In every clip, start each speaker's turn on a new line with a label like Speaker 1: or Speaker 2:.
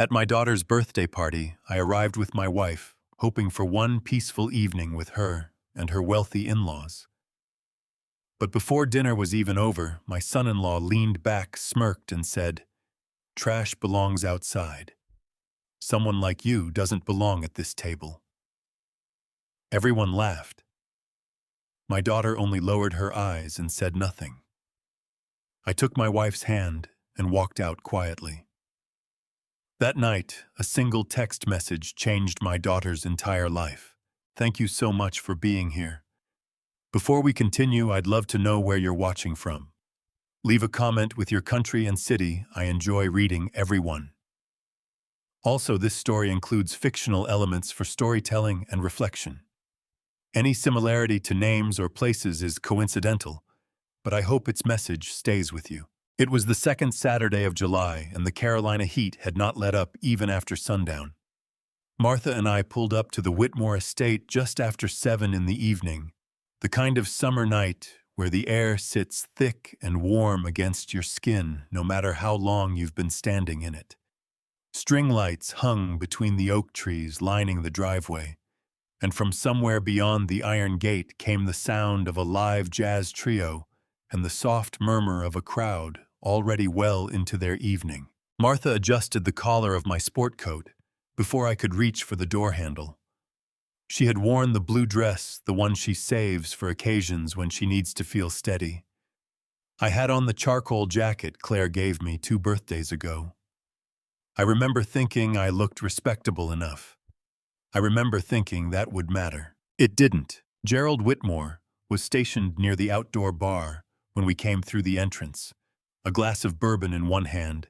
Speaker 1: At my daughter's birthday party, I arrived with my wife, hoping for one peaceful evening with her and her wealthy in-laws. But before dinner was even over, my son-in-law leaned back, smirked, and said, "Trash belongs outside. Someone like you doesn't belong at this table." Everyone laughed. My daughter only lowered her eyes and said nothing. I took my wife's hand and walked out quietly. That night, a single text message changed my daughter's entire life. "Thank you so much for being here. Before we continue, I'd love to know where you're watching from. Leave a comment with your country and city. I enjoy reading every one." Also, this story includes fictional elements for storytelling and reflection. Any similarity to names or places is coincidental, but I hope its message stays with you. It was the second Saturday of July, and the Carolina heat had not let up even after sundown. Martha and I pulled up to the Whitmore estate just after 7 in the evening, the kind of summer night where the air sits thick and warm against your skin no matter how long you've been standing in it. String lights hung between the oak trees lining the driveway, and from somewhere beyond the iron gate came the sound of a live jazz trio and the soft murmur of a crowd already well into their evening. Martha adjusted the collar of my sport coat before I could reach for the door handle. She had worn the blue dress, the one she saves for occasions when she needs to feel steady. I had on the charcoal jacket Claire gave me 2 birthdays ago. I remember thinking I looked respectable enough. I remember thinking that would matter. It didn't. Gerald Whitmore was stationed near the outdoor bar when we came through the entrance, a glass of bourbon in one hand,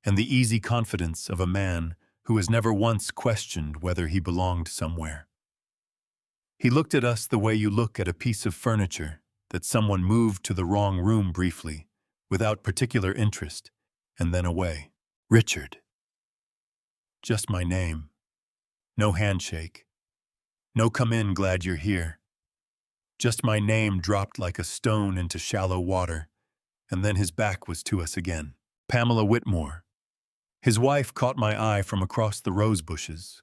Speaker 1: and the easy confidence of a man who has never once questioned whether he belonged somewhere. He looked at us the way you look at a piece of furniture that someone moved to the wrong room briefly, without particular interest, and then away. "Richard." Just my name. No handshake. No "come in, glad you're here." Just my name dropped like a stone into shallow water, and then his back was to us again. Pamela Whitmore. His wife caught my eye from across the rose bushes.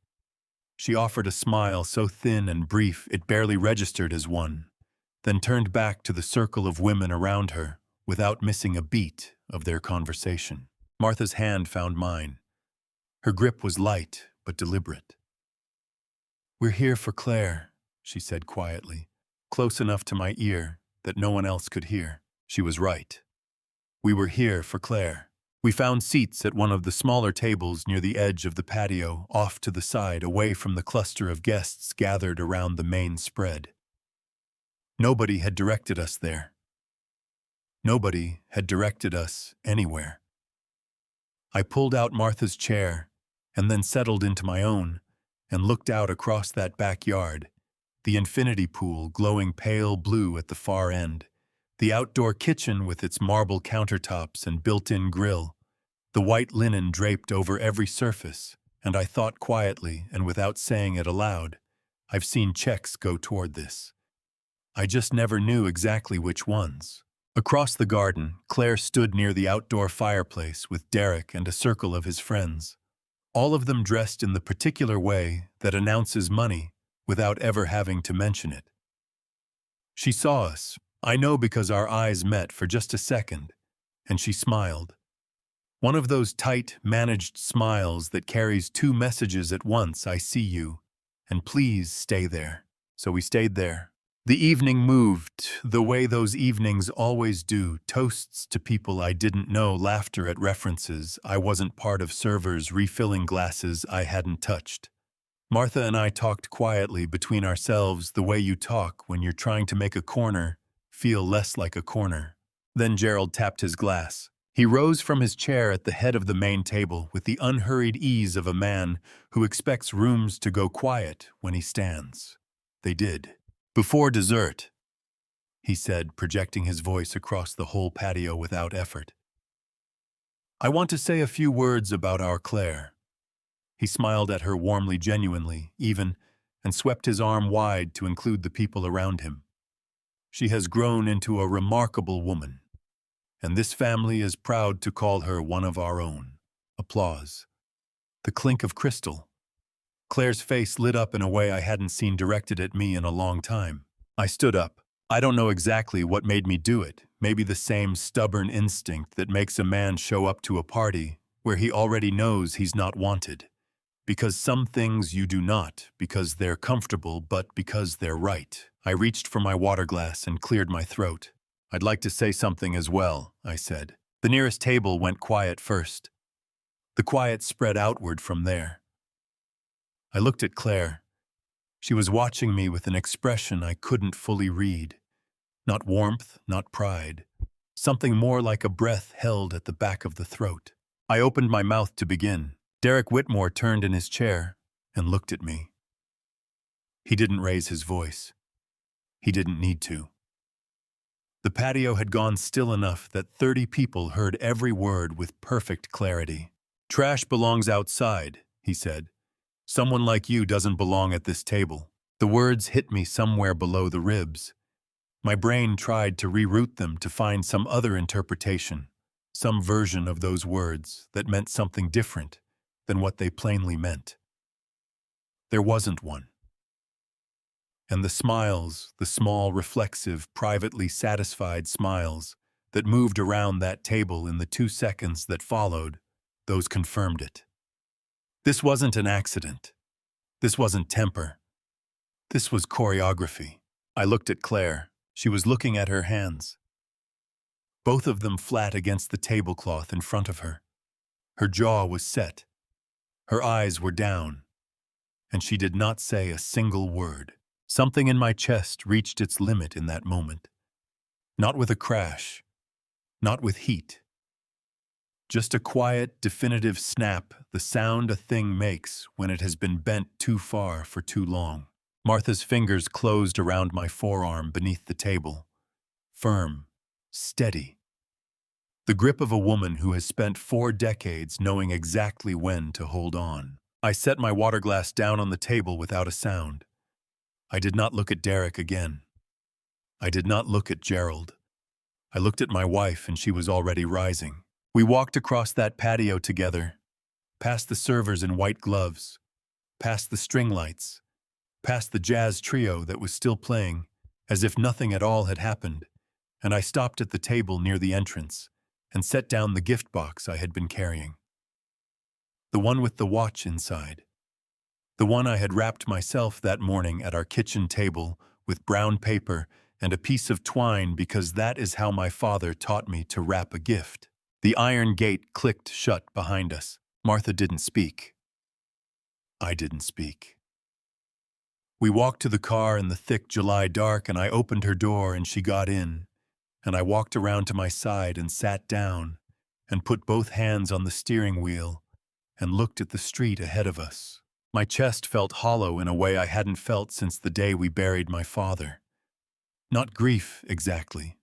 Speaker 1: She offered a smile so thin and brief it barely registered as one, then turned back to the circle of women around her without missing a beat of their conversation. Martha's hand found mine. Her grip was light but deliberate. "We're here for Claire," she said quietly, close enough to my ear that no one else could hear. She was right. We were here for Claire. We found seats at one of the smaller tables near the edge of the patio, off to the side, away from the cluster of guests gathered around the main spread. Nobody had directed us there. Nobody had directed us anywhere. I pulled out Martha's chair and then settled into my own and looked out across that backyard, the infinity pool glowing pale blue at the far end, the outdoor kitchen with its marble countertops and built-in grill, the white linen draped over every surface, and I thought quietly and without saying it aloud, I've seen checks go toward this. I just never knew exactly which ones. Across the garden, Claire stood near the outdoor fireplace with Derek and a circle of his friends, all of them dressed in the particular way that announces money without ever having to mention it. She saw us, I know because our eyes met for just a second, and she smiled. One of those tight, managed smiles that carries 2 messages at once: "I see you," and "please stay there." So we stayed there. The evening moved, the way those evenings always do, toasts to people I didn't know, laughter at references I wasn't part of, servers refilling glasses I hadn't touched. Martha and I talked quietly between ourselves, the way you talk when you're trying to make a corner feel less like a corner. Then Gerald tapped his glass. He rose from his chair at the head of the main table with the unhurried ease of a man who expects rooms to go quiet when he stands. They did. "Before dessert," he said, projecting his voice across the whole patio without effort, "I want to say a few words about our Claire." He smiled at her warmly, genuinely, even, and swept his arm wide to include the people around him. "She has grown into a remarkable woman, and this family is proud to call her one of our own." Applause. The clink of crystal. Claire's face lit up in a way I hadn't seen directed at me in a long time. I stood up. I don't know exactly what made me do it. Maybe the same stubborn instinct that makes a man show up to a party where he already knows he's not wanted. Because some things you do not, because they're comfortable, but because they're right. I reached for my water glass and cleared my throat. I'd like to say something as well, I said. The nearest table went quiet first. The quiet spread outward from there. I looked at Claire. She was watching me with an expression I couldn't fully read. Not warmth, not pride. Something more like a breath held at the back of the throat. I opened my mouth to begin. Derek Whitmore turned in his chair and looked at me. He didn't raise his voice. He didn't need to. The patio had gone still enough that 30 people heard every word with perfect clarity. "Trash belongs outside," he said. "Someone like you doesn't belong at this table." The words hit me somewhere below the ribs. My brain tried to reroute them to find some other interpretation, some version of those words that meant something different than what they plainly meant. There wasn't one. And the smiles, the small, reflexive, privately satisfied smiles that moved around that table in the 2 seconds that followed, those confirmed it. This wasn't an accident. This wasn't temper. This was choreography. I looked at Claire. She was looking at her hands, both of them flat against the tablecloth in front of her. Her jaw was set. Her eyes were down, and she did not say a single word. Something in my chest reached its limit in that moment. Not with a crash, not with heat. Just a quiet, definitive snap, the sound a thing makes when it has been bent too far for too long. Martha's fingers closed around my forearm beneath the table. Firm, steady. The grip of a woman who has spent 4 decades knowing exactly when to hold on. I set my water glass down on the table without a sound. I did not look at Derek again. I did not look at Gerald. I looked at my wife and she was already rising. We walked across that patio together, past the servers in white gloves, past the string lights, past the jazz trio that was still playing, as if nothing at all had happened, and I stopped at the table near the entrance and set down the gift box I had been carrying. The one with the watch inside. The one I had wrapped myself that morning at our kitchen table with brown paper and a piece of twine because that is how my father taught me to wrap a gift. The iron gate clicked shut behind us. Martha didn't speak. I didn't speak. We walked to the car in the thick July dark and I opened her door and she got in, and I walked around to my side and sat down and put both hands on the steering wheel and looked at the street ahead of us. My chest felt hollow in a way I hadn't felt since the day we buried my father. Not grief, exactly.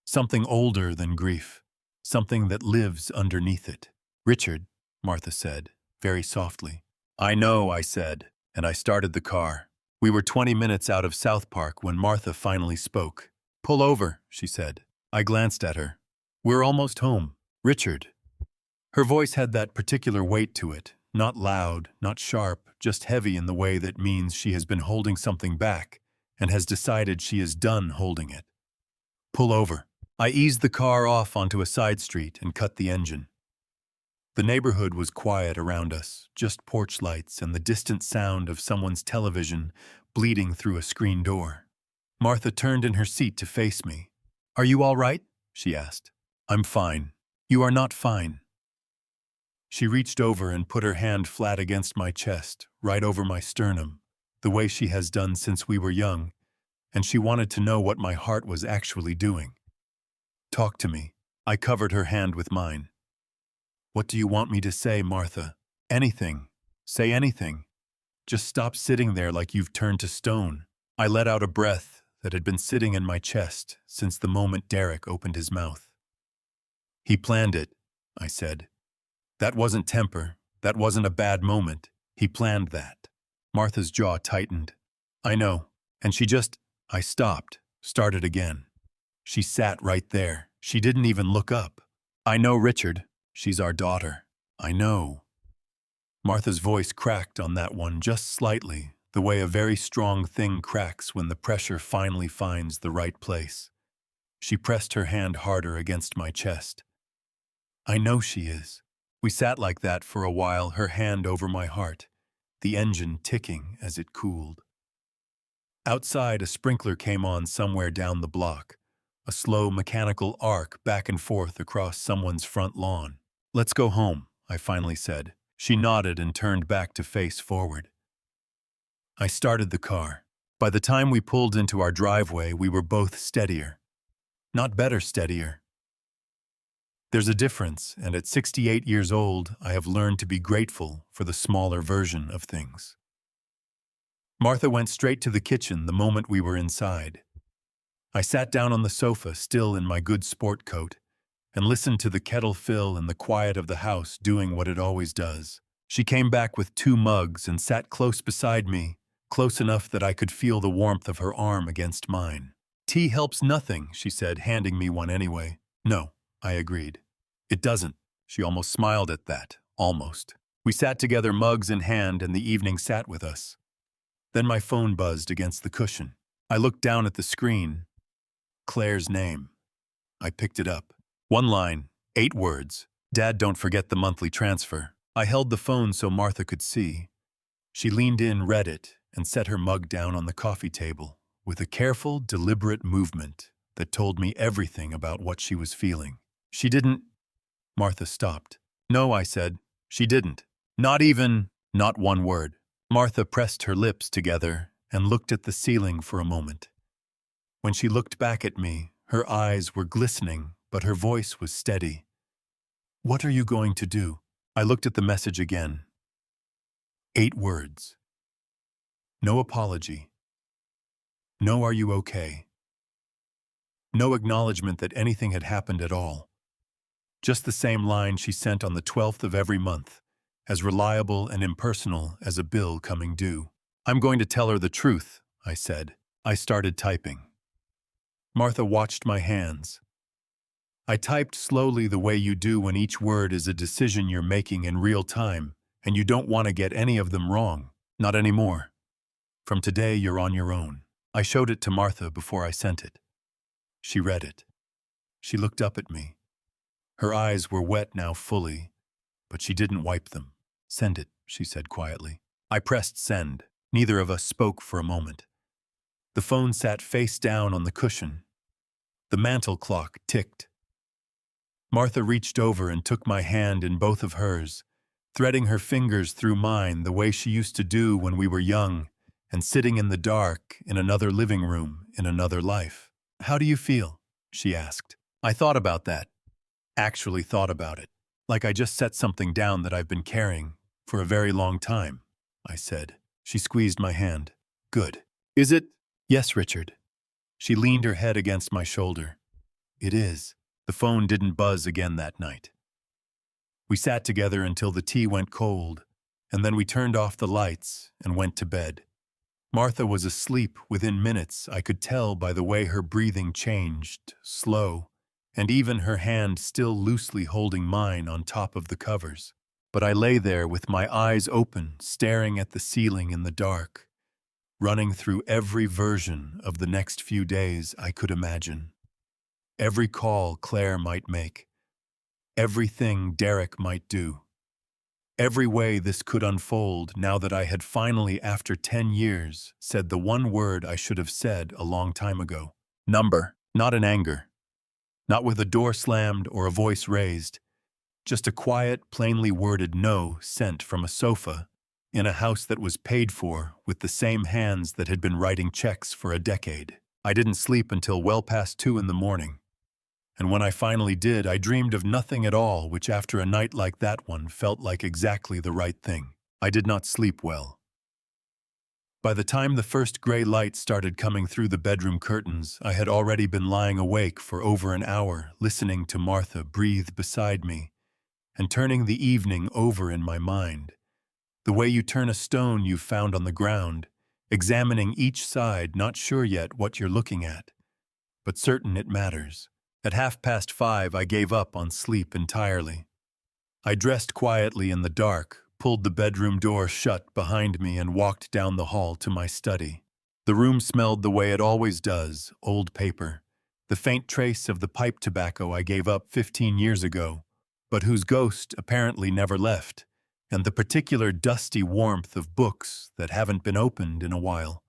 Speaker 1: Something older than grief. Something that lives underneath it. "Richard," Martha said, very softly. "I know," I said, and I started the car. We were 20 minutes out of South Park when Martha finally spoke. "Pull over," she said. I glanced at her. "We're almost home. Richard." Her voice had that particular weight to it, not loud, not sharp, just heavy in the way that means she has been holding something back and has decided she is done holding it. "Pull over." I eased the car off onto a side street and cut the engine. The neighborhood was quiet around us, just porch lights and the distant sound of someone's television bleeding through a screen door. Martha turned in her seat to face me. "Are you all right?" she asked. "I'm fine." "You are not fine." She reached over and put her hand flat against my chest, right over my sternum, the way she has done since we were young, and she wanted to know what my heart was actually doing. "Talk to me." I covered her hand with mine. "What do you want me to say, Martha?" "Anything. Say anything. Just stop sitting there like you've turned to stone." I let out a breath that had been sitting in my chest since the moment Derek opened his mouth. "He planned it," I said. "That wasn't temper. That wasn't a bad moment. He planned that." Martha's jaw tightened. "I know." And I stopped, started again. She sat right there. She didn't even look up. "I know, Richard. She's our daughter. I know." Martha's voice cracked on that one just slightly, the way a very strong thing cracks when the pressure finally finds the right place. She pressed her hand harder against my chest. I know she is. We sat like that for a while, her hand over my heart, the engine ticking as it cooled. Outside, a sprinkler came on somewhere down the block, a slow mechanical arc back and forth across someone's front lawn. "Let's go home," I finally said. She nodded and turned back to face forward. I started the car. By the time we pulled into our driveway, we were both steadier. Not better steadier. There's a difference, and at 68 years old, I have learned to be grateful for the smaller version of things. Martha went straight to the kitchen the moment we were inside. I sat down on the sofa, still in my good sport coat, and listened to the kettle fill and the quiet of the house doing what it always does. She came back with 2 mugs and sat close beside me, close enough that I could feel the warmth of her arm against mine. "Tea helps nothing," she said, handing me one anyway. "No," I agreed. "It doesn't." She almost smiled at that. Almost. We sat together, mugs in hand, and the evening sat with us. Then my phone buzzed against the cushion. I looked down at the screen. Claire's name. I picked it up. 1 line, 8 words. "Dad, don't forget the monthly transfer." I held the phone so Martha could see. She leaned in, read it, and set her mug down on the coffee table with a careful, deliberate movement that told me everything about what she was feeling. "She didn't—" Martha stopped. "No," I said. "She didn't. Not one word." Martha pressed her lips together and looked at the ceiling for a moment. When she looked back at me, her eyes were glistening, but her voice was steady. "What are you going to do?" I looked at the message again. 8 words. No apology. No "are you okay?" No acknowledgement that anything had happened at all. Just the same line she sent on the 12th of every month, as reliable and impersonal as a bill coming due. "I'm going to tell her the truth," I said. I started typing. Martha watched my hands. I typed slowly, the way you do when each word is a decision you're making in real time, and you don't want to get any of them wrong. "Not anymore. From today, you're on your own." I showed it to Martha before I sent it. She read it. She looked up at me. Her eyes were wet now fully, but she didn't wipe them. "Send it," she said quietly. I pressed send. Neither of us spoke for a moment. The phone sat face down on the cushion. The mantel clock ticked. Martha reached over and took my hand in both of hers, threading her fingers through mine the way she used to do when we were young and sitting in the dark in another living room in another life. "How do you feel?" she asked. I thought about that. Actually thought about it. Like I just set something down that I've been carrying for a very long time, I said. She squeezed my hand. "Good. Is it?" "Yes, Richard." She leaned her head against my shoulder. "It is." The phone didn't buzz again that night. We sat together until the tea went cold, and then we turned off the lights and went to bed. Martha was asleep within minutes. I could tell by the way her breathing changed, slow, and even her hand still loosely holding mine on top of the covers. But I lay there with my eyes open, staring at the ceiling in the dark, running through every version of the next few days I could imagine. Every call Claire might make, everything Derek might do, every way this could unfold now that I had finally, after 10 years, said the one word I should have said a long time ago. Number. Not in anger. Not with a door slammed or a voice raised. Just a quiet, plainly worded no sent from a sofa in a house that was paid for with the same hands that had been writing checks for a decade. I didn't sleep until well past 2 in the morning. And when I finally did, I dreamed of nothing at all, which after a night like that one felt like exactly the right thing. I did not sleep well. By the time the first gray light started coming through the bedroom curtains, I had already been lying awake for over an hour, listening to Martha breathe beside me and turning the evening over in my mind. The way you turn a stone you've found on the ground, examining each side, not sure yet what you're looking at, but certain it matters. At 5:30, I gave up on sleep entirely. I dressed quietly in the dark, pulled the bedroom door shut behind me and walked down the hall to my study. The room smelled the way it always does, old paper, the faint trace of the pipe tobacco I gave up 15 years ago, but whose ghost apparently never left, and the particular dusty warmth of books that haven't been opened in a while.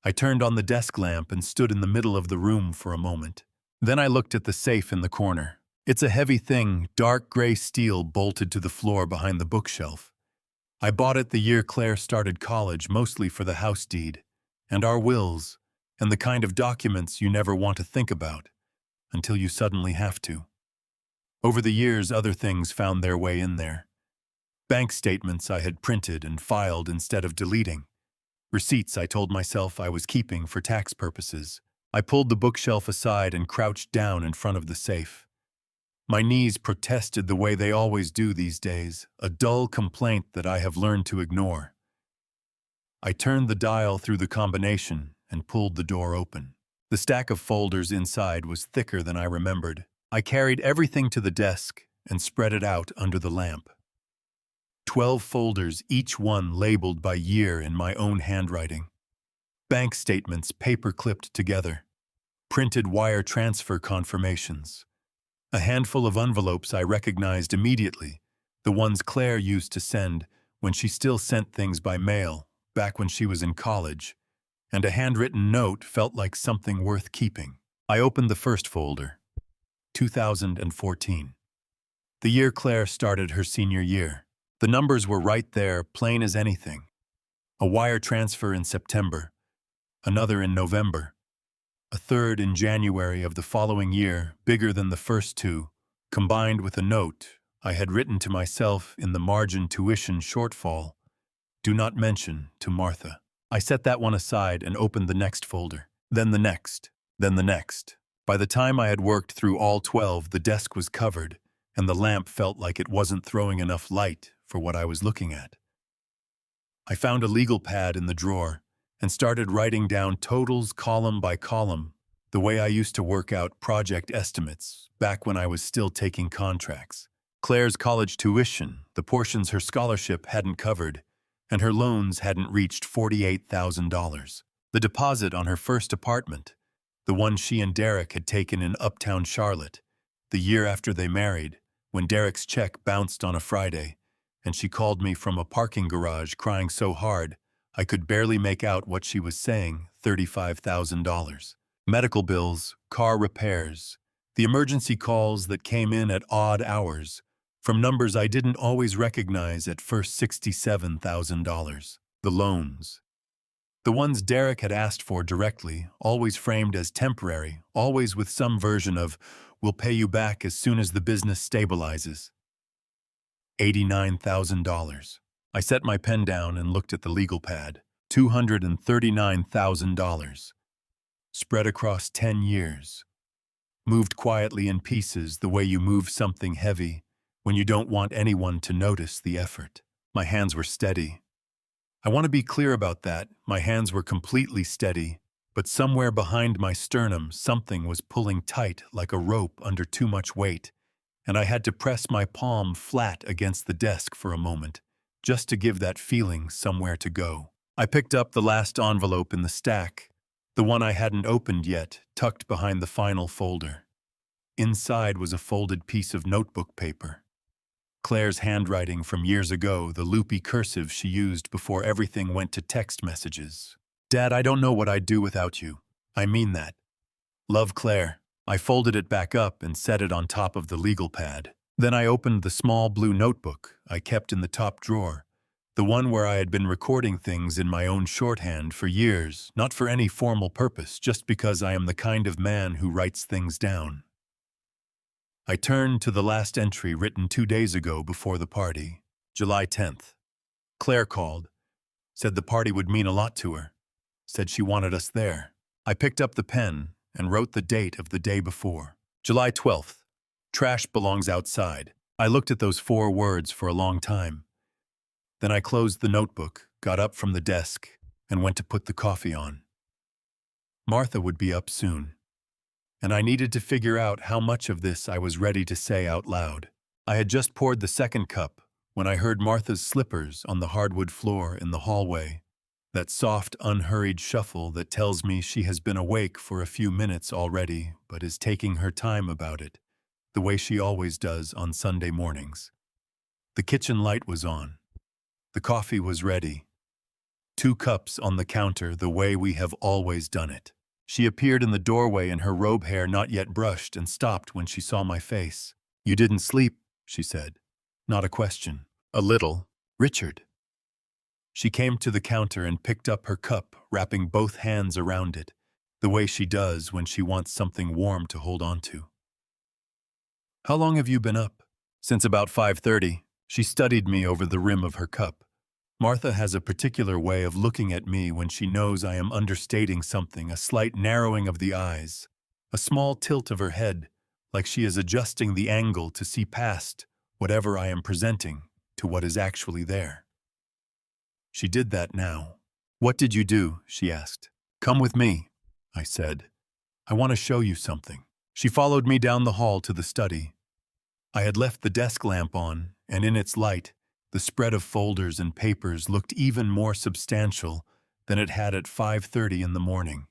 Speaker 1: I turned on the desk lamp and stood in the middle of the room for a moment. Then I looked at the safe in the corner. It's a heavy thing, dark gray steel bolted to the floor behind the bookshelf. I bought it the year Claire started college, mostly for the house deed, and our wills, and the kind of documents you never want to think about, until you suddenly have to. Over the years, other things found their way in there. Bank statements I had printed and filed instead of deleting. Receipts I told myself I was keeping for tax purposes. I pulled the bookshelf aside and crouched down in front of the safe. My knees protested the way they always do these days, a dull complaint that I have learned to ignore. I turned the dial through the combination and pulled the door open. The stack of folders inside was thicker than I remembered. I carried everything to the desk and spread it out under the lamp. 12 folders, each one labeled by year in my own handwriting. Bank statements paper-clipped together. Printed wire transfer confirmations. A handful of envelopes I recognized immediately, the ones Claire used to send when she still sent things by mail, back when she was in college, and a handwritten note felt like something worth keeping. I opened the first folder. 2014. The year Claire started her senior year. The numbers were right there, plain as anything. A wire transfer in September, another in November, a third in January of the following year, bigger than the first two, combined with a note I had written to myself in the margin tuition shortfall, "Do not mention to Martha." I set that one aside and opened the next folder, then the next, then the next. By the time I had worked through all 12, the desk was covered, and the lamp felt like it wasn't throwing enough light for what I was looking at. I found a legal pad in the drawer and started writing down totals column by column, the way I used to work out project estimates back when I was still taking contracts. Claire's college tuition, the portions her scholarship hadn't covered, and her loans hadn't reached $48,000. The deposit on her first apartment, the one she and Derek had taken in uptown Charlotte, the year after they married, when Derek's check bounced on a Friday, and she called me from a parking garage crying so hard I could barely make out what she was saying, $35,000. Medical bills, car repairs, the emergency calls that came in at odd hours, from numbers I didn't always recognize at first, $67,000. The loans. The ones Derek had asked for directly, always framed as temporary, always with some version of, "We'll pay you back as soon as the business stabilizes." $89,000. I set my pen down and looked at the legal pad. $239,000. Spread across 10 years. Moved quietly in pieces the way you move something heavy when you don't want anyone to notice the effort. My hands were steady. I want to be clear about that. My hands were completely steady, but somewhere behind my sternum something was pulling tight like a rope under too much weight, and I had to press my palm flat against the desk for a moment, just to give that feeling somewhere to go. I picked up the last envelope in the stack, the one I hadn't opened yet, tucked behind the final folder. Inside was a folded piece of notebook paper. Claire's handwriting from years ago, the loopy cursive she used before everything went to text messages. "Dad, I don't know what I'd do without you. I mean that. Love, Claire." I folded it back up and set it on top of the legal pad. Then I opened the small blue notebook I kept in the top drawer, the one where I had been recording things in my own shorthand for years, not for any formal purpose, just because I am the kind of man who writes things down. I turned to the last entry written 2 days ago before the party, July 10th. Claire called, said the party would mean a lot to her, said she wanted us there. I picked up the pen and wrote the date of the day before, July 12th. Trash belongs outside. I looked at those 4 words for a long time. Then I closed the notebook, got up from the desk, and went to put the coffee on. Martha would be up soon, and I needed to figure out how much of this I was ready to say out loud. I had just poured the second cup when I heard Martha's slippers on the hardwood floor in the hallway, that soft, unhurried shuffle that tells me she has been awake for a few minutes already but is taking her time about it, the way she always does on Sunday mornings. The kitchen light was on. The coffee was ready. 2 cups on the counter the way we have always done it. She appeared in the doorway in her robe hair not yet brushed and stopped when she saw my face. "You didn't sleep," she said. Not a question. "A little. Richard." She came to the counter and picked up her cup, wrapping both hands around it, the way she does when she wants something warm to hold on to. "How long have you been up?" "Since about 5:30. She studied me over the rim of her cup. Martha has a particular way of looking at me when she knows I am understating something, a slight narrowing of the eyes, a small tilt of her head, like she is adjusting the angle to see past whatever I am presenting to what is actually there. She did that now. "What did you do?" she asked. "Come with me," I said. "I want to show you something." She followed me down the hall to the study. I had left the desk lamp on, and in its light, the spread of folders and papers looked even more substantial than it had at 5:30 in the morning.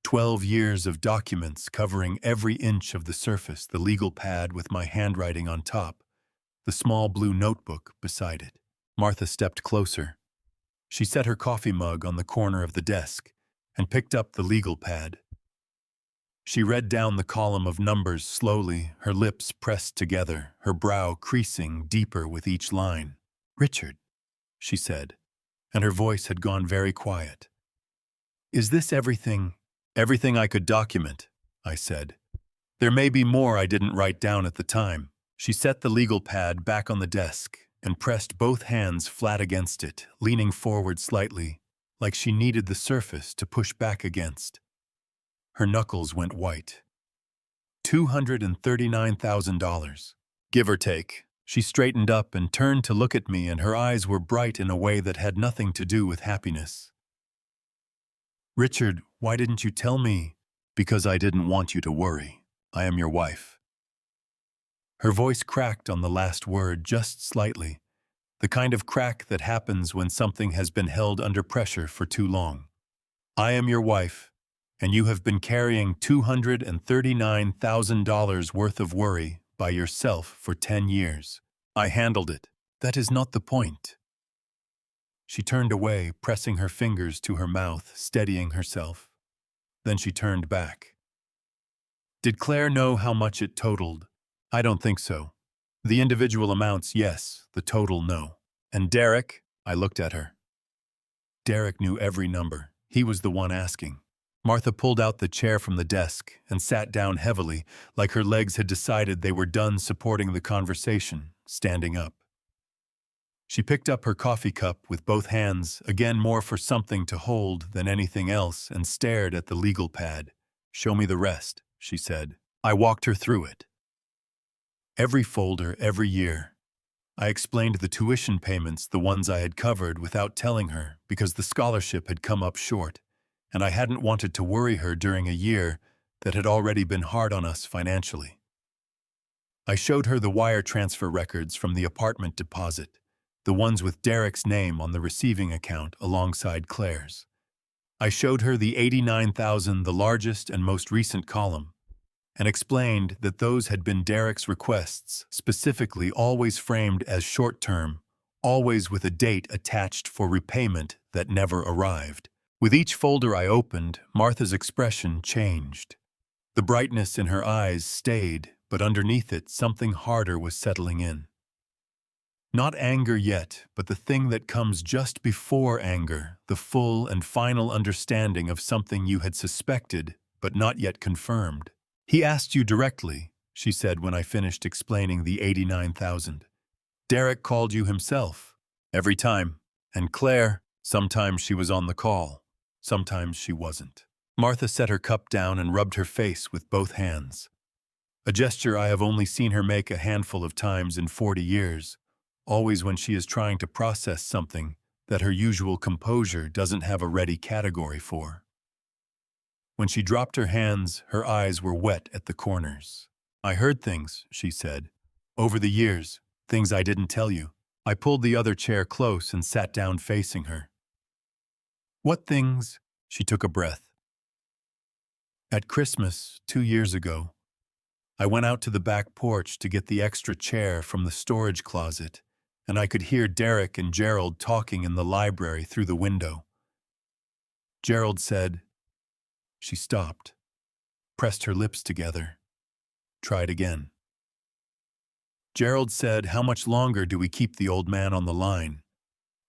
Speaker 1: 12 years of documents covering every inch of the surface, the legal pad with my handwriting on top, the small blue notebook beside it. Martha stepped closer. She set her coffee mug on the corner of the desk and picked up the legal pad. She read down the column of numbers slowly, her lips pressed together, her brow creasing deeper with each line. "Richard," she said, and her voice had gone very quiet. "Is this everything?" "Everything I could document," I said. "There may be more I didn't write down at the time." She set the legal pad back on the desk and pressed both hands flat against it, leaning forward slightly, like she needed the surface to push back against. Her knuckles went white. $239,000, give or take. She straightened up and turned to look at me, and her eyes were bright in a way that had nothing to do with happiness. "Richard, why didn't you tell me?" "Because I didn't want you to worry. I am your wife." Her voice cracked on the last word just slightly, the kind of crack that happens when something has been held under pressure for too long. "I am your wife, and you have been carrying $239,000 worth of worry by yourself for 10 years. I handled it. That is not the point." She turned away, pressing her fingers to her mouth, steadying herself. Then she turned back. "Did Claire know how much it totaled?" "I don't think so. The individual amounts, yes. The total, no." "And Derek?" I looked at her. Derek knew every number. He was the one asking. Martha pulled out the chair from the desk and sat down heavily, like her legs had decided they were done supporting the conversation, standing up. She picked up her coffee cup with both hands, again more for something to hold than anything else, and stared at the legal pad. "Show me the rest," she said. I walked her through it. Every folder, every year. I explained the tuition payments, the ones I had covered, without telling her, because the scholarship had come up short, and I hadn't wanted to worry her during a year that had already been hard on us financially. I showed her the wire transfer records from the apartment deposit, the ones with Derek's name on the receiving account alongside Claire's. I showed her the $89,000, the largest and most recent column, and explained that those had been Derek's requests, specifically always framed as short-term, always with a date attached for repayment that never arrived. With each folder I opened, Martha's expression changed. The brightness in her eyes stayed, but underneath it something harder was settling in. Not anger yet, but the thing that comes just before anger, the full and final understanding of something you had suspected, but not yet confirmed. "He asked you directly," she said when I finished explaining the $89,000. "Derek called you himself." "Every time. And Claire, sometimes she was on the call. Sometimes she wasn't." Martha set her cup down and rubbed her face with both hands. A gesture I have only seen her make a handful of times in 40 years, always when she is trying to process something that her usual composure doesn't have a ready category for. When she dropped her hands, her eyes were wet at the corners. "I heard things," she said, "over the years, things I didn't tell you. I pulled the other chair close and sat down facing her. What things? She took a breath. At Christmas, 2 years ago, I went out to the back porch to get the extra chair from the storage closet, and I could hear Derek and Gerald talking in the library through the window. Gerald said, she stopped, pressed her lips together, tried again. Gerald said, how much longer do we keep the old man on the line?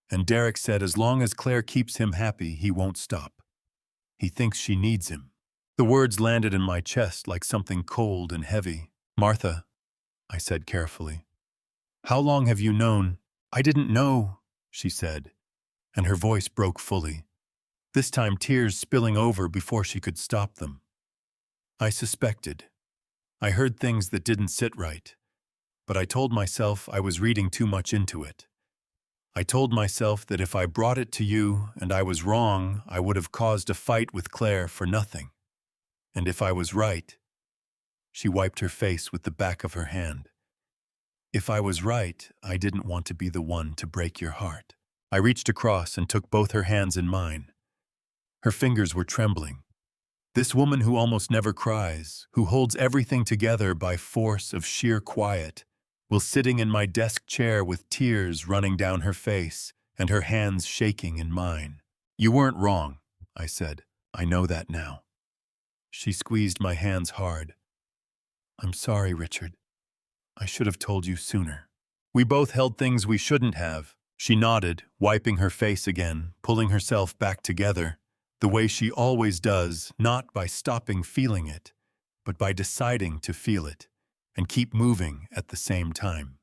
Speaker 1: And Derek said, as long as Claire keeps him happy, he won't stop. He thinks she needs him. The words landed in my chest like something cold and heavy. Martha, I said carefully, how long have you known? I didn't know, she said, and her voice broke fully, this time tears spilling over before she could stop them. I suspected. I heard things that didn't sit right, but I told myself I was reading too much into it. I told myself that if I brought it to you and I was wrong, I would have caused a fight with Claire for nothing. And if I was right, she wiped her face with the back of her hand. If I was right, I didn't want to be the one to break your heart. I reached across and took both her hands in mine. Her fingers were trembling. This woman who almost never cries, who holds everything together by force of sheer quiet, was sitting in my desk chair with tears running down her face and her hands shaking in mine. You weren't wrong, I said. I know that now. She squeezed my hands hard. I'm sorry, Richard. I should have told you sooner. We both held things we shouldn't have. She nodded, wiping her face again, pulling herself back together, the way she always does, not by stopping feeling it, but by deciding to feel it and keep moving at the same time.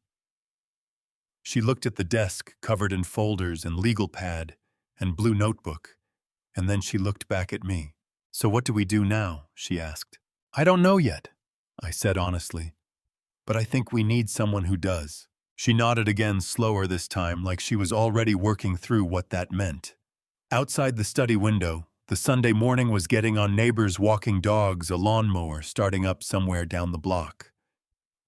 Speaker 1: She looked at the desk covered in folders and legal pad and blue notebook, and then she looked back at me. So what do we do now? She asked. I don't know yet, I said honestly, but I think we need someone who does. She nodded again, slower this time, like she was already working through what that meant. Outside the study window, the Sunday morning was getting on neighbors walking dogs, a lawnmower starting up somewhere down the block.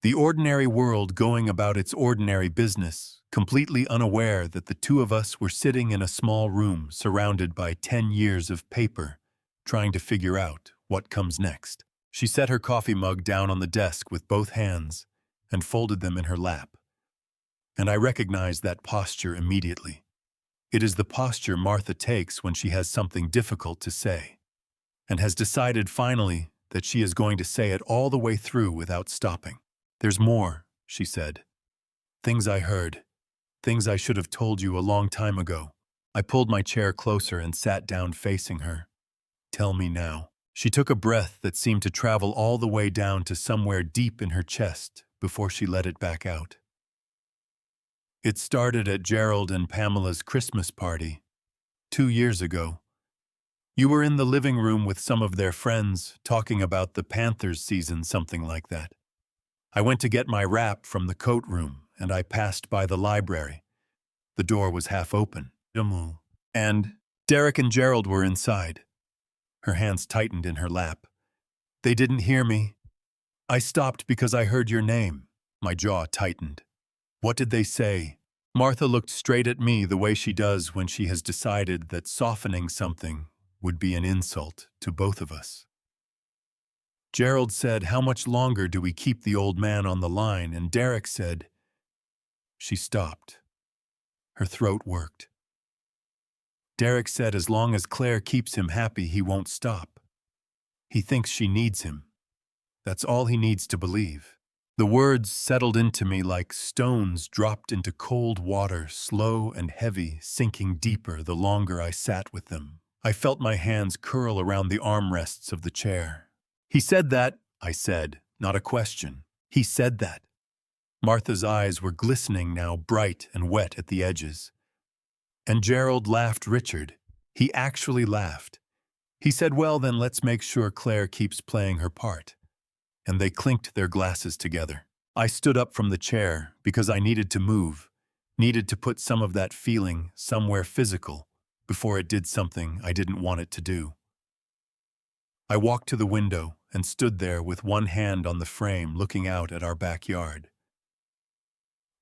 Speaker 1: The ordinary world going about its ordinary business, completely unaware that the two of us were sitting in a small room surrounded by 10 years of paper, trying to figure out what comes next. She set her coffee mug down on the desk with both hands and folded them in her lap. And I recognized that posture immediately. It is the posture Martha takes when she has something difficult to say, and has decided finally that she is going to say it all the way through without stopping. There's more, she said. Things I heard. Things I should have told you a long time ago. I pulled my chair closer and sat down facing her. Tell me now. She took a breath that seemed to travel all the way down to somewhere deep in her chest before she let it back out. It started at Gerald and Pamela's Christmas party, 2 years ago. You were in the living room with some of their friends, talking about the Panthers season, something like that. I went to get my wrap from the coat room, and I passed by the library. The door was half open. And Derek and Gerald were inside. Her hands tightened in her lap. They didn't hear me. I stopped because I heard your name. My jaw tightened. What did they say? Martha looked straight at me the way she does when she has decided that softening something would be an insult to both of us. Gerald said, how much longer do we keep the old man on the line? And Derek said, she stopped. Her throat worked. Derek said, as long as Claire keeps him happy, he won't stop. He thinks she needs him. That's all he needs to believe. The words settled into me like stones dropped into cold water, slow and heavy, sinking deeper the longer I sat with them. I felt my hands curl around the armrests of the chair. He said that, I said, not a question. He said that. Martha's eyes were glistening now, bright and wet at the edges. And Gerald laughed, Richard. He actually laughed. He said, well, then let's make sure Claire keeps playing her part. And they clinked their glasses together. I stood up from the chair because I needed to move, needed to put some of that feeling somewhere physical before it did something I didn't want it to do. I walked to the window and stood there with one hand on the frame looking out at our backyard.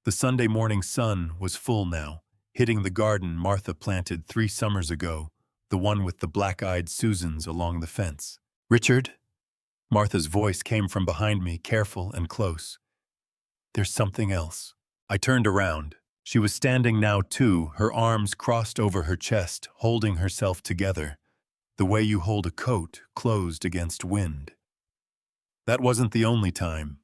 Speaker 1: The Sunday morning sun was full now, hitting the garden Martha planted 3 summers ago, the one with the black-eyed Susans along the fence. "Richard?" Martha's voice came from behind me, careful and close. "There's something else." I turned around. She was standing now too, her arms crossed over her chest, holding herself together, the way you hold a coat closed against wind. "That wasn't the only time.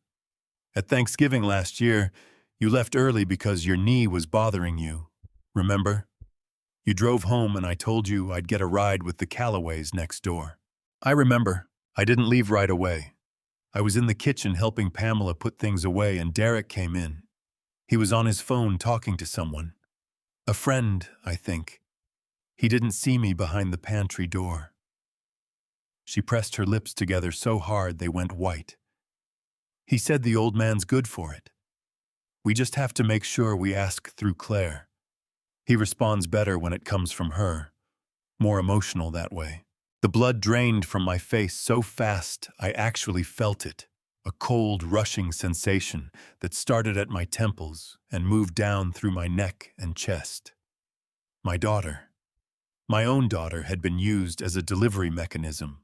Speaker 1: At Thanksgiving last year, you left early because your knee was bothering you. Remember? You drove home and I told you I'd get a ride with the Callaways next door." "I remember. I didn't leave right away. I was in the kitchen helping Pamela put things away and Derek came in. He was on his phone talking to someone. A friend, I think. He didn't see me behind the pantry door." She pressed her lips together so hard they went white. "He said the old man's good for it. We just have to make sure we ask through Claire. He responds better when it comes from her, more emotional that way." The blood drained from my face so fast I actually felt it, a cold, rushing sensation that started at my temples and moved down through my neck and chest. My daughter, my own daughter, had been used as a delivery mechanism,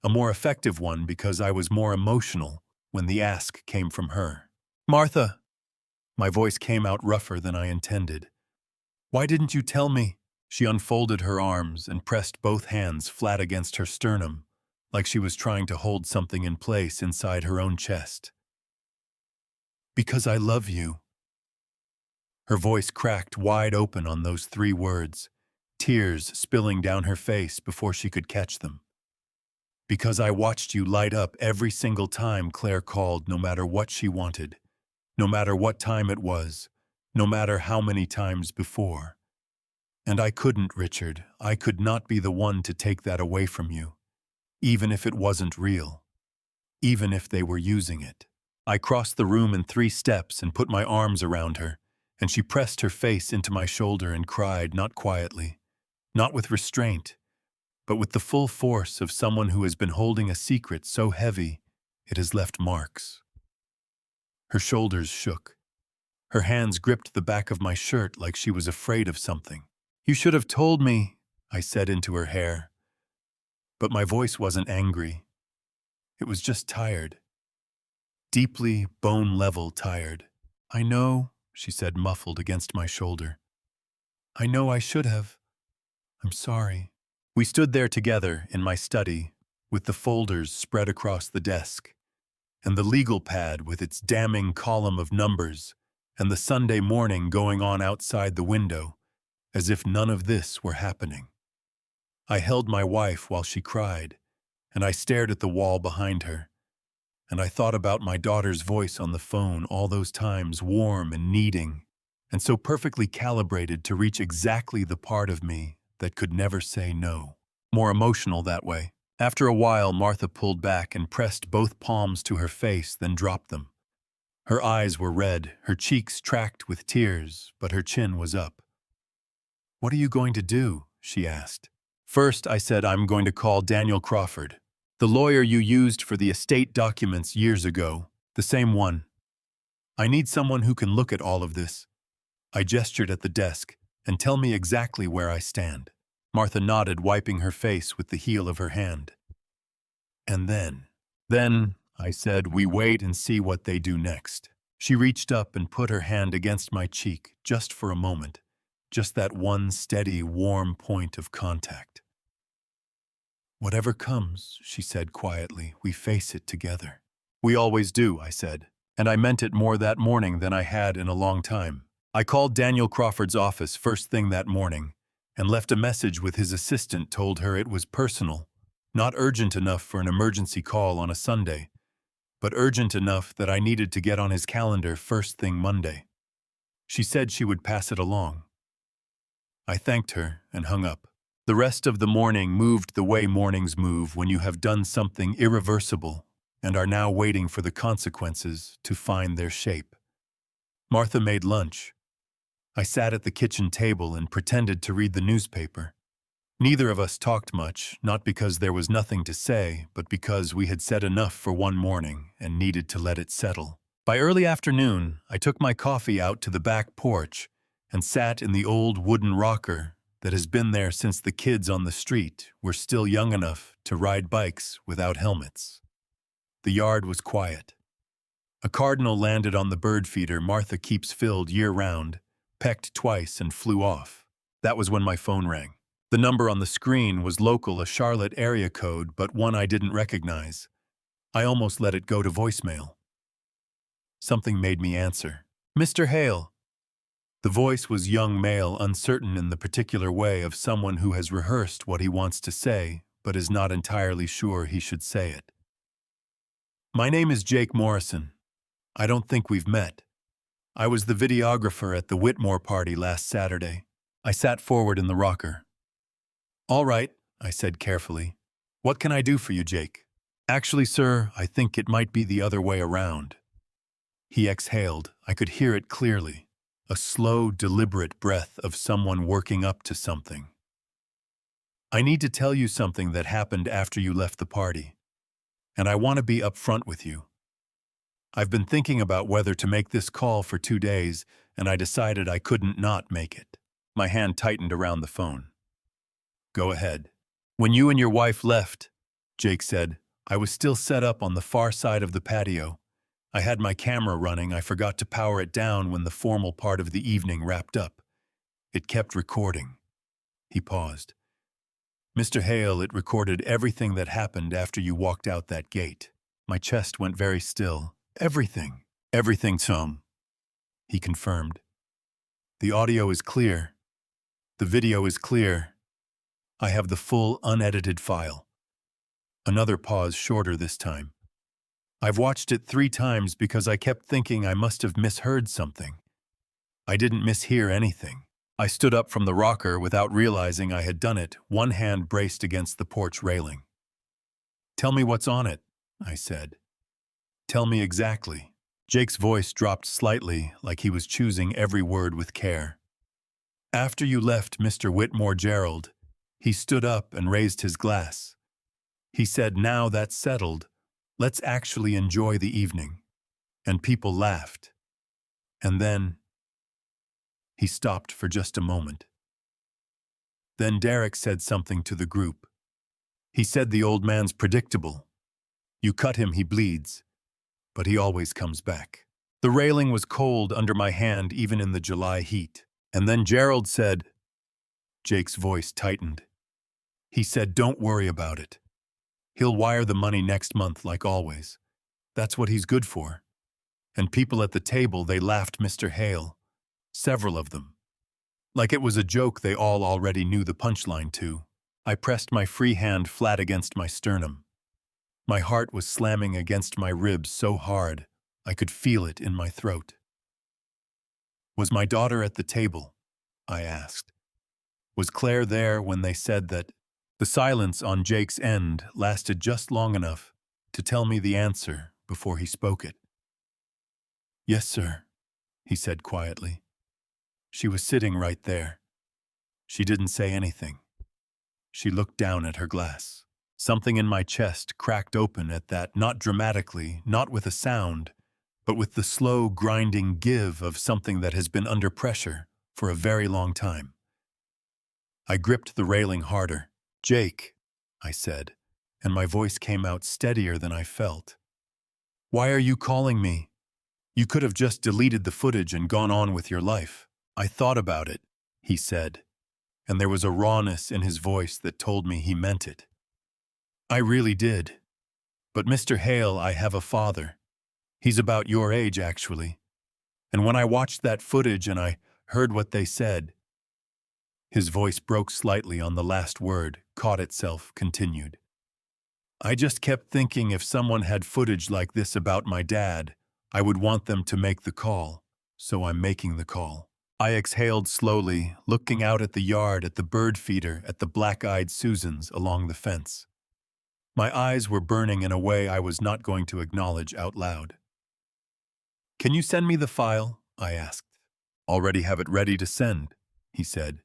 Speaker 1: a more effective one because I was more emotional when the ask came from her. "Martha!" My voice came out rougher than I intended. "Why didn't you tell me?" She unfolded her arms and pressed both hands flat against her sternum, like she was trying to hold something in place inside her own chest. "Because I love you." Her voice cracked wide open on those 3 words, tears spilling down her face before she could catch them. "Because I watched you light up every single time Claire called, no matter what she wanted, no matter what time it was, no matter how many times before. And I couldn't, Richard. I could not be the one to take that away from you, even if it wasn't real, even if they were using it." I crossed the room in 3 steps and put my arms around her, and she pressed her face into my shoulder and cried, not quietly, not with restraint, but with the full force of someone who has been holding a secret so heavy it has left marks. Her shoulders shook. Her hands gripped the back of my shirt like she was afraid of something. "You should have told me," I said into her hair. But my voice wasn't angry. It was just tired. Deeply, bone-level tired. "I know," she said, muffled against my shoulder. "I know I should have. I'm sorry." We stood there together in my study, with the folders spread across the desk, and the legal pad with its damning column of numbers, and the Sunday morning going on outside the window, as if none of this were happening. I held my wife while she cried, and I stared at the wall behind her, and I thought about my daughter's voice on the phone all those times, warm and needing, and so perfectly calibrated to reach exactly the part of me that could never say no. More emotional that way. After a while, Martha pulled back and pressed both palms to her face, then dropped them. Her eyes were red, her cheeks tracked with tears, but her chin was up. "What are you going to do?" she asked. "First," I said, "I'm going to call Daniel Crawford, the lawyer you used for the estate documents years ago, the same one. I need someone who can look at all of this." I gestured at the desk, "and tell me exactly where I stand." Martha nodded, wiping her face with the heel of her hand. "And then," I said, "we wait and see what they do next." She reached up and put her hand against my cheek, just for a moment. Just that one steady, warm point of contact. "Whatever comes," she said quietly, "we face it together." "We always do," I said, and I meant it more that morning than I had in a long time. I called Daniel Crawford's office first thing that morning and left a message with his assistant, told her it was personal, not urgent enough for an emergency call on a Sunday, but urgent enough that I needed to get on his calendar first thing Monday. She said she would pass it along. I thanked her and hung up. The rest of the morning moved the way mornings move when you have done something irreversible and are now waiting for the consequences to find their shape. Martha made lunch. I sat at the kitchen table and pretended to read the newspaper. Neither of us talked much, not because there was nothing to say, but because we had said enough for one morning and needed to let it settle. By early afternoon, I took my coffee out to the back porch and sat in the old wooden rocker that has been there since the kids on the street were still young enough to ride bikes without helmets. The yard was quiet. A cardinal landed on the bird feeder Martha keeps filled year-round, pecked twice and flew off. That was when my phone rang. The number on the screen was local, a Charlotte area code, but one I didn't recognize. I almost let it go to voicemail. Something made me answer. "Mr. Hale." The voice was young male, uncertain in the particular way of someone who has rehearsed what he wants to say, but is not entirely sure he should say it. "My name is Jake Morrison. I don't think we've met. I was the videographer at the Whitmore party last Saturday." I sat forward in the rocker. "All right," I said carefully. "What can I do for you, Jake?" "Actually, sir, I think it might be the other way around." He exhaled. I could hear it clearly. A slow, deliberate breath of someone working up to something. "I need to tell you something that happened after you left the party. And I want to be upfront with you. I've been thinking about whether to make this call for 2 days, and I decided I couldn't not make it." My hand tightened around the phone. "Go ahead." "When you and your wife left," Jake said, "I was still set up on the far side of the patio. I had my camera running. I forgot to power it down when the formal part of the evening wrapped up. It kept recording." He paused. "Mr. Hale, it recorded everything that happened after you walked out that gate." My chest went very still. "Everything." "Everything, Tom," he confirmed. "The audio is clear. The video is clear. I have the full, unedited file." Another pause, shorter this time. "I've watched it 3 times because I kept thinking I must have misheard something. I didn't mishear anything." I stood up from the rocker without realizing I had done it, one hand braced against the porch railing. "Tell me what's on it," I said. "Tell me exactly." Jake's voice dropped slightly, like he was choosing every word with care. "After you left Mr. Whitmore Gerald, he stood up and raised his glass. He said, 'Now that's settled, let's actually enjoy the evening.' And people laughed. And then—" He stopped for just a moment. "Then Derek said something to the group. He said the old man's predictable. You cut him, he bleeds. But he always comes back." The railing was cold under my hand even in the July heat. "And then Gerald said—" Jake's voice tightened. "He said, 'Don't worry about it. He'll wire the money next month like always. That's what he's good for.' And people at the table, they laughed, Mr. Hale. Several of them. Like it was a joke they all already knew the punchline to." I pressed my free hand flat against my sternum. My heart was slamming against my ribs so hard, I could feel it in my throat. "Was my daughter at the table?" I asked. "Was Claire there when they said that—" The silence on Jake's end lasted just long enough to tell me the answer before he spoke it. "Yes, sir," he said quietly. "She was sitting right there. She didn't say anything. She looked down at her glass." Something in my chest cracked open at that, not dramatically, not with a sound, but with the slow, grinding give of something that has been under pressure for a very long time. I gripped the railing harder. "Jake," I said, and my voice came out steadier than I felt. "Why are you calling me? You could have just deleted the footage and gone on with your life." "I thought about it," he said, and there was a rawness in his voice that told me he meant it. "I really did. But Mr. Hale, I have a father. He's about your age, actually. And when I watched that footage and I heard what they said—" His voice broke slightly on the last word, caught itself, continued. "I just kept thinking if someone had footage like this about my dad, I would want them to make the call. So I'm making the call." I exhaled slowly, looking out at the yard, at the bird feeder, at the black-eyed Susans along the fence. My eyes were burning in a way I was not going to acknowledge out loud. "Can you send me the file?" I asked. "Already have it ready to send," he said.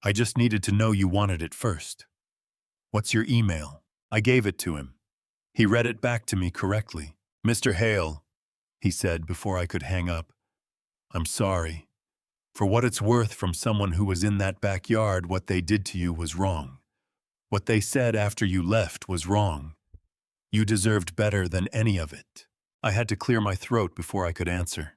Speaker 1: "I just needed to know you wanted it first." "What's your email?" I gave it to him. He read it back to me correctly. "Mr. Hale, he said before I could hang up. "I'm sorry. For what it's worth, from someone who was in that backyard, what they did to you was wrong. What they said after you left was wrong. You deserved better than any of it." I had to clear my throat before I could answer.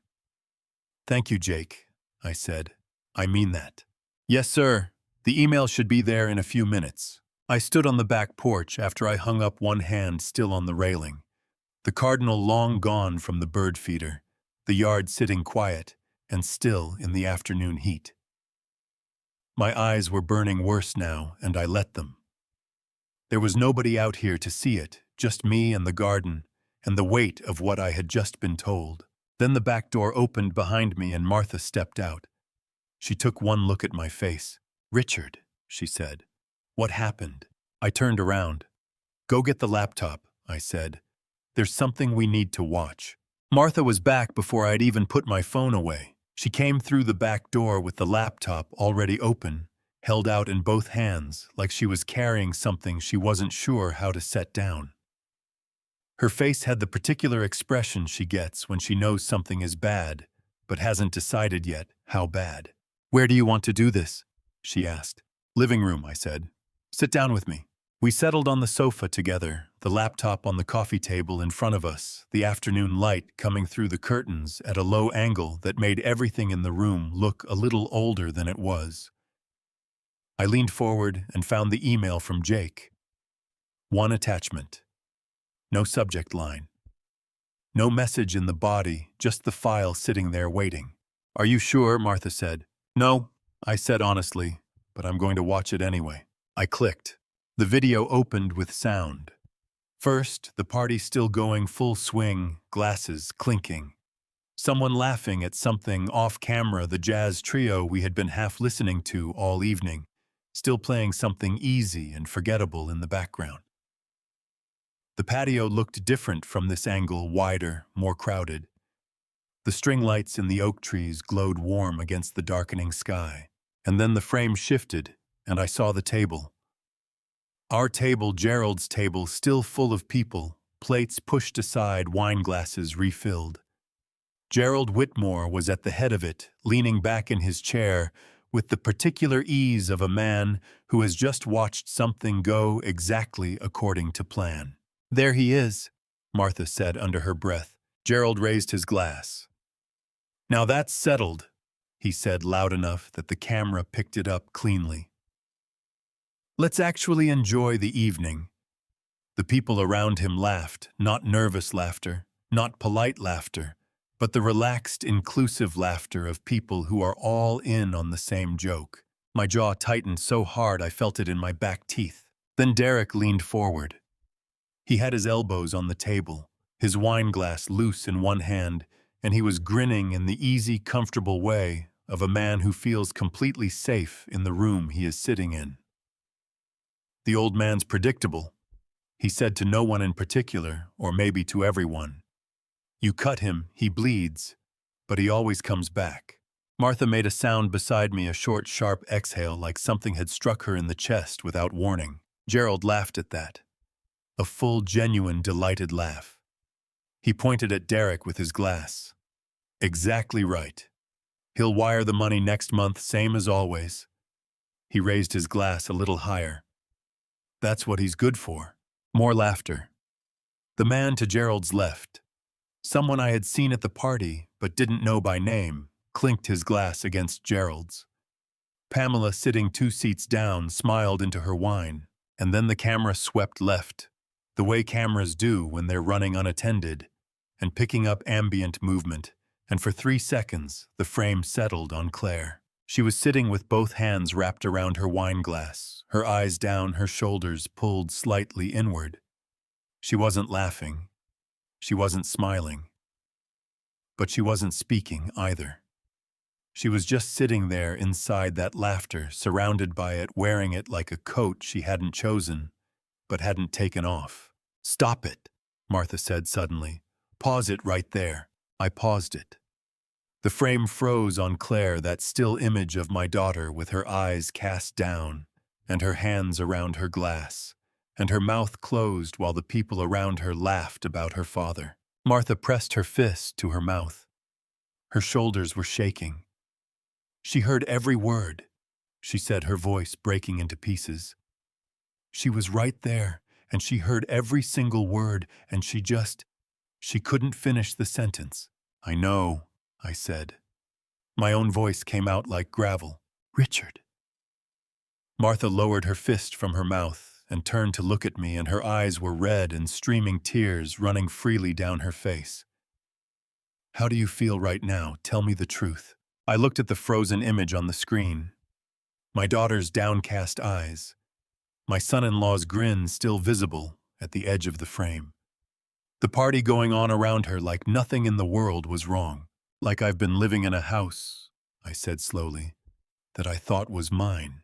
Speaker 1: "Thank you, Jake," I said. "I mean that." "Yes, sir. The email should be there in a few minutes." I stood on the back porch after I hung up one hand still on the railing. The cardinal long gone from the bird feeder, the yard sitting quiet and still in the afternoon heat. My eyes were burning worse now, and I let them. There was nobody out here to see it, just me and the garden, and the weight of what I had just been told. Then the back door opened behind me and Martha stepped out. She took one look at my face. "Richard," she said, "what happened?" I turned around. "Go get the laptop," I said. "There's something we need to watch." Martha was back before I'd even put my phone away. She came through the back door with the laptop already open, held out in both hands like she was carrying something she wasn't sure how to set down. Her face had the particular expression she gets when she knows something is bad, but hasn't decided yet how bad. "Where do you want to do this?" she asked. "Living room," I said. "Sit down with me." We settled on the sofa together, the laptop on the coffee table in front of us, the afternoon light coming through the curtains at a low angle that made everything in the room look a little older than it was. I leaned forward and found the email from Jake. One attachment. No subject line. No message in the body, just the file sitting there waiting. "Are you sure?" Martha said. "No," I said honestly, "but I'm going to watch it anyway." I clicked. The video opened with sound. First, the party still going full swing, glasses clinking. Someone laughing at something off camera, the jazz trio we had been half listening to all evening, still playing something easy and forgettable in the background. The patio looked different from this angle, wider, more crowded. The string lights in the oak trees glowed warm against the darkening sky. And then the frame shifted, and I saw the table. Our table, Gerald's table, still full of people, plates pushed aside, wine glasses refilled. Gerald Whitmore was at the head of it, leaning back in his chair, with the particular ease of a man who has just watched something go exactly according to plan. "There he is," Martha said under her breath. Gerald raised his glass. "Now that's settled," he said loud enough that the camera picked it up cleanly. "Let's actually enjoy the evening." The people around him laughed, not nervous laughter, not polite laughter, but the relaxed, inclusive laughter of people who are all in on the same joke. My jaw tightened so hard I felt it in my back teeth. Then Derek leaned forward. He had his elbows on the table, his wine glass loose in one hand, and he was grinning in the easy, comfortable way of a man who feels completely safe in the room he is sitting in. "The old man's predictable," he said to no one in particular, or maybe to everyone. "You cut him, he bleeds, but he always comes back." Martha made a sound beside me, a short, sharp exhale like something had struck her in the chest without warning. Gerald laughed at that. A full, genuine, delighted laugh. He pointed at Derek with his glass. "Exactly right. He'll wire the money next month, same as always." He raised his glass a little higher. "That's what he's good for." More laughter. The man to Gerald's left, someone I had seen at the party but didn't know by name, clinked his glass against Gerald's. Pamela, sitting 2 seats down, smiled into her wine, and then the camera swept left, the way cameras do when they're running unattended, and picking up ambient movement, and for 3 seconds the frame settled on Claire. She was sitting with both hands wrapped around her wine glass, her eyes down, her shoulders pulled slightly inward. She wasn't laughing. She wasn't smiling. But she wasn't speaking either. She was just sitting there inside that laughter, surrounded by it, wearing it like a coat she hadn't chosen, but hadn't taken off. "Stop it," Martha said suddenly. "Pause it right there." I paused it. The frame froze on Claire, that still image of my daughter with her eyes cast down and her hands around her glass, and her mouth closed while the people around her laughed about her father. Martha pressed her fist to her mouth. Her shoulders were shaking. She heard every word, she said, her voice breaking into pieces. She was right there, and she heard every single word, and she couldn't finish the sentence. I know, I said. My own voice came out like gravel. Richard. Martha lowered her fist from her mouth and turned to look at me, and her eyes were red and streaming tears running freely down her face. How do you feel right now? Tell me the truth. I looked at the frozen image on the screen. My daughter's downcast eyes. My son-in-law's grin still visible at the edge of the frame. The party going on around her like nothing in the world was wrong. Like I've been living in a house, I said slowly, that I thought was mine.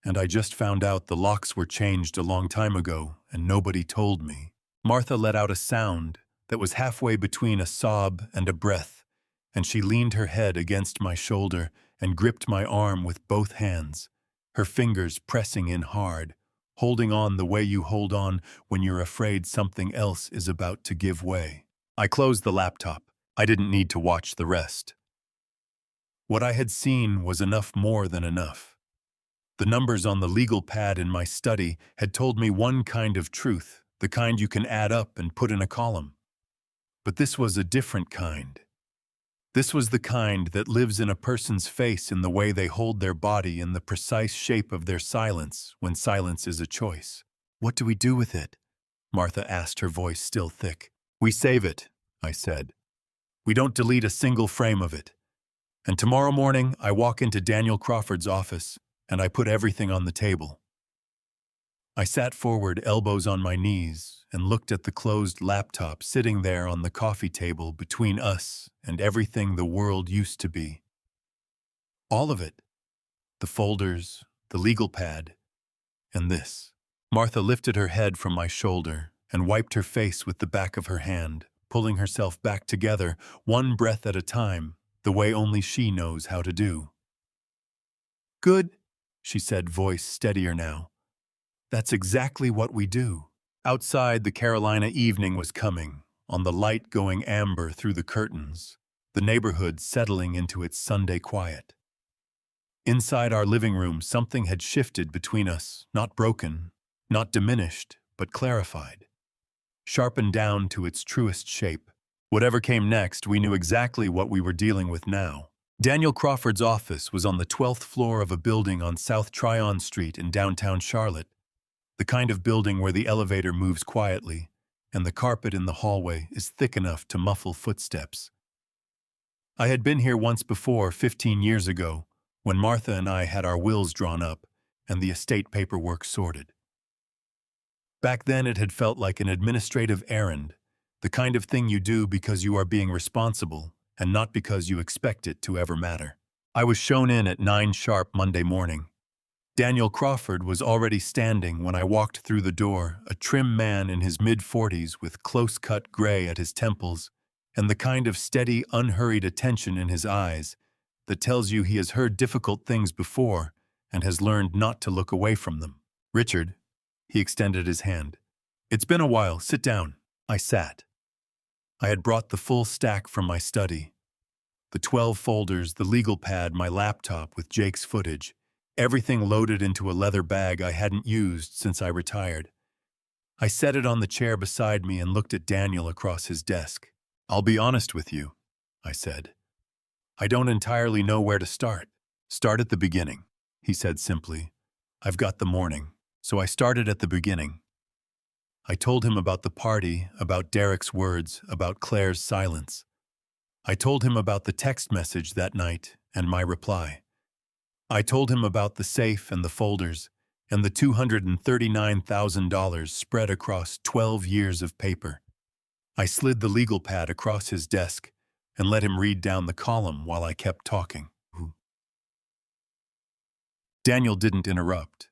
Speaker 1: And I just found out the locks were changed a long time ago, and nobody told me. Martha let out a sound that was halfway between a sob and a breath, and she leaned her head against my shoulder and gripped my arm with both hands, her fingers pressing in hard, holding on the way you hold on when you're afraid something else is about to give way. I closed the laptop. I didn't need to watch the rest. What I had seen was enough, more than enough. The numbers on the legal pad in my study had told me one kind of truth, the kind you can add up and put in a column. But this was a different kind. This was the kind that lives in a person's face, in the way they hold their body, in the precise shape of their silence when silence is a choice. What do we do with it? Martha asked, her voice still thick. We save it, I said. We don't delete a single frame of it. And tomorrow morning I walk into Daniel Crawford's office and I put everything on the table. I sat forward, elbows on my knees, and looked at the closed laptop sitting there on the coffee table between us and everything the world used to be. All of it. The folders, the legal pad, and this. Martha lifted her head from my shoulder and wiped her face with the back of her hand, pulling herself back together, one breath at a time, the way only she knows how to do. Good, she said, voice steadier now. That's exactly what we do. Outside, the Carolina evening was coming, on the light going amber through the curtains, the neighborhood settling into its Sunday quiet. Inside our living room, something had shifted between us, not broken, not diminished, but clarified, sharpened down to its truest shape. Whatever came next, we knew exactly what we were dealing with now. Daniel Crawford's office was on the 12th floor of a building on South Tryon Street in downtown Charlotte, the kind of building where the elevator moves quietly and the carpet in the hallway is thick enough to muffle footsteps. I had been here once before, 15 years ago, when Martha and I had our wills drawn up and the estate paperwork sorted. Back then it had felt like an administrative errand, the kind of thing you do because you are being responsible and not because you expect it to ever matter. I was shown in at 9 sharp Monday morning. Daniel Crawford was already standing when I walked through the door, a trim man in his mid-40s with close-cut gray at his temples and the kind of steady, unhurried attention in his eyes that tells you he has heard difficult things before and has learned not to look away from them. Richard, he extended his hand. It's been a while, sit down. I sat. I had brought the full stack from my study. The 12 folders, the legal pad, my laptop with Jake's footage, everything loaded into a leather bag I hadn't used since I retired. I set it on the chair beside me and looked at Daniel across his desk. I'll be honest with you, I said. I don't entirely know where to start. Start at the beginning, he said simply. I've got the morning, so I started at the beginning. I told him about the party, about Derek's words, about Claire's silence. I told him about the text message that night and my reply. I told him about the safe and the folders and the $239,000 spread across 12 years of paper. I slid the legal pad across his desk and let him read down the column while I kept talking. Daniel didn't interrupt.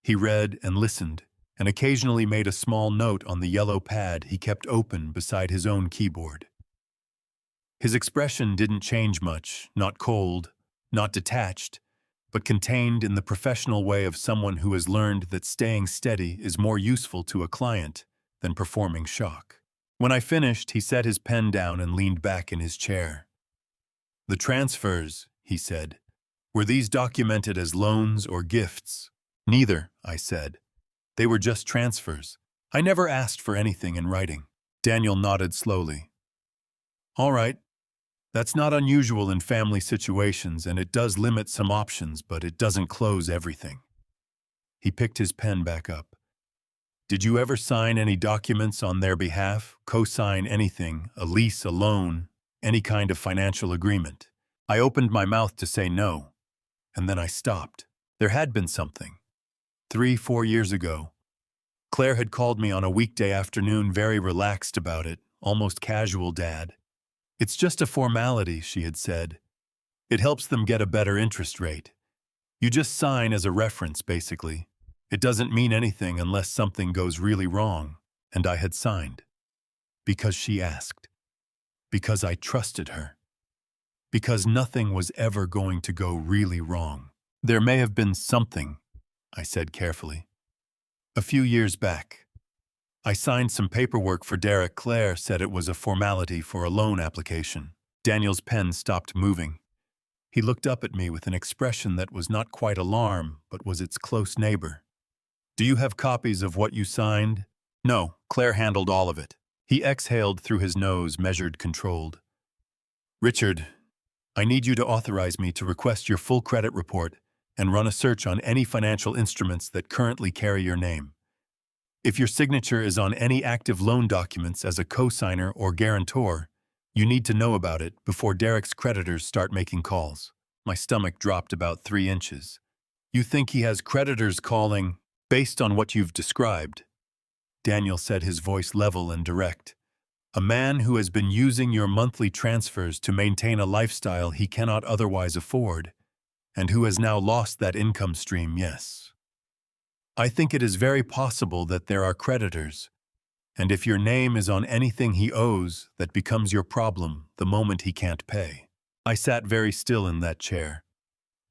Speaker 1: He read and listened and occasionally made a small note on the yellow pad he kept open beside his own keyboard. His expression didn't change much, not cold, not detached, but contained in the professional way of someone who has learned that staying steady is more useful to a client than performing shock. When I finished, he set his pen down and leaned back in his chair. The transfers, he said, were these documented as loans or gifts? Neither, I said. They were just transfers. I never asked for anything in writing. Daniel nodded slowly. All right. That's not unusual in family situations, and it does limit some options, but it doesn't close everything. He picked his pen back up. Did you ever sign any documents on their behalf, co-sign anything, a lease, a loan, any kind of financial agreement? I opened my mouth to say no, and then I stopped. There had been something. 3-4 years ago. Claire had called me on a weekday afternoon, very relaxed about it, almost casual, Dad. It's just a formality, she had said. It helps them get a better interest rate. You just sign as a reference, basically. It doesn't mean anything unless something goes really wrong, and I had signed. Because she asked. Because I trusted her. Because nothing was ever going to go really wrong. There may have been something, I said carefully. A few years back, I signed some paperwork for Derek. Claire said it was a formality for a loan application. Daniel's pen stopped moving. He looked up at me with an expression that was not quite alarm, but was its close neighbor. Do you have copies of what you signed? No, Claire handled all of it. He exhaled through his nose, measured, controlled. Richard, I need you to authorize me to request your full credit report and run a search on any financial instruments that currently carry your name. If your signature is on any active loan documents as a co-signer or guarantor, you need to know about it before Derek's creditors start making calls. My stomach dropped about 3 inches. You think he has creditors calling based on what you've described? Daniel said, his voice level and direct. A man who has been using your monthly transfers to maintain a lifestyle he cannot otherwise afford, and who has now lost that income stream, yes. I think it is very possible that there are creditors, and if your name is on anything he owes, that becomes your problem the moment he can't pay. I sat very still in that chair.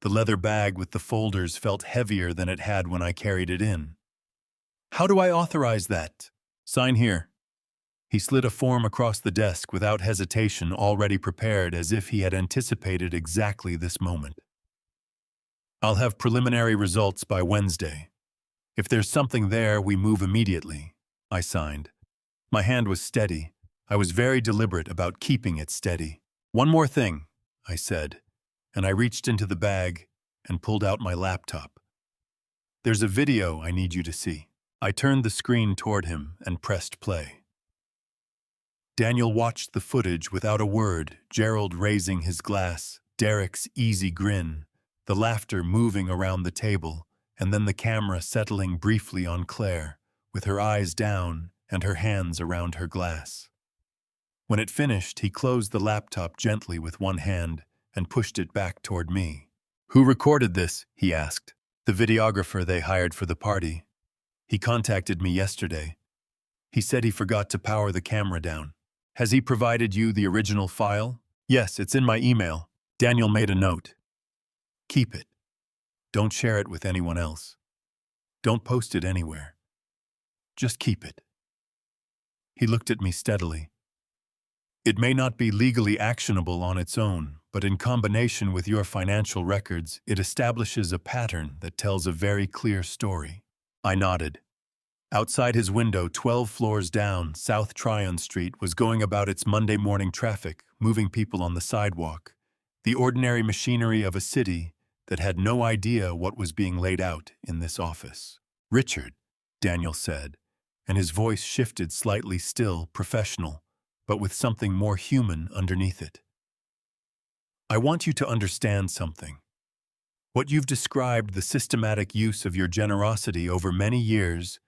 Speaker 1: The leather bag with the folders felt heavier than it had when I carried it in. How do I authorize that? Sign here. He slid a form across the desk without hesitation, already prepared, as if he had anticipated exactly this moment. I'll have preliminary results by Wednesday. If there's something there, we move immediately, I signed. My hand was steady. I was very deliberate about keeping it steady. One more thing, I said, and I reached into the bag and pulled out my laptop. There's a video I need you to see. I turned the screen toward him and pressed play. Daniel watched the footage without a word, Gerald raising his glass, Derek's easy grin, the laughter moving around the table, and then the camera settling briefly on Claire, with her eyes down and her hands around her glass. When it finished, he closed the laptop gently with one hand and pushed it back toward me. Who recorded this? He asked. The videographer they hired for the party. He contacted me yesterday. He said he forgot to power the camera down. Has he provided you the original file? Yes, it's in my email. Daniel made a note. Keep it. Don't share it with anyone else. Don't post it anywhere. Just keep it. He looked at me steadily. It may not be legally actionable on its own, but in combination with your financial records, it establishes a pattern that tells a very clear story. I nodded. Outside his window, 12 floors down, South Tryon Street was going about its Monday morning traffic, moving people on the sidewalk, the ordinary machinery of a city that had no idea what was being laid out in this office. Richard, Daniel said, and his voice shifted slightly, still professional, but with something more human underneath it. I want you to understand something. What you've described, the systematic use of your generosity over many years,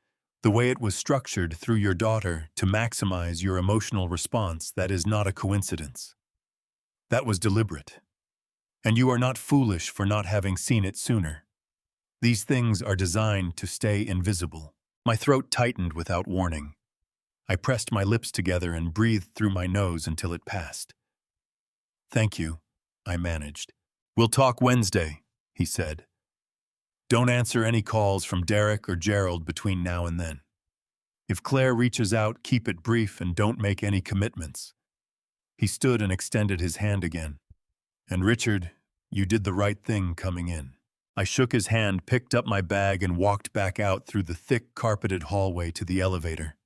Speaker 1: the way it was structured through your daughter to maximize your emotional response, that is not a coincidence. That was deliberate. And you are not foolish for not having seen it sooner. These things are designed to stay invisible. My throat tightened without warning. I pressed my lips together and breathed through my nose until it passed. Thank you, I managed. We'll talk Wednesday, he said. Don't answer any calls from Derek or Gerald between now and then. If Claire reaches out, keep it brief and don't make any commitments. He stood and extended his hand again. And Richard, you did the right thing coming in. I shook his hand, picked up my bag, and walked back out through the thick, carpeted hallway to the elevator.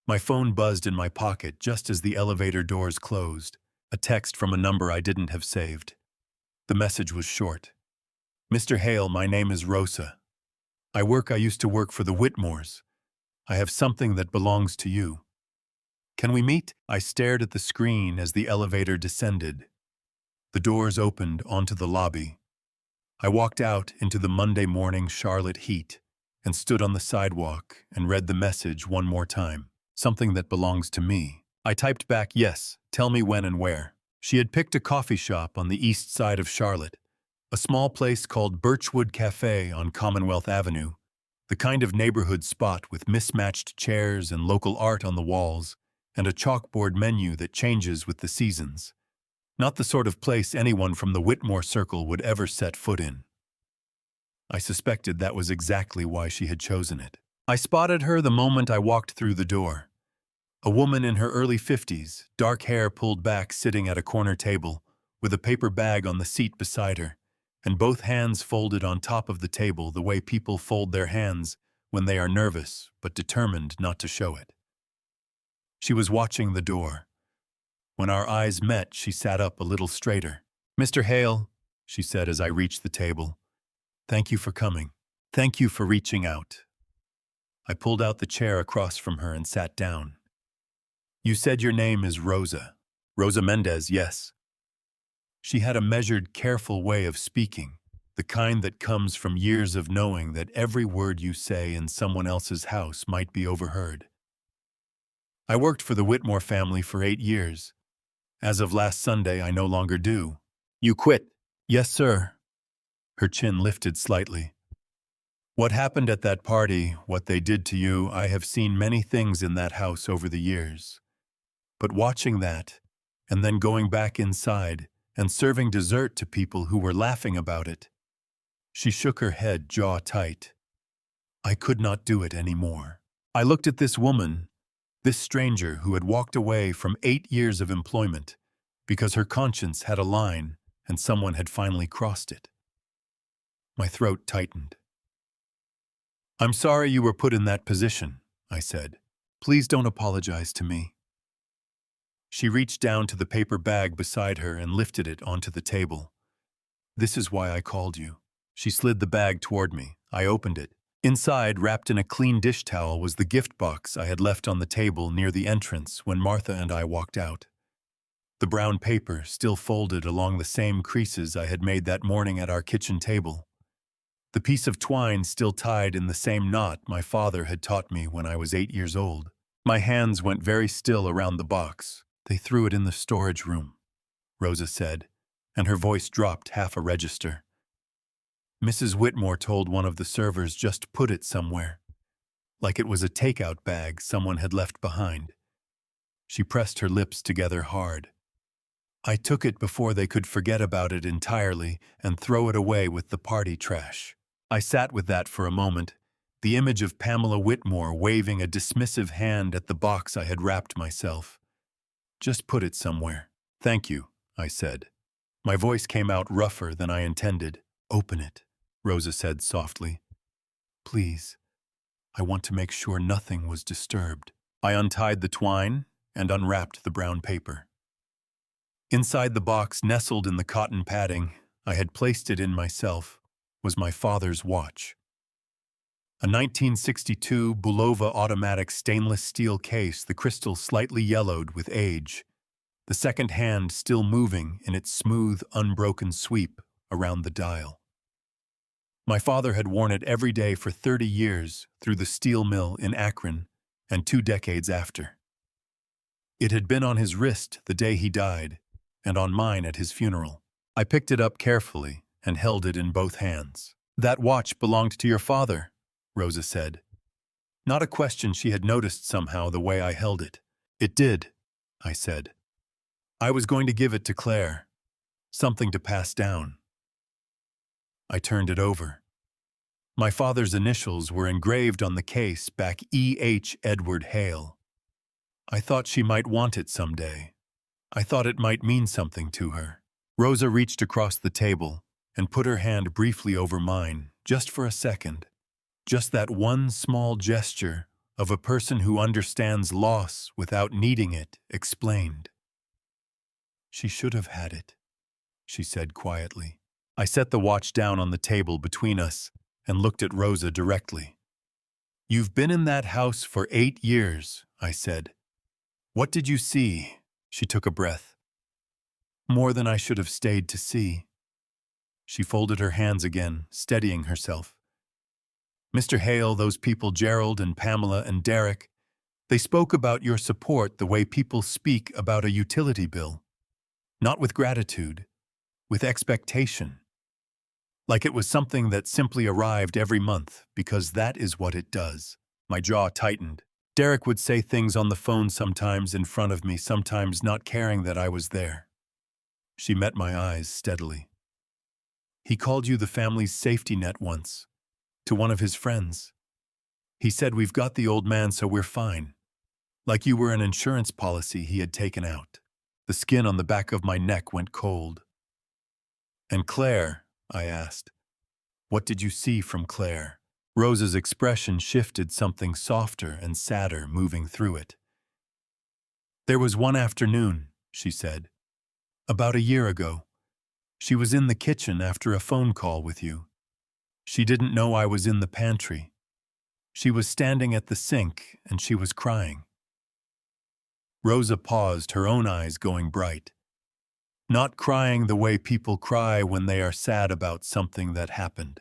Speaker 1: My phone buzzed in my pocket just as the elevator doors closed, a text from a number I didn't have saved. The message was short. Mr. Hale, my name is Rosa. I used to work for the Whitmores. I have something that belongs to you. Can we meet? I stared at the screen as the elevator descended. The doors opened onto the lobby. I walked out into the Monday morning Charlotte heat and stood on the sidewalk and read the message one more time. Something that belongs to me. I typed back, yes, tell me when and where. She had picked a coffee shop on the east side of Charlotte, a small place called Birchwood Cafe on Commonwealth Avenue, the kind of neighborhood spot with mismatched chairs and local art on the walls, and a chalkboard menu that changes with the seasons. Not the sort of place anyone from the Whitmore circle would ever set foot in. I suspected that was exactly why she had chosen it. I spotted her the moment I walked through the door. A woman in her early 50s, dark hair pulled back, sitting at a corner table, with a paper bag on the seat beside her, and both hands folded on top of the table the way people fold their hands when they are nervous but determined not to show it. She was watching the door. When our eyes met, she sat up a little straighter. Mr. Hale, she said as I reached the table, thank you for coming. Thank you for reaching out. I pulled out the chair across from her and sat down. You said your name is Rosa. Rosa Mendez, yes. She had a measured, careful way of speaking, the kind that comes from years of knowing that every word you say in someone else's house might be overheard. I worked for the Whitmore family for 8 years. As of last Sunday, I no longer do. You quit? Yes, sir. Her chin lifted slightly. What happened at that party, what they did to you, I have seen many things in that house over the years. But watching that, and then going back inside and serving dessert to people who were laughing about it, she shook her head, jaw tight. I could not do it anymore. I looked at this woman, this stranger who had walked away from 8 years of employment because her conscience had a line and someone had finally crossed it. My throat tightened. I'm sorry you were put in that position, I said. Please don't apologize to me. She reached down to the paper bag beside her and lifted it onto the table. This is why I called you. She slid the bag toward me. I opened it. Inside, wrapped in a clean dish towel, was the gift box I had left on the table near the entrance when Martha and I walked out. The brown paper still folded along the same creases I had made that morning at our kitchen table. The piece of twine still tied in the same knot my father had taught me when I was 8 years old. My hands went very still around the box. They threw it in the storage room, Rosa said, and her voice dropped half a register. Mrs. Whitmore told one of the servers just put it somewhere, like it was a takeout bag someone had left behind. She pressed her lips together hard. I took it before they could forget about it entirely and throw it away with the party trash. I sat with that for a moment, the image of Pamela Whitmore waving a dismissive hand at the box I had wrapped myself. Just put it somewhere. Thank you, I said. My voice came out rougher than I intended. Open it, Rosa said softly. Please. I want to make sure nothing was disturbed. I untied the twine and unwrapped the brown paper. Inside the box, nestled in the cotton padding, I had placed it in myself, was my father's watch. A 1962 Bulova automatic stainless steel case, the crystal slightly yellowed with age, the second hand still moving in its smooth, unbroken sweep around the dial. My father had worn it every day for 30 years through the steel mill in Akron and 2 decades after. It had been on his wrist the day he died and on mine at his funeral. I picked it up carefully and held it in both hands. That watch belonged to your father, Rosa said. Not a question she had noticed somehow the way I held it. It did, I said. I was going to give it to Claire. Something to pass down. I turned it over. My father's initials were engraved on the case back E.H. Edward Hale. I thought she might want it someday. I thought it might mean something to her. Rosa reached across the table and put her hand briefly over mine, just for a second. Just that one small gesture of a person who understands loss without needing it explained. She should have had it, she said quietly. I set the watch down on the table between us and looked at Rosa directly. You've been in that house for 8 years, I said. What did you see? She took a breath. More than I should have stayed to see. She folded her hands again, steadying herself. Mr. Hale, those people Gerald and Pamela and Derek, they spoke about your support the way people speak about a utility bill. Not with gratitude, with expectation. Like it was something that simply arrived every month, because that is what it does. My jaw tightened. Derek would say things on the phone sometimes in front of me, sometimes not caring that I was there. She met my eyes steadily. He called you the family's safety net once, to one of his friends. He said, we've got the old man so we're fine. Like you were an insurance policy he had taken out. The skin on the back of my neck went cold. And Claire, I asked, what did you see from Claire? Rosa's expression shifted, something softer and sadder moving through it. There was one afternoon, she said, about a year ago. She was in the kitchen after a phone call with you. She didn't know I was in the pantry. She was standing at the sink and she was crying. Rosa paused, her own eyes going bright. Not crying the way people cry when they are sad about something that happened.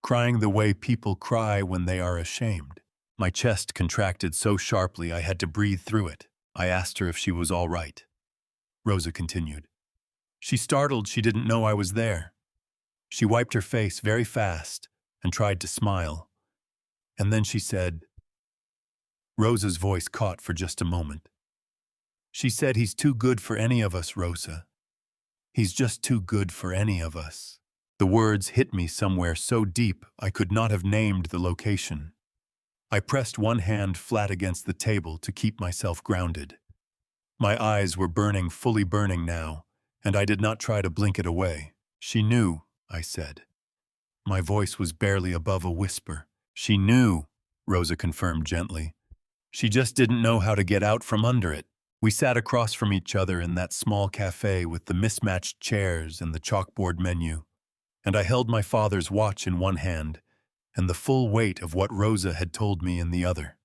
Speaker 1: Crying the way people cry when they are ashamed. My chest contracted so sharply I had to breathe through it. I asked her if she was all right. Rosa continued. She startled she didn't know I was there. She wiped her face very fast and tried to smile. And then she said, Rosa's voice caught for just a moment. She said, he's too good for any of us, Rosa. He's just too good for any of us. The words hit me somewhere so deep I could not have named the location. I pressed one hand flat against the table to keep myself grounded. My eyes were burning, fully burning now, and I did not try to blink it away. She knew, I said. My voice was barely above a whisper. She knew, Rosa confirmed gently. She just didn't know how to get out from under it. We sat across from each other in that small cafe with the mismatched chairs and the chalkboard menu, and I held my father's watch in one hand and the full weight of what Rosa had told me in the other.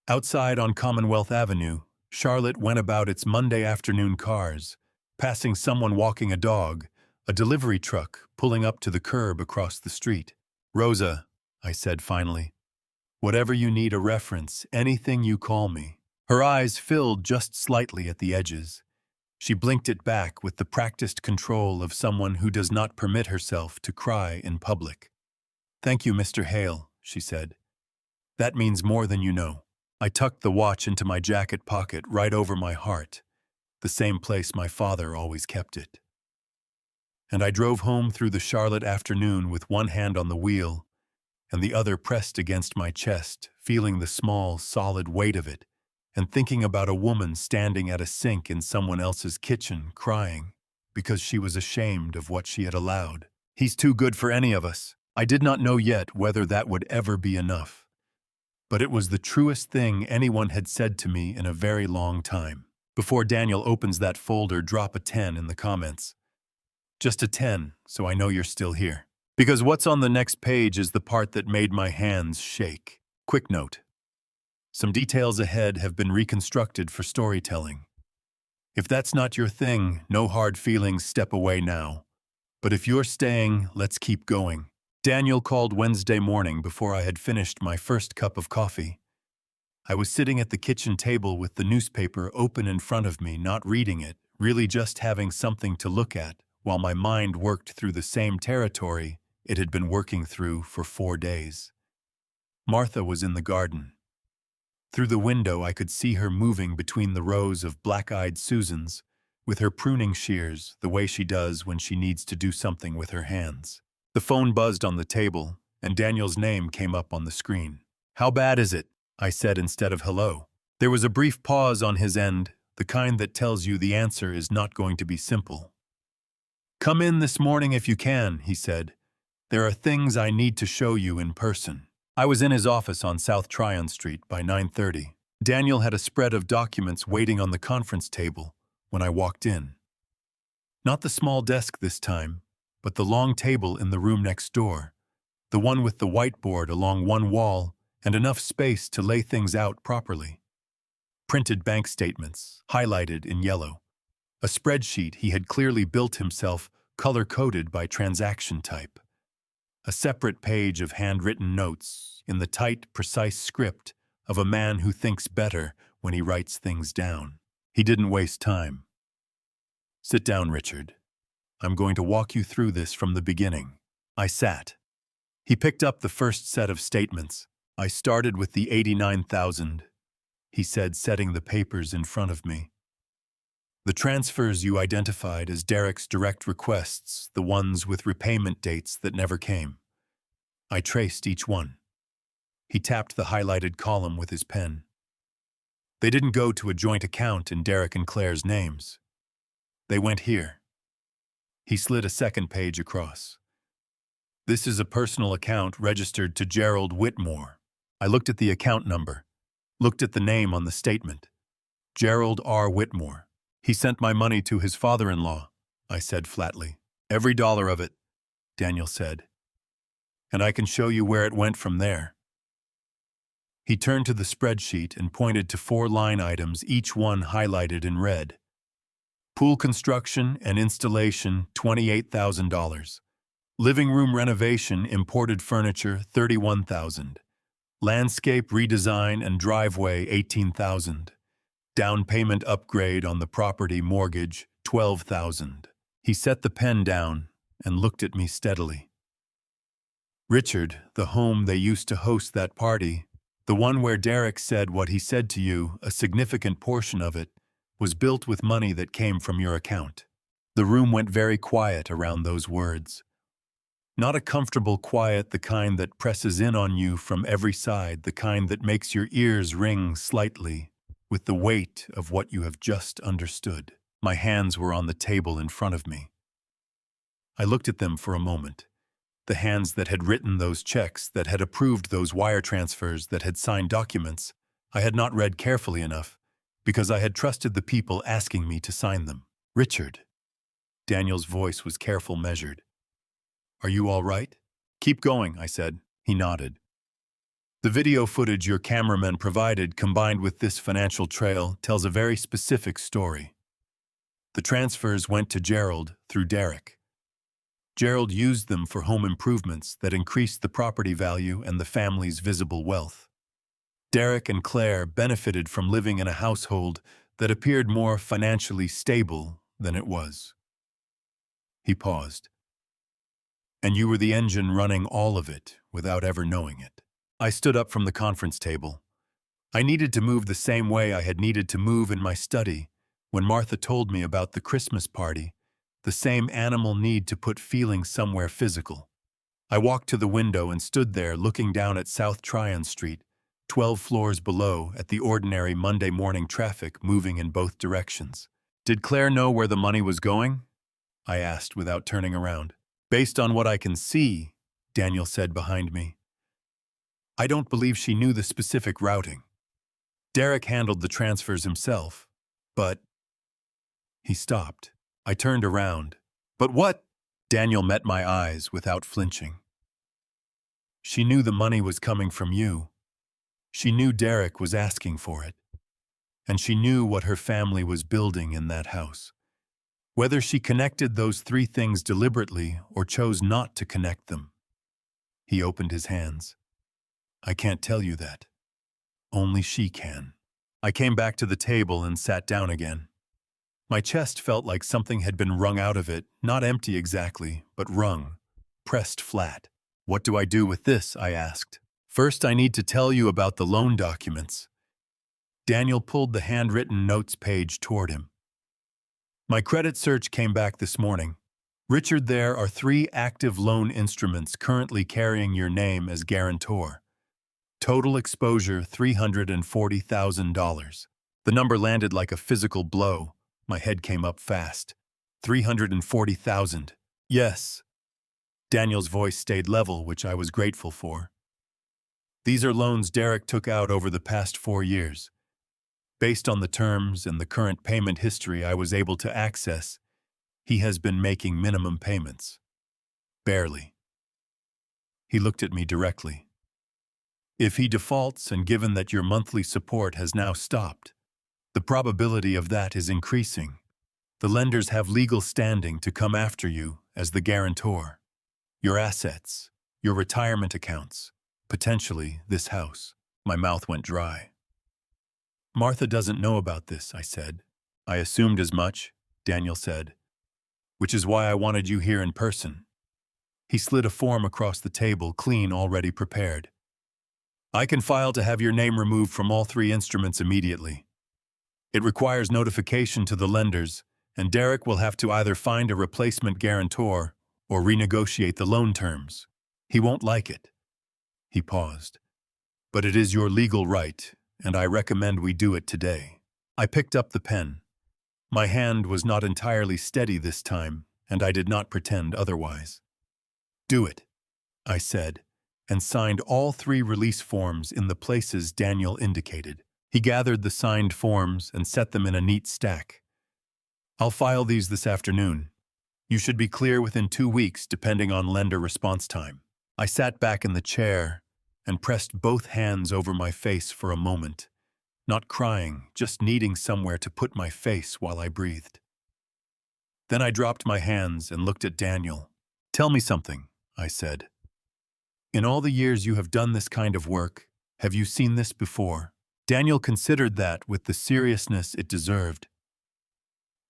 Speaker 1: Outside on Commonwealth Avenue, Charlotte went about its Monday afternoon cars, passing someone walking a dog, a delivery truck pulling up to the curb across the street. Rosa, I said finally, whatever you need a reference, anything you call me. Her eyes filled just slightly at the edges. She blinked it back with the practiced control of someone who does not permit herself to cry in public. Thank you, Mr. Hale, she said. That means more than you know. I tucked the watch into my jacket pocket right over my heart, the same place my father always kept it. And I drove home through the Charlotte afternoon with one hand on the wheel and the other pressed against my chest, feeling the small, solid weight of it, and thinking about a woman standing at a sink in someone else's kitchen crying because she was ashamed of what she had allowed. He's too good for any of us. I did not know yet whether that would ever be enough. But it was the truest thing anyone had said to me in a very long time. Before Daniel opens that folder, drop a 10 in the comments. Just a 10, so I know you're still here. Because what's on the next page is the part that made my hands shake. Quick note. Some details ahead have been reconstructed for storytelling. If that's not your thing, no hard feelings, step away now. But if you're staying, let's keep going. Daniel called Wednesday morning before I had finished my first cup of coffee. I was sitting at the kitchen table with the newspaper open in front of me, not reading it, really just having something to look at, while my mind worked through the same territory it had been working through for 4 days. Martha was in the garden. Through the window I could see her moving between the rows of black-eyed Susans, with her pruning shears, the way she does when she needs to do something with her hands. The phone buzzed on the table, and Daniel's name came up on the screen. "How bad is it?" I said instead of hello. There was a brief pause on his end, the kind that tells you the answer is not going to be simple. "Come in this morning if you can," he said. "There are things I need to show you in person." I was in his office on South Tryon Street by 9:30. Daniel had a spread of documents waiting on the conference table when I walked in. Not the small desk this time, but the long table in the room next door, the one with the whiteboard along one wall and enough space to lay things out properly. Printed bank statements, highlighted in yellow. A spreadsheet he had clearly built himself, color-coded by transaction type. A separate page of handwritten notes in the tight, precise script of a man who thinks better when he writes things down. He didn't waste time. "Sit down, Richard. I'm going to walk you through this from the beginning." I sat. He picked up the first set of statements. "I started with the 89,000, he said, setting the papers in front of me. "The transfers you identified as Derek's direct requests, the ones with repayment dates that never came. I traced each one." He tapped the highlighted column with his pen. "They didn't go to a joint account in Derek and Claire's names. They went here." He slid a second page across. "This is a personal account registered to Gerald Whitmore." I looked at the account number, looked at the name on the statement. Gerald R. Whitmore. "He sent my money to his father-in-law," I said flatly. "Every dollar of it," Daniel said. "And I can show you where it went from there." He turned to the spreadsheet and pointed to 4 line items, each one highlighted in red. Pool construction and installation, $28,000. Living room renovation, imported furniture, $31,000. Landscape redesign and driveway, $18,000. Down payment upgrade on the property mortgage, $12,000. He set the pen down and looked at me steadily. "Richard, the home they used to host that party, the one where Derek said what he said to you, a significant portion of it, was built with money that came from your account." The room went very quiet around those words. Not a comfortable quiet, the kind that presses in on you from every side, the kind that makes your ears ring slightly with the weight of what you have just understood. My hands were on the table in front of me. I looked at them for a moment. The hands that had written those checks, that had approved those wire transfers, that had signed documents I had not read carefully enough, because I had trusted the people asking me to sign them. "Richard." Daniel's voice was careful, measured. "Are you all right?" "Keep going," I said. He nodded. "The video footage your cameraman provided, combined with this financial trail, tells a very specific story. The transfers went to Gerald through Derek. Gerald used them for home improvements that increased the property value and the family's visible wealth. Derek and Claire benefited from living in a household that appeared more financially stable than it was." He paused. "And you were the engine running all of it without ever knowing it." I stood up from the conference table. I needed to move the same way I had needed to move in my study when Martha told me about the Christmas party, the same animal need to put feeling somewhere physical. I walked to the window and stood there looking down at South Tryon Street, 12 floors below, at the ordinary Monday morning traffic moving in both directions. "Did Claire know where the money was going?" I asked without turning around. "Based on what I can see," Daniel said behind me, "I don't believe she knew the specific routing. Derek handled the transfers himself, but—" He stopped. I turned around. "But what?" Daniel met my eyes without flinching. "She knew the money was coming from you. She knew Derek was asking for it. And she knew what her family was building in that house. Whether she connected those 3 things deliberately or chose not to connect them." He opened his hands. "I can't tell you that. Only she can." I came back to the table and sat down again. My chest felt like something had been wrung out of it, not empty exactly, but wrung, pressed flat. "What do I do with this?" I asked. "First, I need to tell you about the loan documents." Daniel pulled the handwritten notes page toward him. "My credit search came back this morning. Richard, there are 3 active loan instruments currently carrying your name as guarantor. Total exposure $340,000. The number landed like a physical blow. My head came up fast. 340,000. Yes. Daniel's voice stayed level, which I was grateful for. These are loans Derek took out over the past 4 years. Based on the terms and the current payment history I was able to access, he has been making minimum payments. Barely. He looked at me directly. If he defaults, and given that your monthly support has now stopped, the probability of that is increasing. The lenders have legal standing to come after you as the guarantor. Your assets, your retirement accounts, potentially this house. My mouth went dry. Martha doesn't know about this, I said. I assumed as much, Daniel said, which is why I wanted you here in person. He slid a form across the table, clean, already prepared. I can file to have your name removed from all 3 instruments immediately. It requires notification to the lenders, and Derek will have to either find a replacement guarantor or renegotiate the loan terms. He won't like it. He paused. But it is your legal right, and I recommend we do it today. I picked up the pen. My hand was not entirely steady this time, and I did not pretend otherwise. Do it, I said, and signed all 3 release forms in the places Daniel indicated. He gathered the signed forms and set them in a neat stack. I'll file these this afternoon. You should be clear within 2 weeks, depending on lender response time. I sat back in the chair and pressed both hands over my face for a moment, not crying, just needing somewhere to put my face while I breathed. Then I dropped my hands and looked at Daniel. Tell me something, I said. In all the years you have done this kind of work, have you seen this before? Daniel considered that with the seriousness it deserved.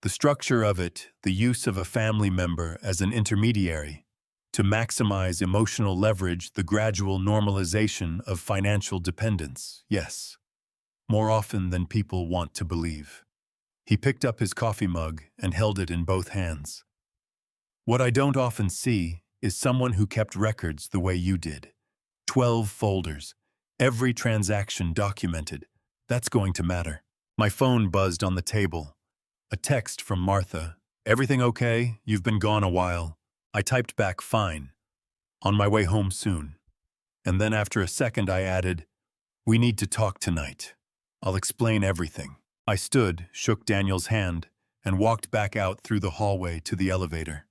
Speaker 1: The structure of it, the use of a family member as an intermediary, to maximize emotional leverage, the gradual normalization of financial dependence, yes. More often than people want to believe. He picked up his coffee mug and held it in both hands. What I don't often see is someone who kept records the way you did. 12 folders, every transaction documented. That's going to matter. My phone buzzed on the table. A text from Martha. Everything okay? You've been gone a while. I typed back, fine. On my way home soon. And then after a second I added, we need to talk tonight. I'll explain everything. I stood, shook Daniel's hand, and walked back out through the hallway to the elevator.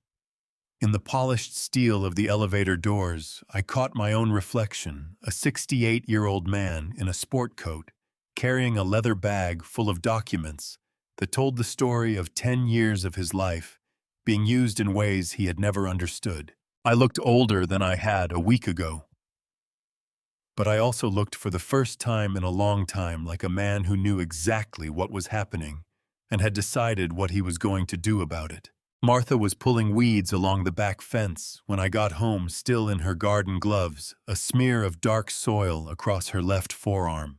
Speaker 1: In the polished steel of the elevator doors, I caught my own reflection, a 68-year-old man in a sport coat, carrying a leather bag full of documents that told the story of 10 years of his life being used in ways he had never understood. I looked older than I had a week ago. But I also looked for the first time in a long time like a man who knew exactly what was happening and had decided what he was going to do about it. Martha was pulling weeds along the back fence when I got home, still in her garden gloves, a smear of dark soil across her left forearm.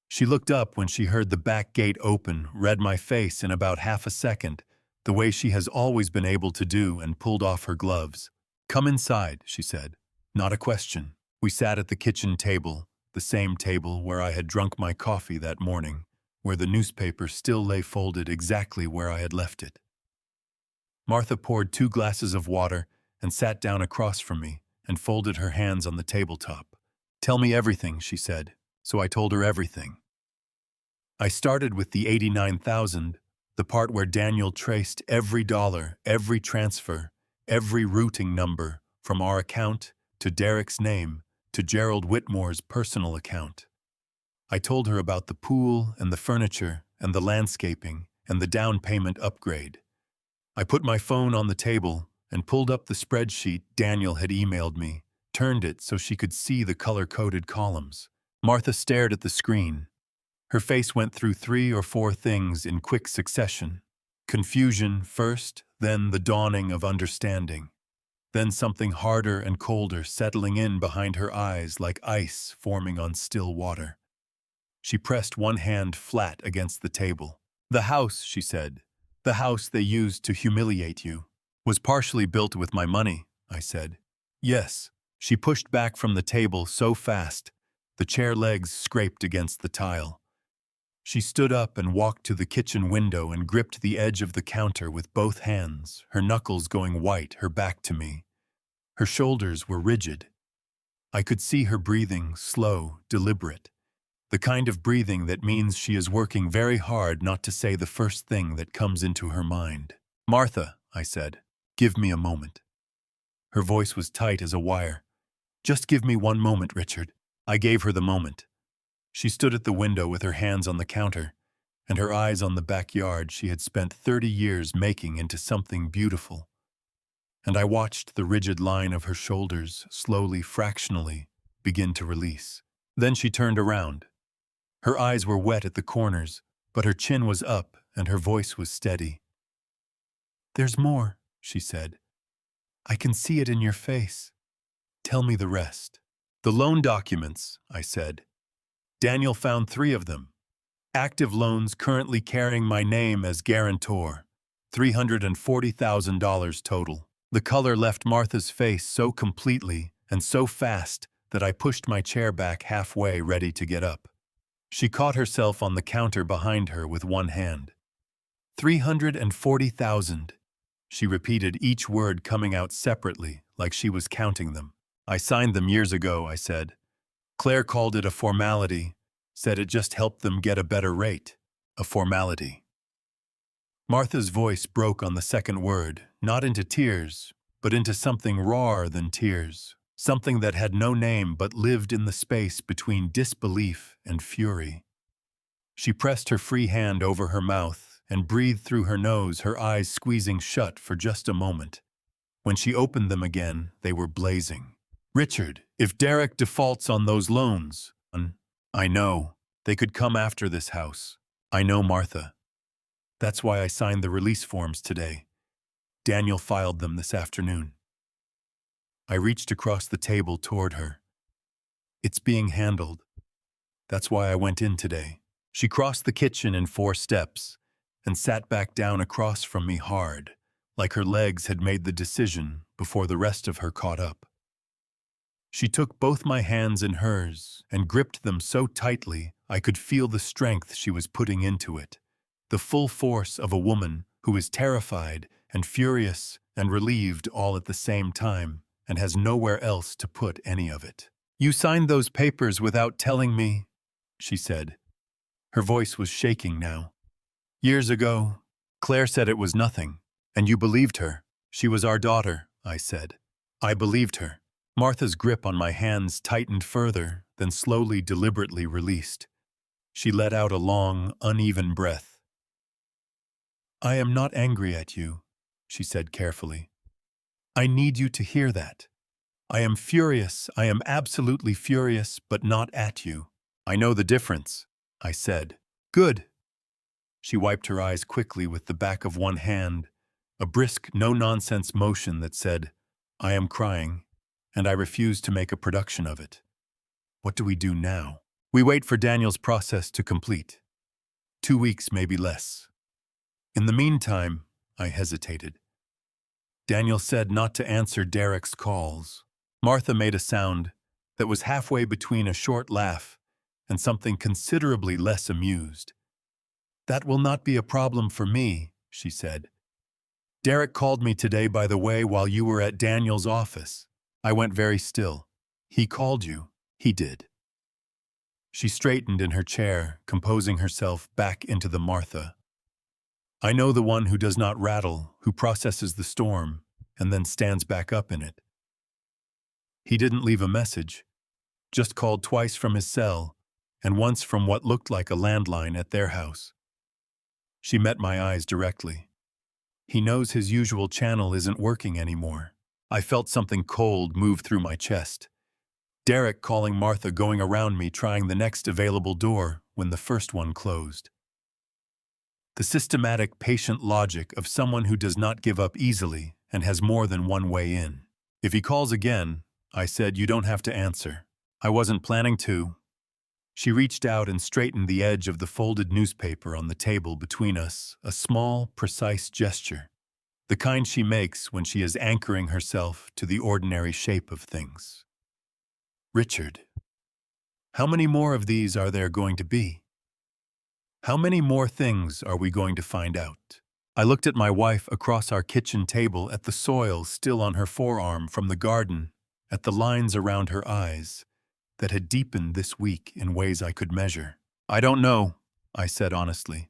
Speaker 1: She looked up when she heard the back gate open, read my face in about half a second, the way she has always been able to do, and pulled off her gloves. Come inside, she said. Not a question. We sat at the kitchen table, the same table where I had drunk my coffee that morning, where the newspaper still lay folded exactly where I had left it. Martha poured 2 glasses of water and sat down across from me and folded her hands on the tabletop. Tell me everything, she said, so I told her everything. I started with the $89,000, the part where Daniel traced every dollar, every transfer, every routing number from our account to Derek's name to Gerald Whitmore's personal account. I told her about the pool and the furniture and the landscaping and the down payment upgrade. I put my phone on the table and pulled up the spreadsheet Daniel had emailed me, turned it so she could see the color-coded columns. Martha stared at the screen. Her face went through 3 or 4 things in quick succession. Confusion first, then the dawning of understanding. Then something harder and colder settling in behind her eyes like ice forming on still water. She pressed one hand flat against the table. The house, she said. The house they used to humiliate you. Was partially built with my money, I said. Yes. She pushed back from the table so fast, the chair legs scraped against the tile. She stood up and walked to the kitchen window and gripped the edge of the counter with both hands, her knuckles going white, her back to me. Her shoulders were rigid. I could see her breathing, slow, deliberate. The kind of breathing that means she is working very hard not to say the first thing that comes into her mind. Martha, I said, give me a moment. Her voice was tight as a wire. Just give me one moment, Richard. I gave her the moment. She stood at the window with her hands on the counter, and her eyes on the backyard she had spent 30 years making into something beautiful. And I watched the rigid line of her shoulders slowly, fractionally, begin to release. Then she turned around. Her eyes were wet at the corners, but her chin was up and her voice was steady. There's more, she said. I can see it in your face. Tell me the rest. The loan documents, I said. Daniel found 3 of them. Active loans currently carrying my name as guarantor. $340,000 total. The color left Martha's face so completely and so fast that I pushed my chair back halfway, ready to get up. She caught herself on the counter behind her with one hand. 340,000. She repeated each word coming out separately, like she was counting them. I signed them years ago, I said. Claire called it a formality, said it just helped them get a better rate. A formality. Martha's voice broke on the second word, not into tears, but into something rawer than tears, something that had no name but lived in the space between disbelief and fury. She pressed her free hand over her mouth and breathed through her nose, her eyes squeezing shut for just a moment. When she opened them again, they were blazing. Richard, if Derek defaults on those loans, I know, they could come after this house. I know, Martha. That's why I signed the release forms today. Daniel filed them this afternoon. I reached across the table toward her. It's being handled. That's why I went in today. She crossed the kitchen in 4 steps and sat back down across from me hard, like her legs had made the decision before the rest of her caught up. She took both my hands in hers and gripped them so tightly I could feel the strength she was putting into it, the full force of a woman who is terrified and furious and relieved all at the same time and has nowhere else to put any of it. You signed those papers without telling me, she said. Her voice was shaking now. Years ago, Claire said it was nothing, and you believed her. She was our daughter, I said. I believed her. Martha's grip on my hands tightened further, then slowly, deliberately released. She let out a long, uneven breath. I am not angry at you, she said carefully. I need you to hear that. I am furious, I am absolutely furious, but not at you. I know the difference, I said. Good. She wiped her eyes quickly with the back of one hand, a brisk, no-nonsense motion that said, I am crying, and I refuse to make a production of it. What do we do now? We wait for Daniel's process to complete. 2 weeks, maybe less. In the meantime, I hesitated. Daniel said not to answer Derek's calls. Martha made a sound that was halfway between a short laugh and something considerably less amused. That will not be a problem for me, she said. Derek called me today, by the way, while you were at Daniel's office. I went very still. He called you. He did. She straightened in her chair, composing herself back into the Martha. I know the one who does not rattle, who processes the storm, and then stands back up in it. He didn't leave a message, just called twice from his cell, and once from what looked like a landline at their house. She met my eyes directly. He knows his usual channel isn't working anymore. I felt something cold move through my chest. Derek calling Martha, going around me, trying the next available door when the first one closed. The systematic, patient logic of someone who does not give up easily and has more than one way in. If he calls again, I said, you don't have to answer. I wasn't planning to. She reached out and straightened the edge of the folded newspaper on the table between us, a small, precise gesture. the kind she makes when she is anchoring herself to the ordinary shape of things. Richard, how many more of these are there going to be? How many more things are we going to find out? I looked at my wife across our kitchen table, at the soil still on her forearm from the garden, at the lines around her eyes that had deepened this week in ways I could measure. I don't know, I said honestly.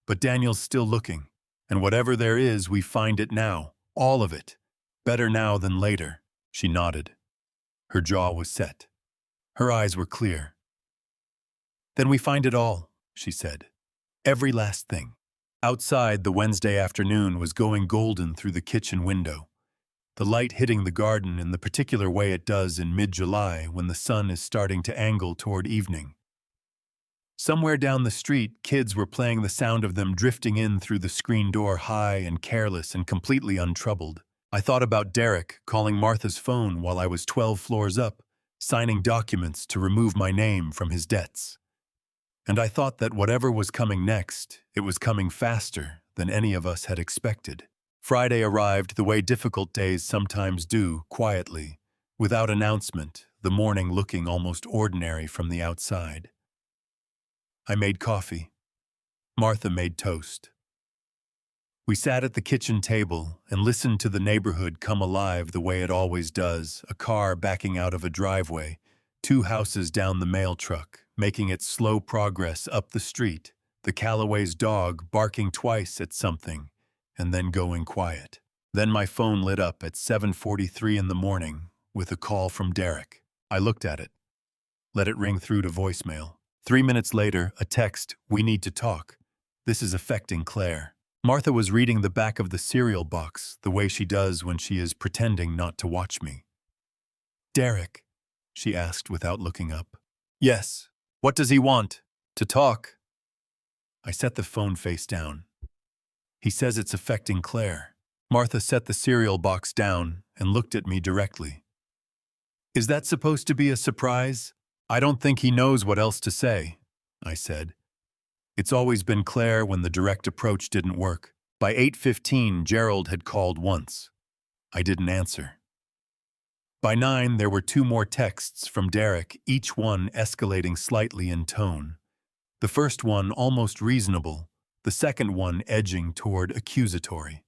Speaker 1: But Daniel's still looking, and whatever there is, we find it now, all of it. Better now than later. She nodded. Her jaw was set. Her eyes were clear. Then we find it all, she said. Every last thing. Outside, the Wednesday afternoon was going golden through the kitchen window, the light hitting the garden in the particular way it does in mid-July when the sun is starting to angle toward evening. Somewhere down the street, kids were playing, the sound of them drifting in through the screen door, high and careless and completely untroubled. I thought about Derek calling Martha's phone while I was 12 floors up, signing documents to remove my name from his debts. And I thought that whatever was coming next, it was coming faster than any of us had expected. Friday arrived the way difficult days sometimes do, quietly, without announcement, the morning looking almost ordinary from the outside. I made coffee. Martha made toast. We sat at the kitchen table and listened to the neighborhood come alive the way it always does, a car backing out of a driveway, 2 houses down the mail truck, making its slow progress up the street, the Callaway's dog barking twice at something, and then going quiet. Then my phone lit up at 7:43 in the morning with a call from Derek. I looked at it, let it ring through to voicemail. 3 minutes later, a text, "We need to talk. This is affecting Claire." Martha was reading the back of the cereal box the way she does when she is pretending not to watch me. "Derek?" she asked without looking up. "Yes. What does he want?" "To talk." I set the phone face down. "He says it's affecting Claire." Martha set the cereal box down and looked at me directly. "Is that supposed to be a surprise?" "I don't think he knows what else to say," I said. It's always been Claire when the direct approach didn't work. By 8:15, Gerald had called once. I didn't answer. By 9, there were 2 more texts from Derek, each one escalating slightly in tone. The first one almost reasonable, the second one edging toward accusatory.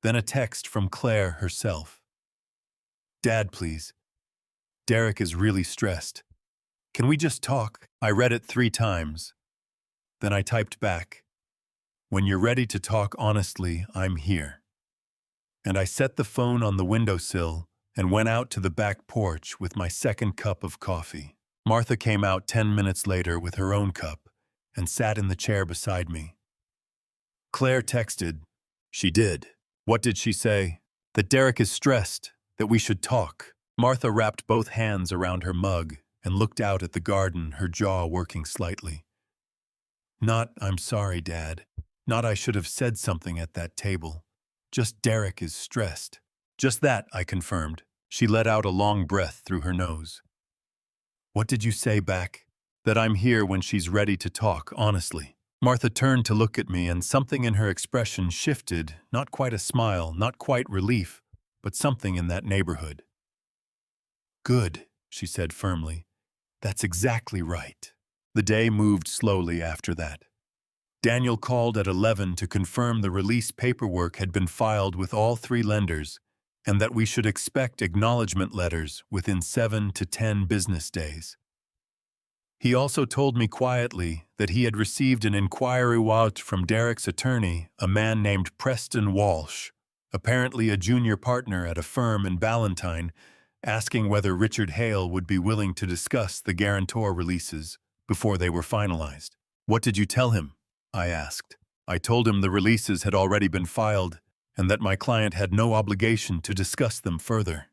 Speaker 1: Then a text from Claire herself. "Dad, please. Derek is really stressed. Can we just talk?" I read it 3 times. Then I typed back, "When you're ready to talk honestly, I'm here." And I set the phone on the windowsill and went out to the back porch with my second cup of coffee. Martha came out 10 minutes later with her own cup and sat in the chair beside me. "Claire texted." "She did. What did she say?" "That Derek is stressed, that we should talk." Martha wrapped both hands around her mug and looked out at the garden, her jaw working slightly. "Not, 'I'm sorry, Dad.' Not, 'I should have said something at that table.' Just Derek is stressed." "Just that," I confirmed. She let out a long breath through her nose. "What did you say back?" "That I'm here when she's ready to talk, honestly." Martha turned to look at me, and something in her expression shifted, not quite a smile, not quite relief, but something in that neighborhood. "Good," she said firmly. "That's exactly right." The day moved slowly after that. Daniel called at 11 to confirm the release paperwork had been filed with all 3 lenders and that we should expect acknowledgement letters within 7 to 10 business days. He also told me quietly that he had received an inquiry out from Derek's attorney, a man named Preston Walsh, apparently a junior partner at a firm in Ballantyne, asking whether Richard Hale would be willing to discuss the guarantor releases before they were finalized. "What did you tell him?" I asked. "I told him the releases had already been filed and that my client had no obligation to discuss them further,"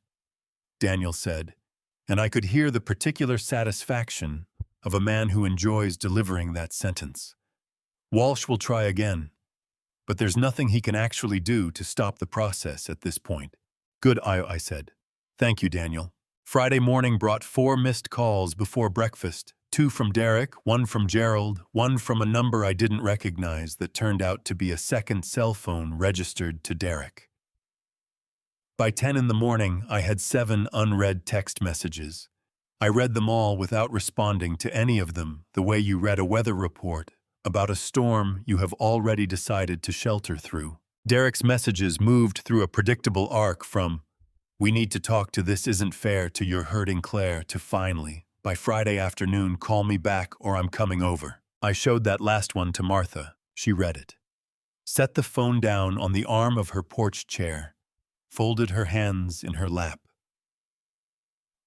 Speaker 1: Daniel said, and I could hear the particular satisfaction of a man who enjoys delivering that sentence. "Walsh will try again, but there's nothing he can actually do to stop the process at this point." "Good," I said. "Thank you, Daniel." Friday morning brought 4 missed calls before breakfast, 2 from Derek, 1 from Gerald, 1 from a number I didn't recognize that turned out to be a second cell phone registered to Derek. By 10 in the morning, I had 7 unread text messages. I read them all without responding to any of them, the way you read a weather report about a storm you have already decided to shelter through. Derek's messages moved through a predictable arc from, "We need to talk to this isn't fair," to "You're hurting Claire," to finally, "By Friday afternoon, call me back or I'm coming over." I showed that last one to Martha. She read it. Set the phone down on the arm of her porch chair, folded her hands in her lap.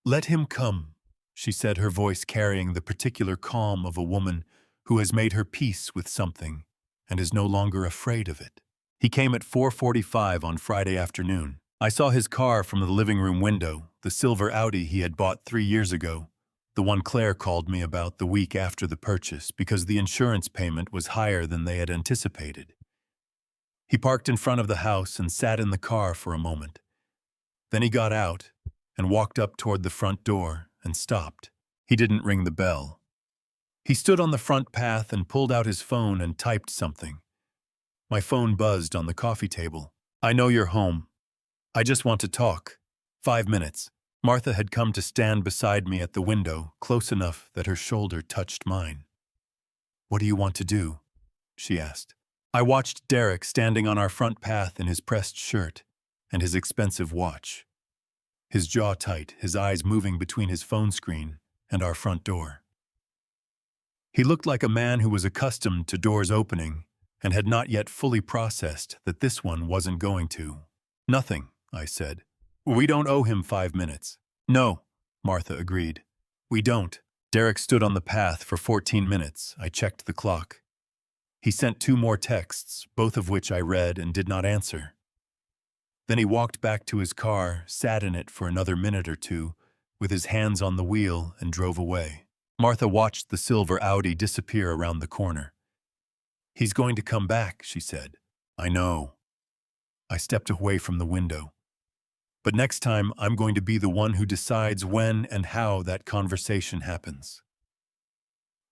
Speaker 1: "Let him come," she said, her voice carrying the particular calm of a woman who has made her peace with something and is no longer afraid of it. He came at 4:45 on Friday afternoon. I saw his car from the living room window, the silver Audi he had bought 3 years ago, the one Claire called me about the week after the purchase because the insurance payment was higher than they had anticipated. He parked in front of the house and sat in the car for a moment. Then he got out and walked up toward the front door and stopped. He didn't ring the bell. He stood on the front path and pulled out his phone and typed something. My phone buzzed on the coffee table. "I know you're home. I just want to talk. 5 minutes." Martha had come to stand beside me at the window, close enough that her shoulder touched mine. "What do you want to do?" she asked. I watched Derek standing on our front path in his pressed shirt and his expensive watch. His jaw tight, his eyes moving between his phone screen and our front door. He looked like a man who was accustomed to doors opening and had not yet fully processed that this one wasn't going to. "Nothing," I said. "We don't owe him 5 minutes." "No," Martha agreed. "We don't." Derek stood on the path for 14 minutes. I checked the clock. He sent 2 more texts, both of which I read and did not answer. Then he walked back to his car, sat in it for another minute or two, with his hands on the wheel, and drove away. Martha watched the silver Audi disappear around the corner. "He's going to come back," she said. "I know." I stepped away from the window. "But next time, I'm going to be the one who decides when and how that conversation happens."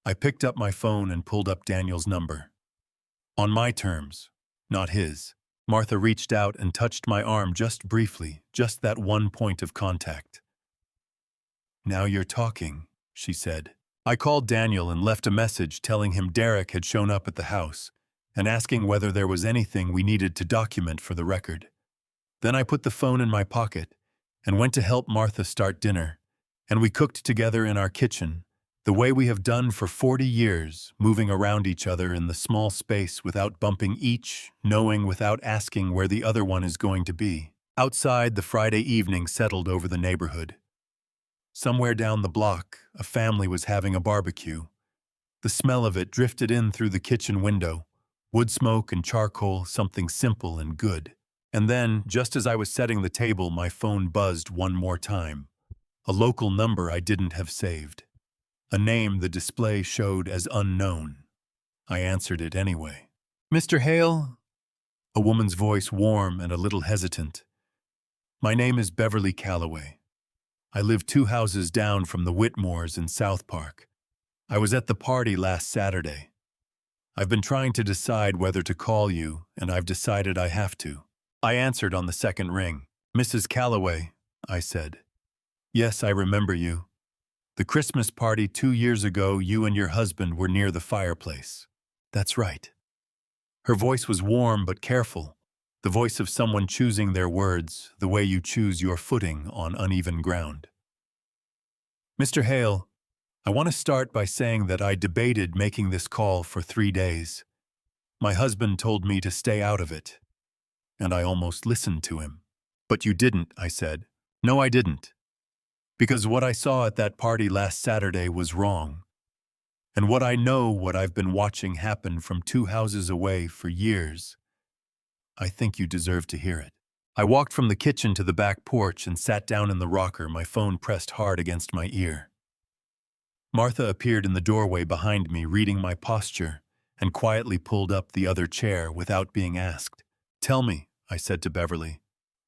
Speaker 1: I picked up my phone and pulled up Daniel's number. On my terms, not his. Martha reached out and touched my arm just briefly, just that one point of contact. "Now you're talking," she said. I called Daniel and left a message telling him Derek had shown up at the house and asking whether there was anything we needed to document for the record. Then I put the phone in my pocket and went to help Martha start dinner, and we cooked together in our kitchen, the way we have done for 40 years, moving around each other in the small space without bumping each, knowing without asking where the other one is going to be. Outside, the Friday evening settled over the neighborhood. Somewhere down the block, a family was having a barbecue. The smell of it drifted in through the kitchen window, wood smoke and charcoal, something simple and good. And then, just as I was setting the table, my phone buzzed one more time. A local number I didn't have saved. A name the display showed as unknown. I answered it anyway. "Mr. Hale?" A woman's voice, warm and a little hesitant. "My name is Beverly Calloway. I live 2 houses down from the Whitmores in South Park. I was at the party last Saturday. I've been trying to decide whether to call you, and I've decided I have to." I answered on the second ring. "Mrs. Calloway," I said. "Yes, I remember you. The Christmas party 2 years ago, you and your husband were near the fireplace." "That's right." Her voice was warm but careful, the voice of someone choosing their words, the way you choose your footing on uneven ground. "Mr. Hale, I want to start by saying that I debated making this call for 3 days. My husband told me to stay out of it, and I almost listened to him." "But you didn't," I said. "No, I didn't. Because what I saw at that party last Saturday was wrong. And what I've been watching happen from 2 houses away for years. I think you deserve to hear it." I walked from the kitchen to the back porch and sat down in the rocker, my phone pressed hard against my ear. Martha appeared in the doorway behind me, reading my posture, and quietly pulled up the other chair without being asked. "Tell me," I said to Beverly.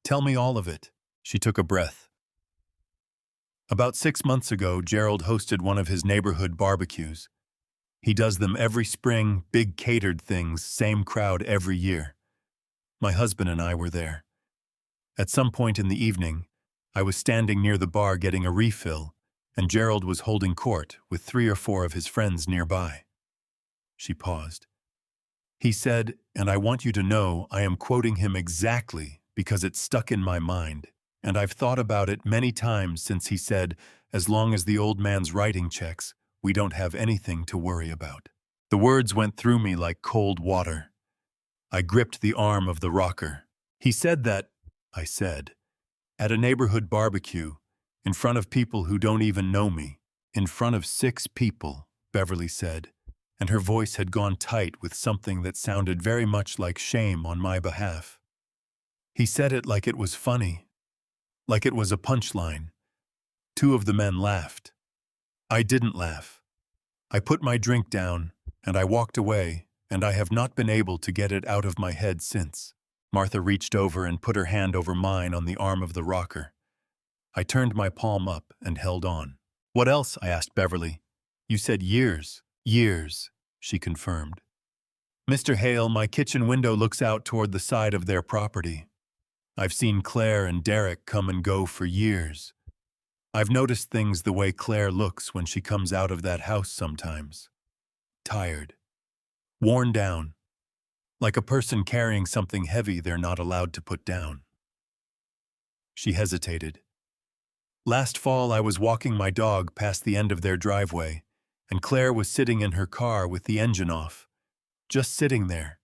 Speaker 1: "Tell me all of it." She took a breath. About 6 months ago, Gerald hosted one of his neighborhood barbecues. He does them every spring, big catered things, same crowd every year. My husband and I were there. At some point in the evening, I was standing near the bar getting a refill, and Gerald was holding court with 3 or 4 of his friends nearby. She paused. He said, and I want you to know I am quoting him exactly because it stuck in my mind, and I've thought about it many times since he said, as long as the old man's writing checks, we don't have anything to worry about. The words went through me like cold water. I gripped the arm of the rocker. He said that, I said, at a neighborhood barbecue, in front of people who don't even know me, in front of 6 people, Beverly said, and her voice had gone tight with something that sounded very much like shame on my behalf. He said it like it was funny, like it was a punchline. 2 of the men laughed. I didn't laugh. I put my drink down, and I walked away, and I have not been able to get it out of my head since. Martha reached over and put her hand over mine on the arm of the rocker. I turned my palm up and held on. What else? I asked Beverly. You said years. Years, she confirmed. Mr. Hale, my kitchen window looks out toward the side of their property. I've seen Claire and Derek come and go for years. I've noticed things the way Claire looks when she comes out of that house sometimes. Tired. Worn down. Like a person carrying something heavy they're not allowed to put down. She hesitated. Last fall, I was walking my dog past the end of their driveway, and Claire was sitting in her car with the engine off, just sitting there.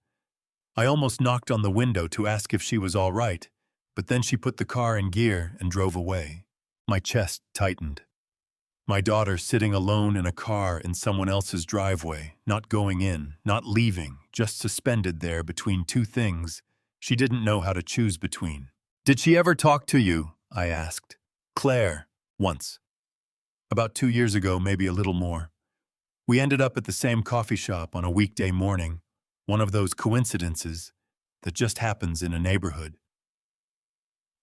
Speaker 1: I almost knocked on the window to ask if she was all right, but then she put the car in gear and drove away. My chest tightened. My daughter sitting alone in a car in someone else's driveway, not going in, not leaving, just suspended there between 2 things she didn't know how to choose between. Did she ever talk to you? I asked. Claire, once. About 2 years ago, maybe a little more. We ended up at the same coffee shop on a weekday morning, one of those coincidences that just happens in a neighborhood.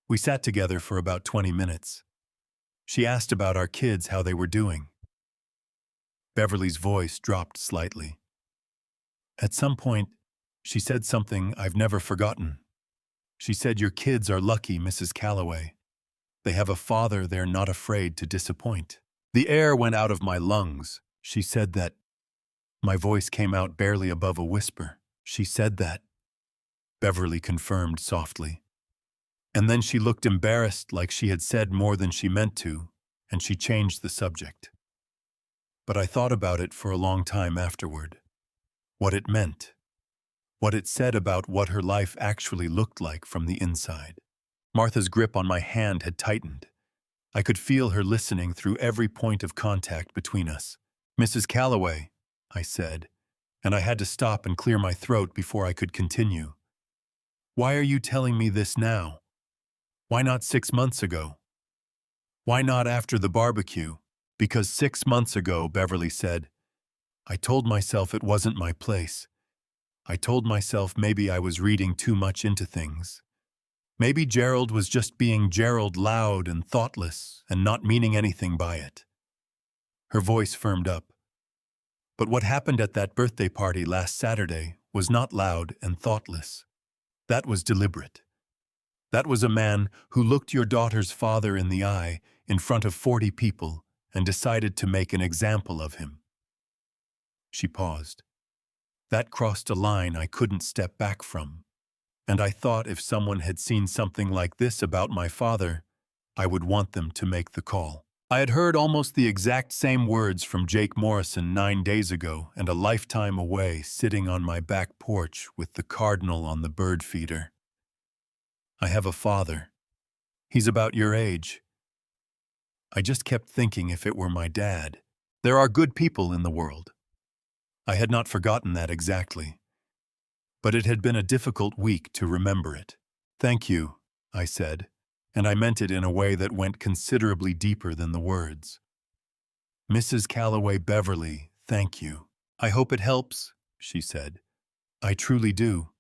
Speaker 1: We sat together for about 20 minutes. She asked about our kids, how they were doing. Beverly's voice dropped slightly. At some point, she said something I've never forgotten. She said, "Your kids are lucky, Mrs. Calloway. They have a father they're not afraid to disappoint." The air went out of my lungs. She said that. My voice came out barely above a whisper. She said that. Beverly confirmed softly. And then she looked embarrassed, like she had said more than she meant to, and she changed the subject. But I thought about it for a long time afterward. What it meant. What it said about what her life actually looked like from the inside. Martha's grip on my hand had tightened. I could feel her listening through every point of contact between us. "Mrs. Calloway," I said, and I had to stop and clear my throat before I could continue. "Why are you telling me this now? Why not 6 months ago? Why not after the barbecue?" "Because 6 months ago," Beverly said, "I told myself it wasn't my place. I told myself maybe I was reading too much into things. Maybe Gerald was just being Gerald, loud and thoughtless and not meaning anything by it." Her voice firmed up. "But what happened at that birthday party last Saturday was not loud and thoughtless. That was deliberate. That was a man who looked your daughter's father in the eye in front of 40 people and decided to make an example of him." She paused. That crossed a line I couldn't step back from, and I thought if someone had seen something like this about my father, I would want them to make the call. I had heard almost the exact same words from Jake Morrison 9 days ago and a lifetime away, sitting on my back porch with the cardinal on the bird feeder. "I have a father. He's about your age." I just kept thinking if it were my dad. There are good people in the world. I had not forgotten that exactly. But it had been a difficult week to remember it. "Thank you," I said, and I meant it in a way that went considerably deeper than the words. "Mrs. Calloway Beverly, thank you. I hope it helps," she said. "I truly do.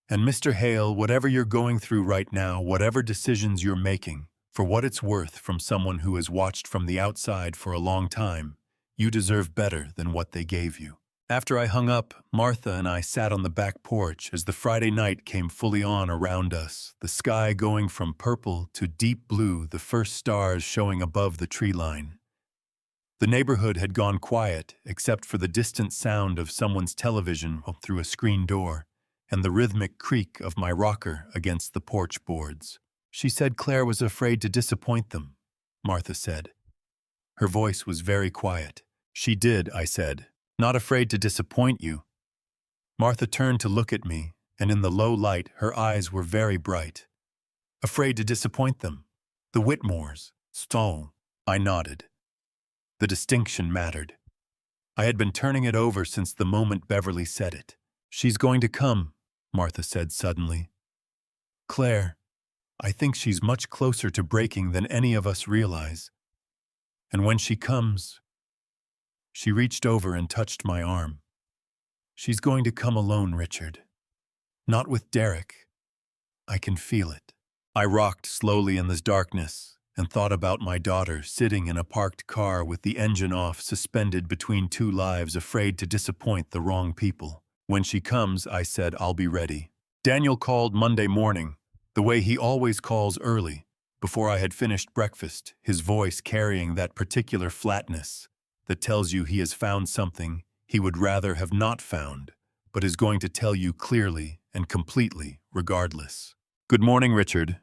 Speaker 1: And Mr. Hale, whatever you're going through right now, whatever decisions you're making, For what it's worth, from someone who has watched from the outside for a long time, you deserve better than what they gave you. After I hung up, Martha and I sat on the back porch as the Friday night came fully on around us, the sky going from purple to deep blue, the first stars showing above the tree line. The neighborhood had gone quiet, except for the distant sound of someone's television through a screen door, and the rhythmic creak of my rocker against the porch boards. She said Claire was afraid to disappoint them, Martha said. Her voice was very quiet. She did, I said. Not afraid to disappoint you. Martha turned to look at me, and in the low light her eyes were very bright. Afraid to disappoint them. The Whitmores. So, I nodded. The distinction mattered. I had been turning it over since the moment Beverly said it. She's going to come, Martha said suddenly. Claire, I think she's much closer to breaking than any of us realize. And when she comes, she reached over and touched my arm. She's going to come alone, Richard. Not with Derek. I can feel it. I rocked slowly in the darkness and thought about my daughter sitting in a parked car with the engine off, suspended between two lives, afraid to disappoint the wrong people. When she comes, I said, I'll be ready. Daniel called Monday morning, the way he always calls early, before I had finished breakfast, his voice carrying that particular flatness that tells you he has found something he would rather have not found, but is going to tell you clearly and completely, regardless. Good morning, Richard.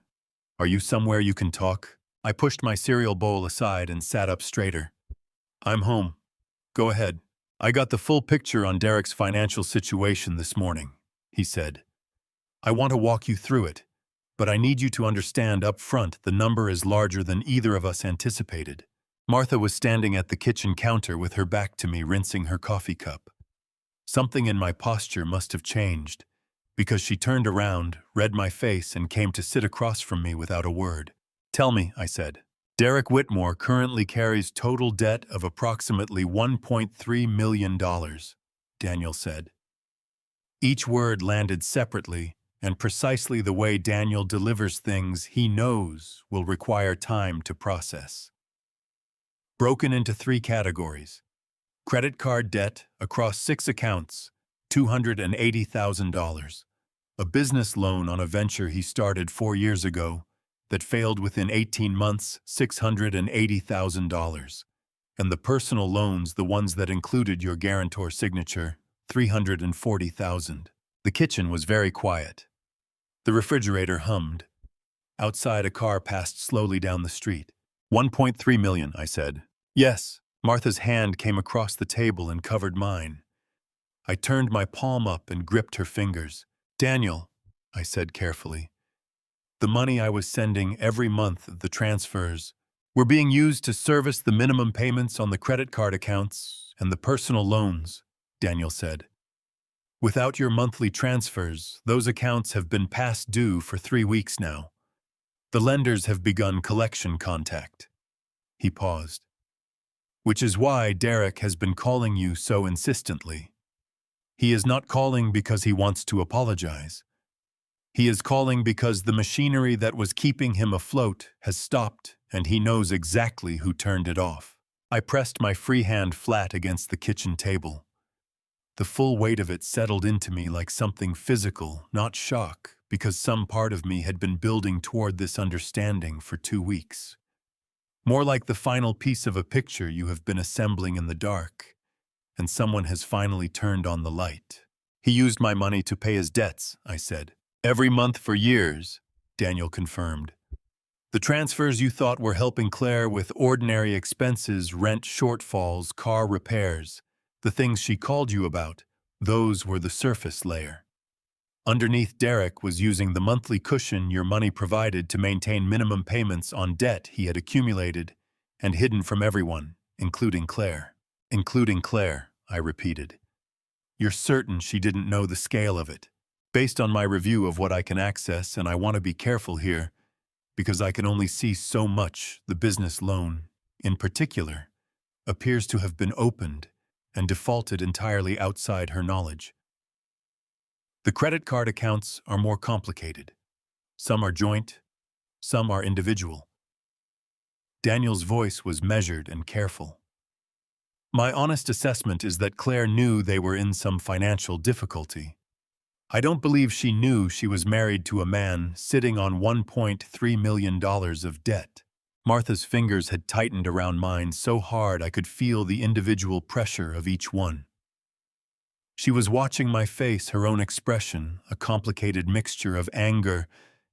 Speaker 1: Are you somewhere you can talk? I pushed my cereal bowl aside and sat up straighter. I'm home. Go ahead. I got the full picture on Derek's financial situation this morning, he said. I want to walk you through it, but I need you to understand up front the number is larger than either of us anticipated. Martha was standing at the kitchen counter with her back to me, rinsing her coffee cup. Something in my posture must have changed, because she turned around, read my face, and came to sit across from me without a word. Tell me, I said. Derek Whitmore currently carries total debt of approximately $1.3 million, Daniel said. Each word landed separately, and precisely the way Daniel delivers things he knows will require time to process. Broken into 3 categories. Credit card debt across 6 accounts, $280,000. A business loan on a venture he started 4 years ago that failed within 18 months, $680,000. And the personal loans, the ones that included your guarantor signature, $340,000. The kitchen was very quiet. The refrigerator hummed. Outside, a car passed slowly down the street. $1.3 million, I said. Yes. Martha's hand came across the table and covered mine. I turned my palm up and gripped her fingers. Daniel, I said carefully, the money I was sending every month, the transfers, were being used to service the minimum payments on the credit card accounts and the personal loans, Daniel said. Without your monthly transfers, those accounts have been past due for 3 weeks now. The lenders have begun collection contact. He paused. Which is why Derek has been calling you so insistently. He is not calling because he wants to apologize. He is calling because the machinery that was keeping him afloat has stopped, and he knows exactly who turned it off. I pressed my free hand flat against the kitchen table. The full weight of it settled into me like something physical, not shock, because some part of me had been building toward this understanding for 2 weeks. More like the final piece of a picture you have been assembling in the dark, and someone has finally turned on the light. He used my money to pay his debts, I said. Every month for years, Daniel confirmed. The transfers you thought were helping Claire with ordinary expenses, rent shortfalls, car repairs, the things she called you about, those were the surface layer. Underneath, Derek was using the monthly cushion your money provided to maintain minimum payments on debt he had accumulated and hidden from everyone, including Claire. Including Claire, I repeated. You're certain she didn't know the scale of it? Based on my review of what I can access, and I want to be careful here, because I can only see so much, the business loan, in particular, appears to have been opened and defaulted entirely outside her knowledge. The credit card accounts are more complicated. Some are joint, some are individual. Daniel's voice was measured and careful. My honest assessment is that Claire knew they were in some financial difficulty. I don't believe she knew she was married to a man sitting on $1.3 million of debt. Martha's fingers had tightened around mine so hard I could feel the individual pressure of each one. She was watching my face, her own expression, a complicated mixture of anger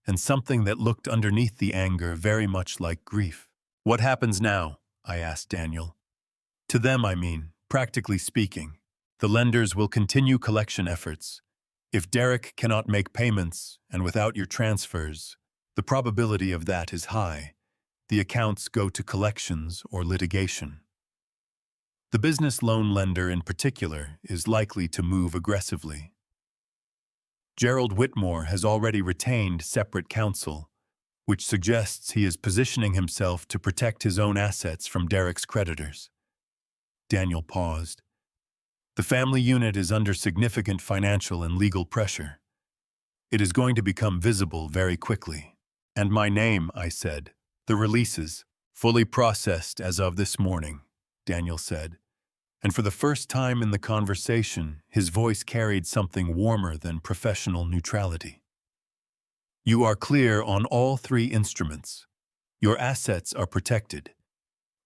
Speaker 1: and something that looked underneath the anger very much like grief. "What happens now?" I asked Daniel. "To them, I mean, practically speaking. The lenders will continue collection efforts. If Derek cannot make payments, and without your transfers, the probability of that is high. The accounts go to collections or litigation. The business loan lender in particular is likely to move aggressively. Gerald Whitmore has already retained separate counsel, which suggests he is positioning himself to protect his own assets from Derek's creditors." Daniel paused. "The family unit is under significant financial and legal pressure. It is going to become visible very quickly." "And my name," I said. "The releases, fully processed as of this morning," Daniel said. And for the first time in the conversation, his voice carried something warmer than professional neutrality. "You are clear on all three instruments. Your assets are protected.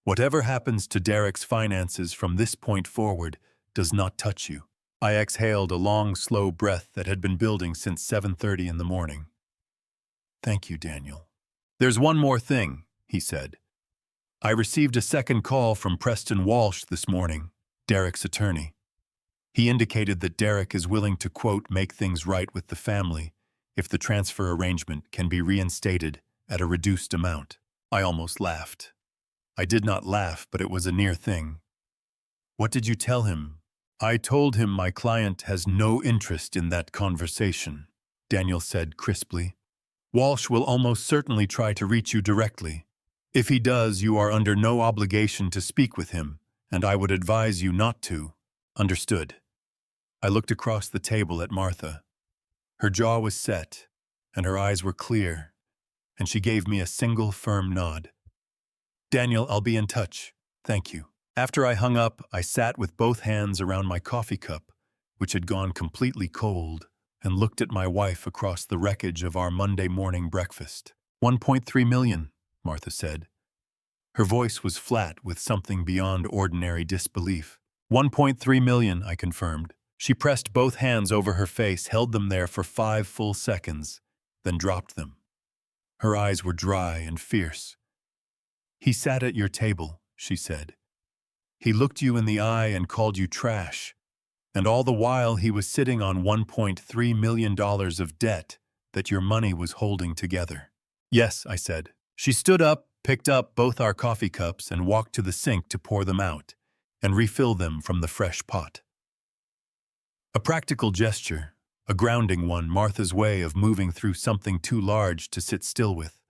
Speaker 1: Whatever happens to Derek's finances from this point forward does not touch you." I exhaled a long, slow breath that had been building since 7:30 in the morning. "Thank you, Daniel." "There's one more thing," he said. "I received a second call from Preston Walsh this morning, Derek's attorney. He indicated that Derek is willing to, quote, make things right with the family if the transfer arrangement can be reinstated at a reduced amount." I almost laughed. I did not laugh, but it was a near thing. "What did you tell him?" "I told him my client has no interest in that conversation," Daniel said crisply. "Walsh will almost certainly try to reach you directly. If he does, you are under no obligation to speak with him, and I would advise you not to." "Understood." I looked across the table at Martha. Her jaw was set, and her eyes were clear, and she gave me a single firm nod. "Daniel, I'll be in touch. Thank you." After I hung up, I sat with both hands around my coffee cup, which had gone completely cold, and looked at my wife across the wreckage of our Monday morning breakfast. $1.3 million, Martha said. Her voice was flat with something beyond ordinary disbelief. $1.3 million, I confirmed. She pressed both hands over her face, held them there for 5 full seconds, then dropped them. Her eyes were dry and fierce. "He sat at your table," she said. "He looked you in the eye and called you trash. And all the while he was sitting on $1.3 million of debt that your money was holding together." "Yes," I said. She stood up, picked up both our coffee cups, and walked to the sink to pour them out and refill them from the fresh pot. A practical gesture, a grounding one, Martha's way of moving through something too large to sit still with.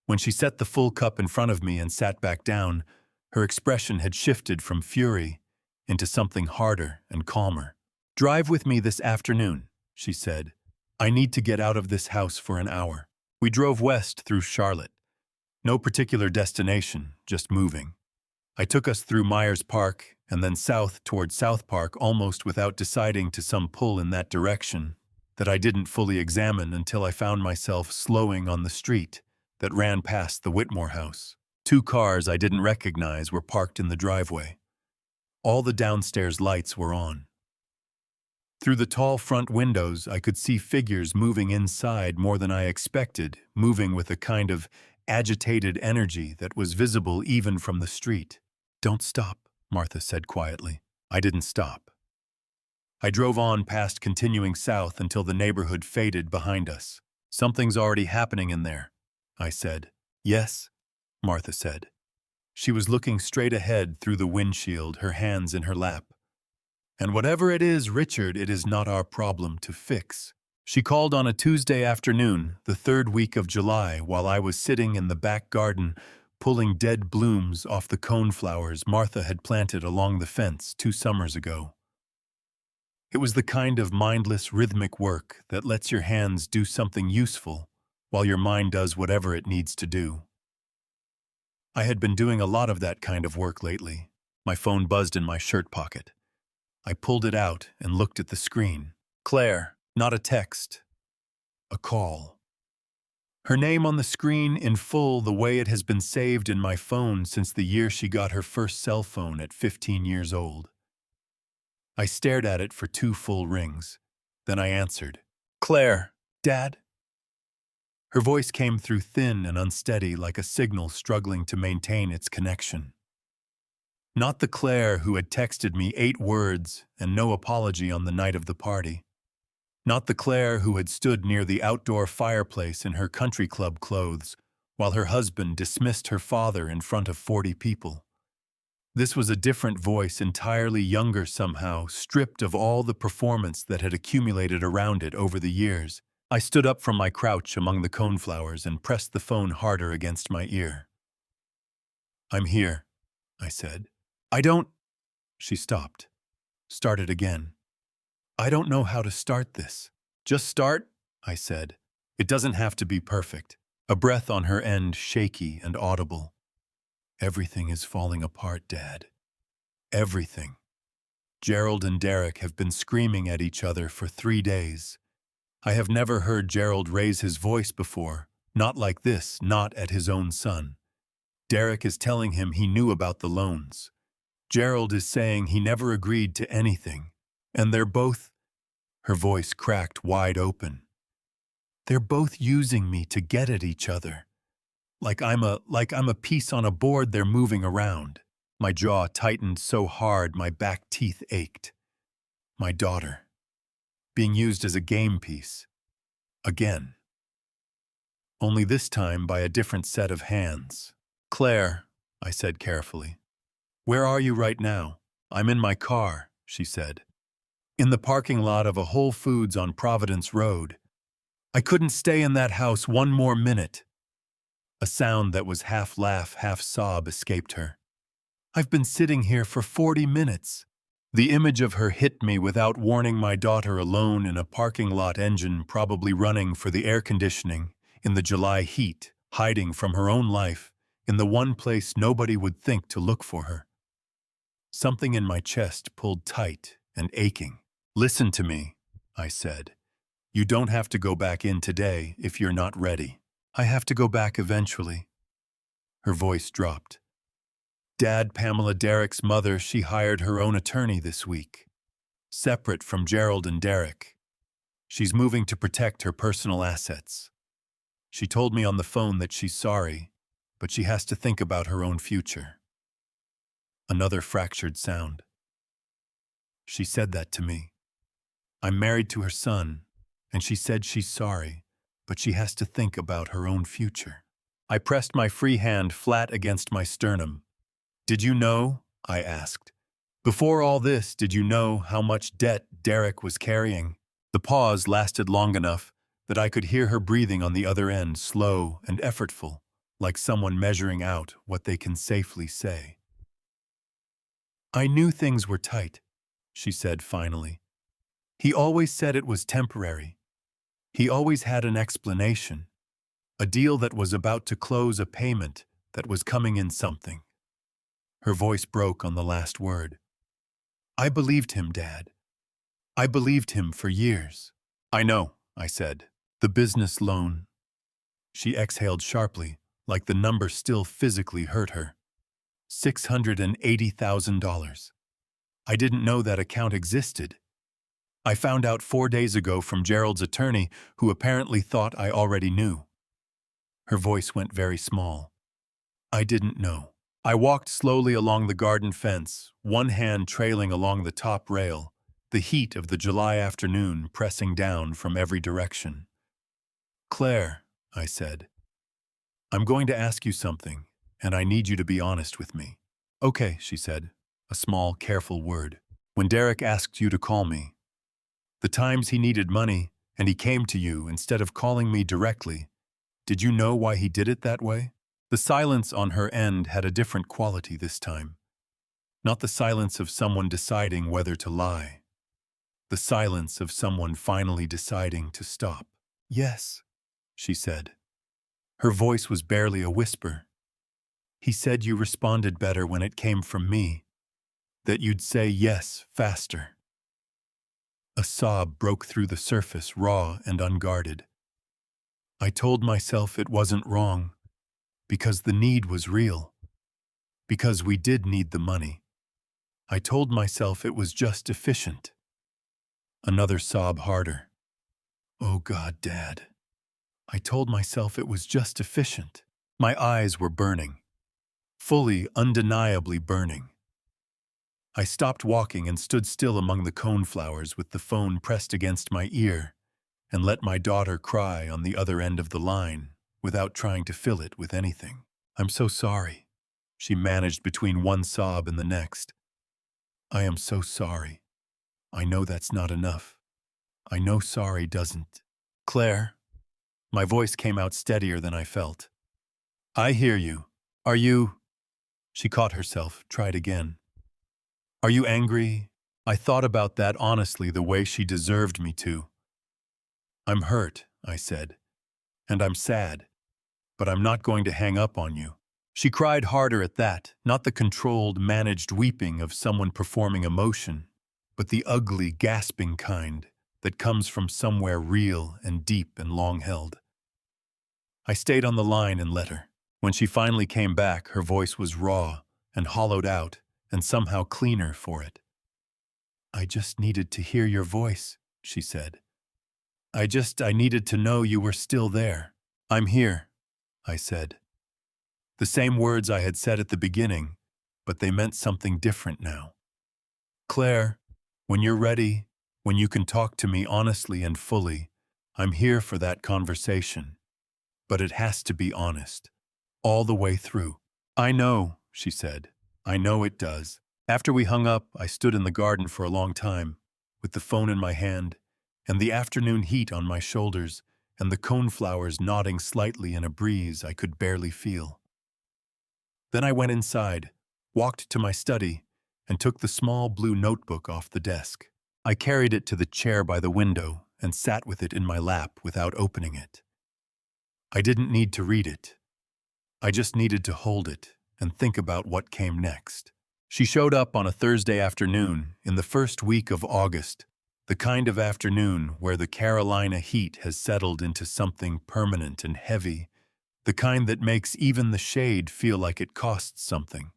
Speaker 1: When she set the full cup in front of me and sat back down, her expression had shifted from fury into something harder and calmer. "Drive with me this afternoon," she said. "I need to get out of this house for an hour." We drove west through Charlotte. No particular destination, just moving. I took us through Myers Park and then south toward South Park, almost without deciding to some pull in that direction that I didn't fully examine until I found myself slowing on the street that ran past the Whitmore house. 2 cars I didn't recognize were parked in the driveway. All the downstairs lights were on. Through the tall front windows, I could see figures moving inside more than I expected, moving with a kind of agitated energy that was visible even from the street. "Don't stop," Martha said quietly. I didn't stop. I drove on past, continuing south until the neighborhood faded behind us. "Something's already happening in there," I said. "Yes," Martha said. She was looking straight ahead through the windshield, her hands in her lap. "And whatever it is, Richard, it is not our problem to fix." She called on a Tuesday afternoon, the 3rd week of July, while I was sitting in the back garden pulling dead blooms off the coneflowers Martha had planted along the fence 2 summers ago. It was the kind of mindless, rhythmic work that lets your hands do something useful while your mind does whatever it needs to do. I had been doing a lot of that kind of work lately. My phone buzzed in my shirt pocket. I pulled it out and looked at the screen. Claire, not a text, a call. Her name on the screen in full the way it has been saved in my phone since the year she got her first cell phone at 15 years old. I stared at it for 2 full rings. Then I answered. Claire, Dad? Her voice came through thin and unsteady like a signal struggling to maintain its connection. Not the Claire who had texted me 8 words and no apology on the night of the party. Not the Claire who had stood near the outdoor fireplace in her country club clothes while her husband dismissed her father in front of 40 people. This was a different voice, entirely younger somehow, stripped of all the performance that had accumulated around it over the years. I stood up from my crouch among the coneflowers and pressed the phone harder against my ear. I'm here, I said. I don't... She stopped. Started again. I don't know how to start this. Just start, I said. It doesn't have to be perfect. A breath on her end, shaky and audible. Everything is falling apart, Dad. Everything. Gerald and Derek have been screaming at each other for 3 days. I have never heard Gerald raise his voice before, not like this, not at his own son. Derek is telling him he knew about the loans. Gerald is saying he never agreed to anything. And they're both... Her voice cracked wide open. They're both using me to get at each other. Like I'm a piece on a board they're moving around. My jaw tightened so hard my back teeth ached. My daughter. Being used as a game piece. Again. Only this time by a different set of hands. Claire, I said carefully. Where are you right now? I'm in my car, she said. In the parking lot of a Whole Foods on Providence Road. I couldn't stay in that house 1 more minute. A sound that was half laugh, half sob escaped her. I've been sitting here for 40 minutes. The image of her hit me without warning. My daughter alone in a parking lot, engine probably running for the air conditioning, in the July heat, hiding from her own life, in the one place nobody would think to look for her. Something in my chest pulled tight and aching. Listen to me, I said. You don't have to go back in today if you're not ready. I have to go back eventually. Her voice dropped. Dad, Pamela, Derek's mother, she hired her own attorney this week. Separate from Gerald and Derek. She's moving to protect her personal assets. She told me on the phone that she's sorry, but she has to think about her own future. Another fractured sound. She said that to me. I'm married to her son, and she said she's sorry, but she has to think about her own future. I pressed my free hand flat against my sternum. Did you know? I asked. Before all this, did you know how much debt Derek was carrying? The pause lasted long enough that I could hear her breathing on the other end, slow and effortful, like someone measuring out what they can safely say. I knew things were tight, she said finally. He always said it was temporary. He always had an explanation. A deal that was about to close, a payment that was coming in something. Her voice broke on the last word. I believed him, Dad. I believed him for years. I know, I said. The business loan. She exhaled sharply, like the number still physically hurt her. $680,000. I didn't know that account existed. I found out 4 days ago from Gerald's attorney, who apparently thought I already knew. Her voice went very small. I didn't know. I walked slowly along the garden fence, one hand trailing along the top rail, the heat of the July afternoon pressing down from every direction. Claire, I said, I'm going to ask you something, and I need you to be honest with me. Okay, she said, a small, careful word. When Derek asked you to call me, the times he needed money, and he came to you instead of calling me directly, did you know why he did it that way? The silence on her end had a different quality this time. Not the silence of someone deciding whether to lie. The silence of someone finally deciding to stop. Yes, she said. Her voice was barely a whisper. He said you responded better when it came from me, that you'd say yes faster. A sob broke through the surface, raw and unguarded. I told myself it wasn't wrong, because the need was real, because we did need the money. I told myself it was just efficient. Another sob harder. Oh God, Dad. I told myself it was just efficient. My eyes were burning. Fully, undeniably burning. I stopped walking and stood still among the coneflowers with the phone pressed against my ear and let my daughter cry on the other end of the line without trying to fill it with anything. I'm so sorry, she managed between one sob and the next. I am so sorry. I know that's not enough. I know sorry doesn't. Claire, my voice came out steadier than I felt. I hear you. Are you... She caught herself, tried again. Are you angry? I thought about that honestly, the way she deserved me to. I'm hurt, I said, and I'm sad, but I'm not going to hang up on you. She cried harder at that, not the controlled, managed weeping of someone performing emotion, but the ugly, gasping kind that comes from somewhere real and deep and long-held. I stayed on the line and let her. When she finally came back, her voice was raw and hollowed out and somehow cleaner for it. I just needed to hear your voice, she said. I needed to know you were still there. I'm here, I said. The same words I had said at the beginning, but they meant something different now. Claire, when you're ready, when you can talk to me honestly and fully, I'm here for that conversation. But it has to be honest, all the way through. I know, she said. I know it does. After we hung up, I stood in the garden for a long time, with the phone in my hand, and the afternoon heat on my shoulders, and the coneflowers nodding slightly in a breeze I could barely feel. Then I went inside, walked to my study, and took the small blue notebook off the desk. I carried it to the chair by the window and sat with it in my lap without opening it. I didn't need to read it. I just needed to hold it and think about what came next. She showed up on a Thursday afternoon in the first week of August, the kind of afternoon where the Carolina heat has settled into something permanent and heavy, the kind that makes even the shade feel like it costs something.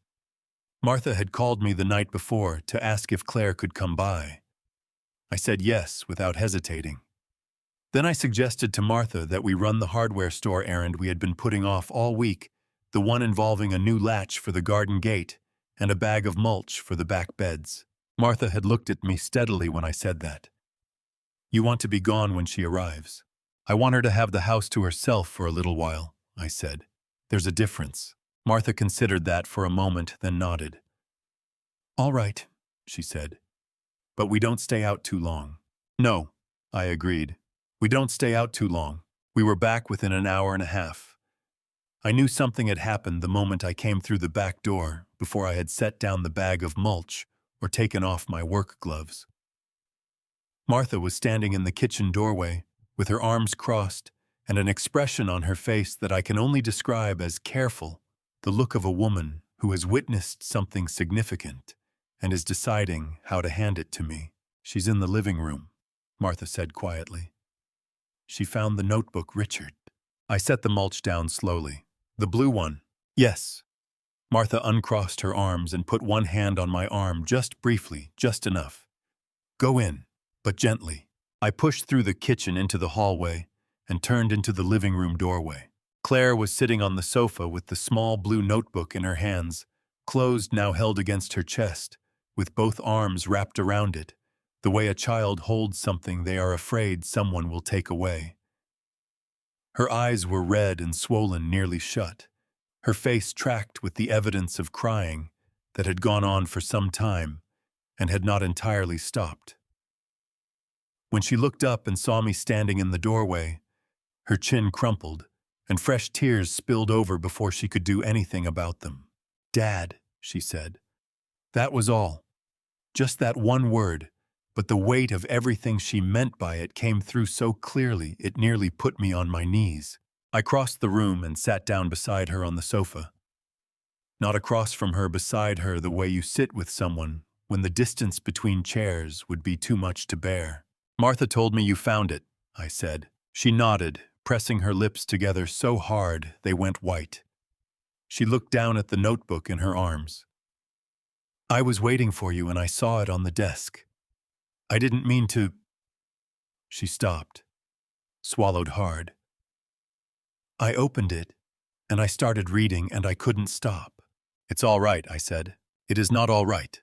Speaker 1: Martha had called me the night before to ask if Claire could come by. I said yes without hesitating. Then I suggested to Martha that we run the hardware store errand we had been putting off all week, the one involving a new latch for the garden gate and a bag of mulch for the back beds. Martha had looked at me steadily when I said that. You want to be gone when she arrives. I want her to have the house to herself for a little while, I said. There's a difference. Martha considered that for a moment, then nodded. All right, she said. But we don't stay out too long. No, I agreed. We don't stay out too long. We were back within an hour and a half. I knew something had happened the moment I came through the back door, before I had set down the bag of mulch or taken off my work gloves. Martha was standing in the kitchen doorway, with her arms crossed and an expression on her face that I can only describe as careful, the look of a woman who has witnessed something significant and is deciding how to hand it to me. She's in the living room, Martha said quietly. She found the notebook, Richard. I set the mulch down slowly. The blue one. Yes. Martha uncrossed her arms and put one hand on my arm just briefly, just enough. Go in, but gently. I pushed through the kitchen into the hallway and turned into the living room doorway. Claire was sitting on the sofa with the small blue notebook in her hands, closed now held against her chest, with both arms wrapped around it, the way a child holds something they are afraid someone will take away. Her eyes were red and swollen nearly shut, her face tracked with the evidence of crying that had gone on for some time and had not entirely stopped. When she looked up and saw me standing in the doorway, her chin crumpled, and fresh tears spilled over before she could do anything about them. Dad, she said. That was all. Just that one word, but the weight of everything she meant by it came through so clearly it nearly put me on my knees. I crossed the room and sat down beside her on the sofa. Not across from her, beside her, the way you sit with someone when the distance between chairs would be too much to bear. Martha told me you found it, I said. She nodded, pressing her lips together so hard they went white. She looked down at the notebook in her arms. I was waiting for you and I saw it on the desk. I didn't mean to. She stopped, swallowed hard. I opened it, and I started reading, and I couldn't stop. It's all right, I said. It is not all right.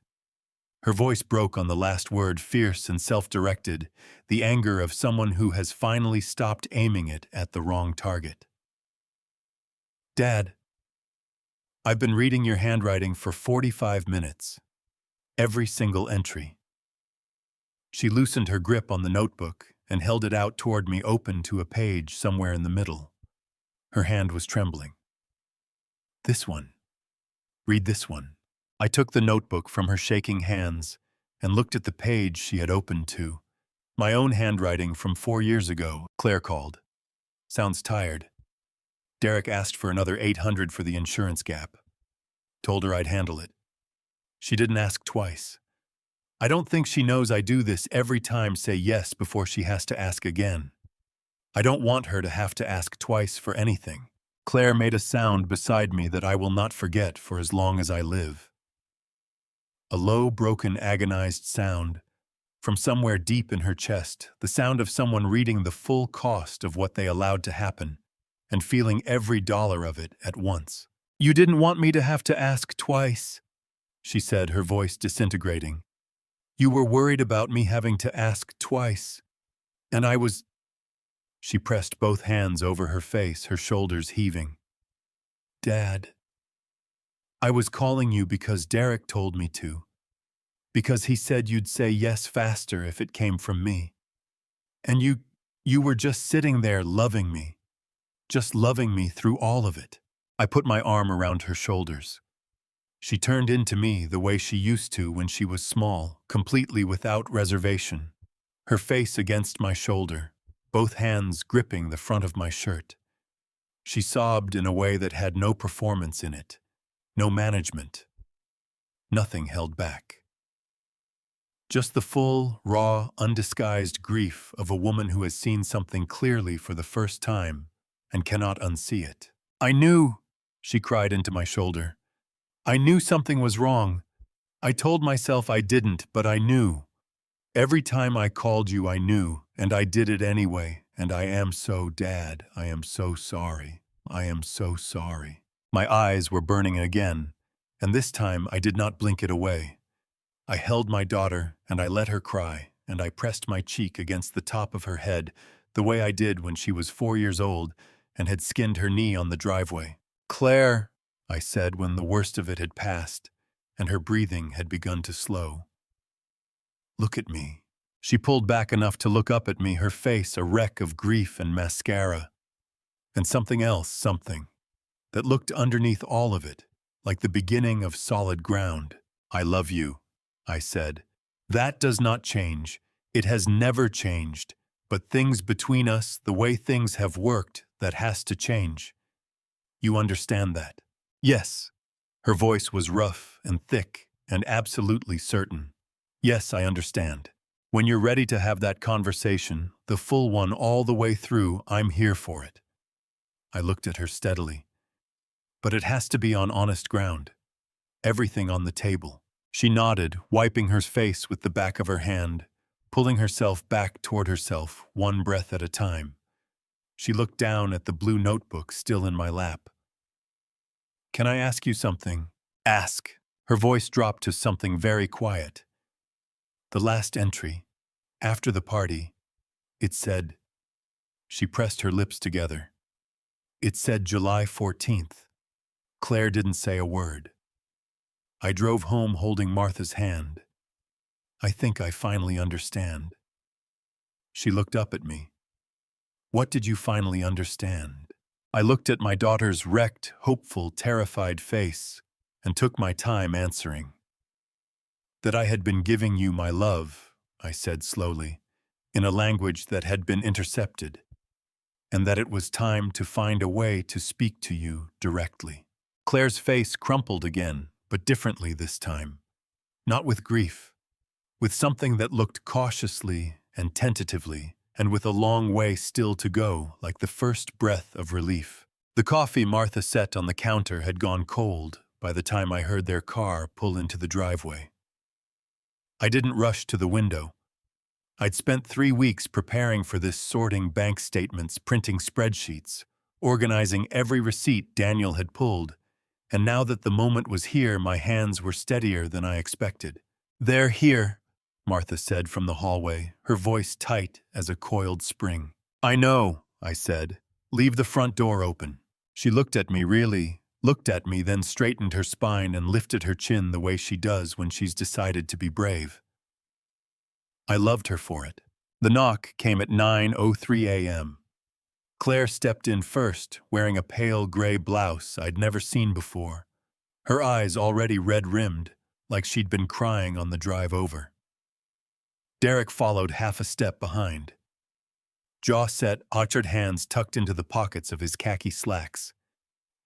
Speaker 1: Her voice broke on the last word, fierce and self-directed, the anger of someone who has finally stopped aiming it at the wrong target. Dad, I've been reading your handwriting for 45 minutes. Every single entry. She loosened her grip on the notebook and held it out toward me, open to a page somewhere in the middle. Her hand was trembling. This one. Read this one. I took the notebook from her shaking hands and looked at the page she had opened to. My own handwriting from 4 years ago. Claire called. Sounds tired. Derek asked for another $800 for the insurance gap. Told her I'd handle it. She didn't ask twice. I don't think she knows I do this every time, say yes before she has to ask again. I don't want her to have to ask twice for anything. Claire made a sound beside me that I will not forget for as long as I live. A low, broken, agonized sound from somewhere deep in her chest, the sound of someone reading the full cost of what they allowed to happen and feeling every dollar of it at once. You didn't want me to have to ask twice, she said, her voice disintegrating. You were worried about me having to ask twice. And I was... She pressed both hands over her face, her shoulders heaving. Dad, I was calling you because Derek told me to. Because he said you'd say yes faster if it came from me. And you were just sitting there loving me. Just loving me through all of it. I put my arm around her shoulders. She turned into me the way she used to when she was small, completely without reservation. Her face against my shoulder, both hands gripping the front of my shirt. She sobbed in a way that had no performance in it, no management. Nothing held back. Just the full, raw, undisguised grief of a woman who has seen something clearly for the first time and cannot unsee it. I knew, she cried into my shoulder. I knew something was wrong. I told myself I didn't, but I knew. Every time I called you, I knew, and I did it anyway. And I am so, Dad, I am so sorry. I am so sorry. My eyes were burning again, and this time I did not blink it away. I held my daughter, and I let her cry, and I pressed my cheek against the top of her head, the way I did when she was 4 years old and had skinned her knee on the driveway. Claire, I said when the worst of it had passed, and her breathing had begun to slow. Look at me. She pulled back enough to look up at me, her face a wreck of grief and mascara. And something else, something that looked underneath all of it, like the beginning of solid ground. I love you, I said. That does not change. It has never changed. But things between us, the way things have worked, that has to change. You understand that? Yes. Her voice was rough and thick and absolutely certain. Yes, I understand. When you're ready to have that conversation, the full one all the way through, I'm here for it. I looked at her steadily. But it has to be on honest ground. Everything on the table. She nodded, wiping her face with the back of her hand, pulling herself back toward herself, one breath at a time. She looked down at the blue notebook still in my lap. Can I ask you something? Ask. Her voice dropped to something very quiet. The last entry, after the party, it said, she pressed her lips together. It said July 14th. Claire didn't say a word. I drove home holding Martha's hand. I think I finally understand. She looked up at me. What did you finally understand? I looked at my daughter's wrecked, hopeful, terrified face and took my time answering. That I had been giving you my love, I said slowly, in a language that had been intercepted, and that it was time to find a way to speak to you directly. Claire's face crumpled again, but differently this time. Not with grief, with something that looked cautiously and tentatively, and with a long way still to go, like the first breath of relief. The coffee Martha set on the counter had gone cold by the time I heard their car pull into the driveway. I didn't rush to the window. I'd spent 3 weeks preparing for this, sorting bank statements, printing spreadsheets, organizing every receipt Daniel had pulled, and now that the moment was here, my hands were steadier than I expected. "They're here," Martha said from the hallway, her voice tight as a coiled spring. "I know," I said. "Leave the front door open." She looked at me, then straightened her spine and lifted her chin the way she does when she's decided to be brave. I loved her for it. The knock came at 9:03 a.m. Claire stepped in first, wearing a pale gray blouse I'd never seen before, her eyes already red-rimmed, like she'd been crying on the drive over. Derek followed half a step behind. Jaw set, arched hands tucked into the pockets of his khaki slacks.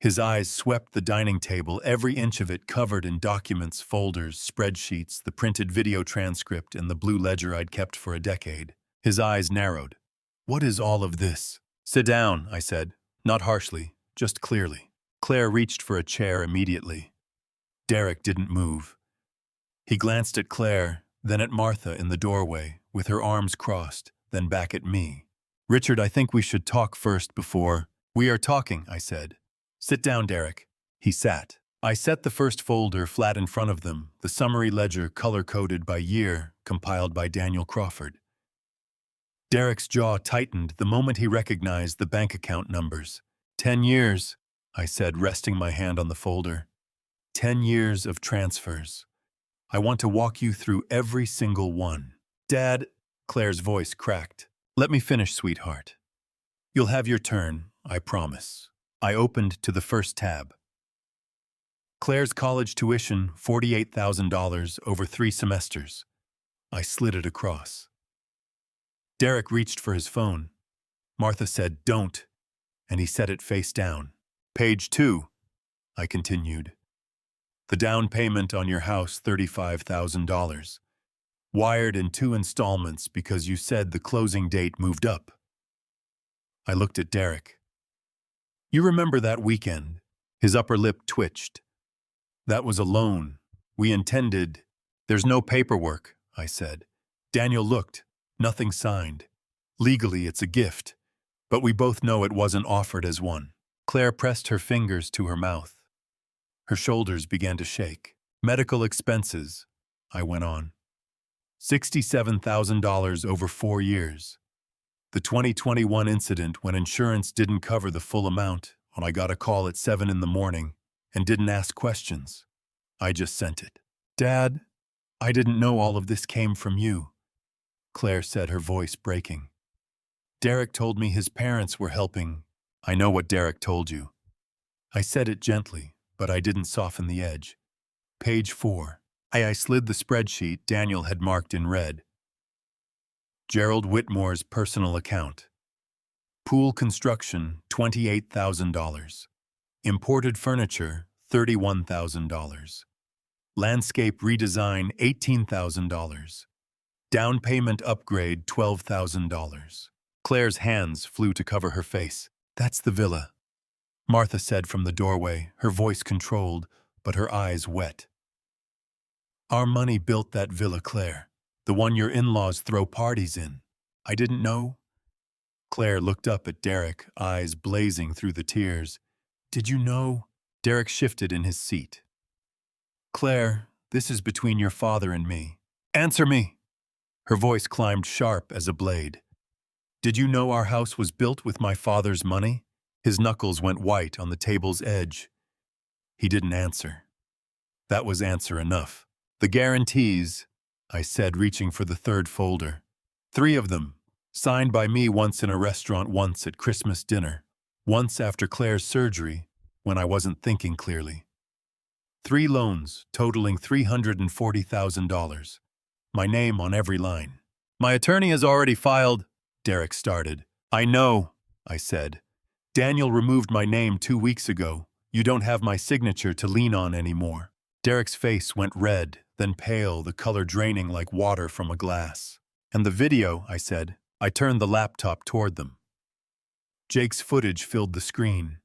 Speaker 1: His eyes swept the dining table, every inch of it covered in documents, folders, spreadsheets, the printed video transcript, and the blue ledger I'd kept for a decade. His eyes narrowed. "What is all of this?" "Sit down," I said, not harshly, just clearly. Claire reached for a chair immediately. Derek didn't move. He glanced at Claire, then at Martha in the doorway, with her arms crossed, then back at me. "Richard, I think we should talk first before—" "We are talking," I said. "Sit down, Derek." He sat. I set the first folder flat in front of them, the summary ledger color-coded by year, compiled by Daniel Crawford. Derek's jaw tightened the moment he recognized the bank account numbers. 10 years, I said, resting my hand on the folder. 10 years of transfers. I want to walk you through every single one. "Dad," Claire's voice cracked. "Let me finish, sweetheart. You'll have your turn, I promise." I opened to the first tab. Claire's college tuition, $48,000 over 3 semesters. I slid it across. Derek reached for his phone. Martha said, "Don't," and he set it face down. "Page 2, I continued. "The down payment on your house, $35,000. Wired in 2 installments because you said the closing date moved up." I looked at Derek. "You remember that weekend?" His upper lip twitched. "That was a loan. We intended—" "There's no paperwork," I said. Daniel looked. "Nothing signed. Legally, it's a gift, but we both know it wasn't offered as one." Claire pressed her fingers to her mouth. Her shoulders began to shake. "Medical expenses," I went on. $67,000 over 4 years. The 2021 incident when insurance didn't cover the full amount, when I got a call at 7 in the morning and didn't ask questions. I just sent it. "Dad, I didn't know all of this came from you," Claire said, her voice breaking. "Derek told me his parents were helping." "I know what Derek told you." I said it gently, but I didn't soften the edge. Page 4. I slid the spreadsheet Daniel had marked in red. Gerald Whitmore's personal account. Pool construction, $28,000. Imported furniture, $31,000. Landscape redesign, $18,000. Down payment upgrade, $12,000. Claire's hands flew to cover her face. "That's the villa," Martha said from the doorway, her voice controlled, but her eyes wet. "Our money built that villa, Claire. The one your in-laws throw parties in." "I didn't know." Claire looked up at Derek, eyes blazing through the tears. "Did you know?" Derek shifted in his seat. "Claire, this is between your father and me." "Answer me!" Her voice climbed sharp as a blade. "Did you know our house was built with my father's money?" His knuckles went white on the table's edge. He didn't answer. That was answer enough. "The guarantees," I said, reaching for the third folder. 3 of them, signed by me once in a restaurant, once at Christmas dinner, once after Claire's surgery, when I wasn't thinking clearly. 3 loans, totaling $340,000. My name on every line. "My attorney has already filed," Derek started. "I know," I said. "Daniel removed my name 2 weeks ago, You don't have my signature to lean on anymore. Derek's face went red, then pale, the color draining like water from a glass. And the video, I said. I turned the laptop toward them. Jake's footage filled the screen.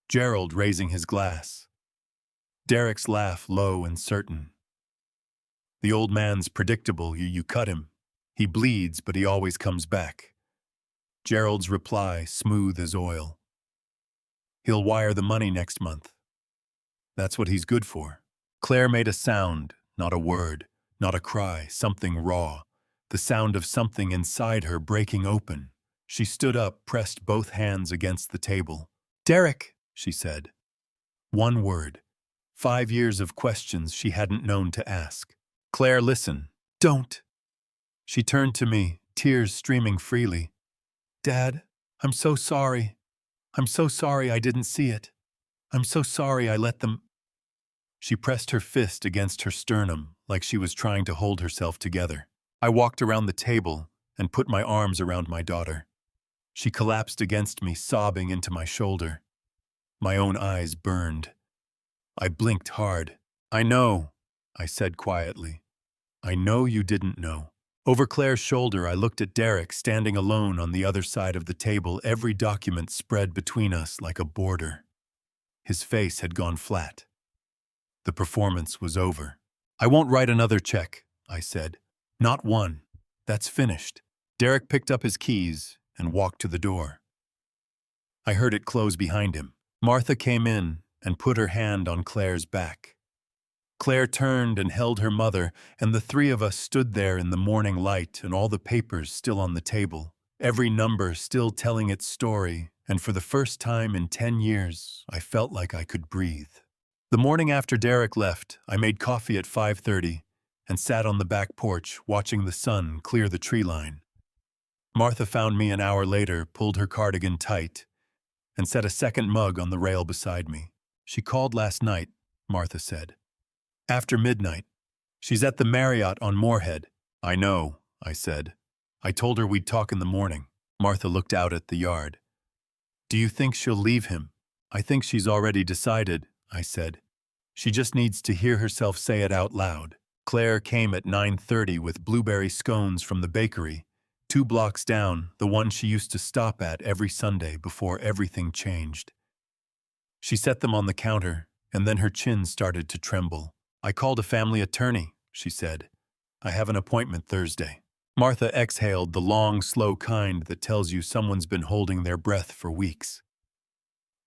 Speaker 1: Gerald raising his glass. Derek's laugh low and certain. The old man's predictable, you cut him. He bleeds, but he always comes back. Gerald's reply, smooth as oil. He'll wire the money next month. That's what he's good for. Claire made a sound, not a word, not a cry, something raw. The sound of something inside her breaking open. She stood up, pressed both hands against the table. "Derek," she said. One word. 5 years of questions she hadn't known to ask. "Claire, listen. Don't." She turned to me, tears streaming freely. "Dad, I'm so sorry. I'm so sorry I didn't see it. I'm so sorry I let them—" She pressed her fist against her sternum like she was trying to hold herself together. I walked around the table and put my arms around my daughter. She collapsed against me, sobbing into my shoulder. My own eyes burned. I blinked hard. "I know," I said quietly. "I know you didn't know." Over Claire's shoulder, I looked at Derek, standing alone on the other side of the table, every document spread between us like a border. His face had gone flat. The performance was over. "I won't write another check," I said. "Not one. That's finished." Derek picked up his keys and walked to the door. I heard it close behind him. Martha came in and put her hand on Claire's back. Claire turned and held her mother, and the three of us stood there in the morning light and all the papers still on the table, every number still telling its story, and for the first time in 10 years, I felt like I could breathe. The morning after Derek left, I made coffee at 5:30 and sat on the back porch watching the sun clear the tree line. Martha found me an hour later, pulled her cardigan tight, and set a second mug on the rail beside me. "She called last night," Martha said. "After midnight. She's at the Marriott on Moorhead." "I know," I said. "I told her we'd talk in the morning." Martha looked out at the yard. "Do you think she'll leave him?" "I think she's already decided," I said. "She just needs to hear herself say it out loud." Claire came at 9:30 with blueberry scones from the bakery, 2 blocks down, the one she used to stop at every Sunday before everything changed. She set them on the counter, and then her chin started to tremble. "I called a family attorney," she said. "I have an appointment Thursday." Martha exhaled, the long, slow kind that tells you someone's been holding their breath for weeks.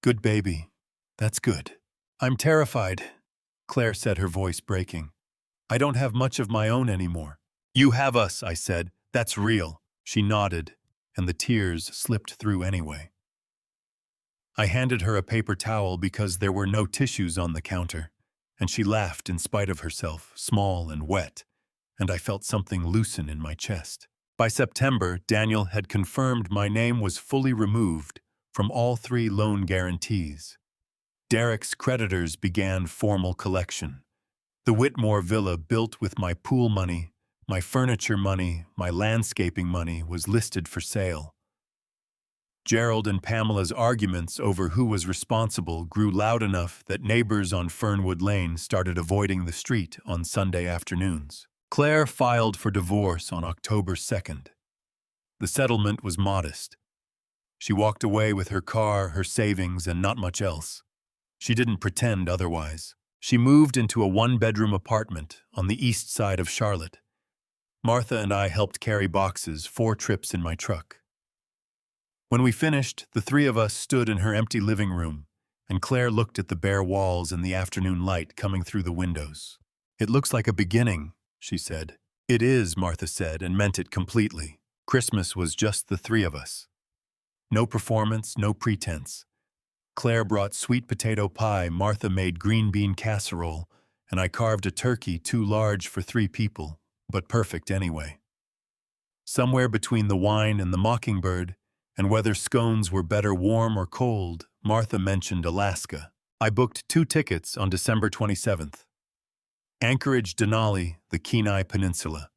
Speaker 1: "Good baby. That's good." "I'm terrified," Claire said, her voice breaking. "I don't have much of my own anymore." "You have us," I said. "That's real." She nodded, and the tears slipped through anyway. I handed her a paper towel because there were no tissues on the counter, and she laughed in spite of herself, small and wet, and I felt something loosen in my chest. By September, Daniel had confirmed my name was fully removed from all 3 loan guarantees. Derek's creditors began formal collection. The Whitmore villa, built with my pool money, my furniture money, my landscaping money, was listed for sale. Gerald and Pamela's arguments over who was responsible grew loud enough that neighbors on Fernwood Lane started avoiding the street on Sunday afternoons. Claire filed for divorce on October 2nd. The settlement was modest. She walked away with her car, her savings, and not much else. She didn't pretend otherwise. She moved into a 1-bedroom apartment on the east side of Charlotte. Martha and I helped carry boxes, 4 trips in my truck. When we finished, the 3 of us stood in her empty living room, and Claire looked at the bare walls and the afternoon light coming through the windows. "It looks like a beginning," she said. "It is," Martha said, and meant it completely. Christmas was just the 3 of us. No performance, no pretense. Claire brought sweet potato pie, Martha made green bean casserole, and I carved a turkey too large for 3 people, but perfect anyway. Somewhere between the wine and the mockingbird, and whether scones were better warm or cold, Martha mentioned Alaska. I booked 2 tickets on December 27th. Anchorage, Denali, the Kenai Peninsula.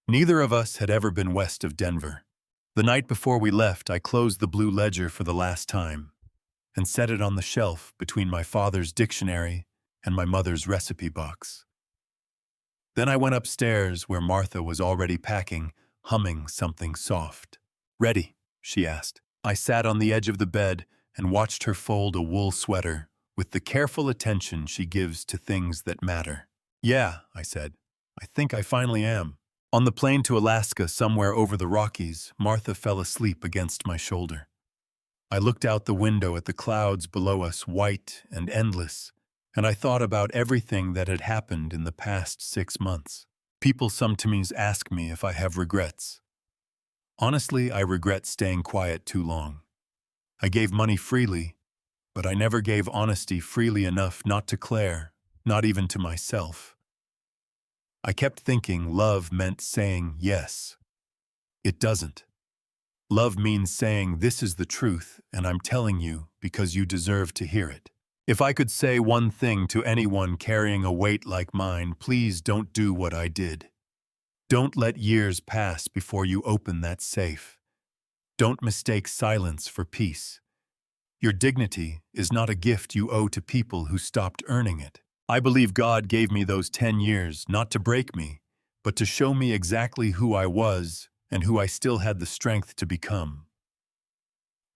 Speaker 1: Neither of us had ever been west of Denver. The night before we left, I closed the Blue Ledger for the last time, and set it on the shelf between my father's dictionary and my mother's recipe box. Then I went upstairs where Martha was already packing, humming something soft. "Ready?" she asked. I sat on the edge of the bed and watched her fold a wool sweater with the careful attention she gives to things that matter. "Yeah," I said. "I think I finally am." On the plane to Alaska, somewhere over the Rockies, Martha fell asleep against my shoulder. I looked out the window at the clouds below us, white and endless, and I thought about everything that had happened in the past 6 months. People sometimes ask me if I have regrets. Honestly, I regret staying quiet too long. I gave money freely, but I never gave honesty freely enough not to Claire, not even to myself. I kept thinking love meant saying yes. It doesn't. Love means saying this is the truth and I'm telling you because you deserve to hear it. If I could say one thing to anyone carrying a weight like mine, please don't do what I did. Don't let years pass before you open that safe. Don't mistake silence for peace. Your dignity is not a gift you owe to people who stopped earning it. I believe God gave me those 10 years not to break me, but to show me exactly who I was and who I still had the strength to become.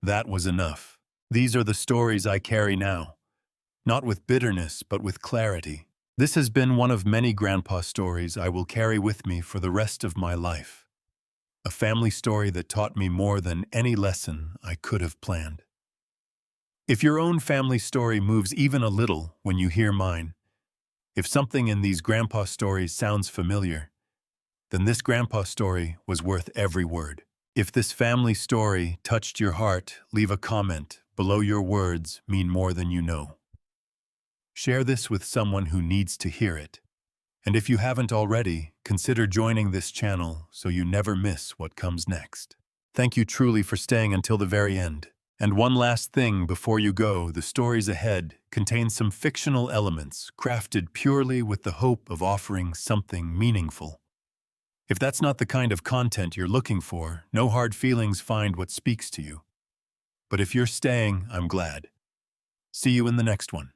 Speaker 1: That was enough. These are the stories I carry now, not with bitterness, but with clarity. This has been one of many grandpa stories I will carry with me for the rest of my life. A family story that taught me more than any lesson I could have planned. If your own family story moves even a little when you hear mine, if something in these grandpa stories sounds familiar, then this grandpa story was worth every word. If this family story touched your heart, leave a comment. Below your words mean more than you know. Share this with someone who needs to hear it. And if you haven't already, consider joining this channel so you never miss what comes next. Thank you truly for staying until the very end. And one last thing before you go, the stories ahead contain some fictional elements crafted purely with the hope of offering something meaningful. If that's not the kind of content you're looking for, no hard feelings, find what speaks to you. But if you're staying, I'm glad. See you in the next one.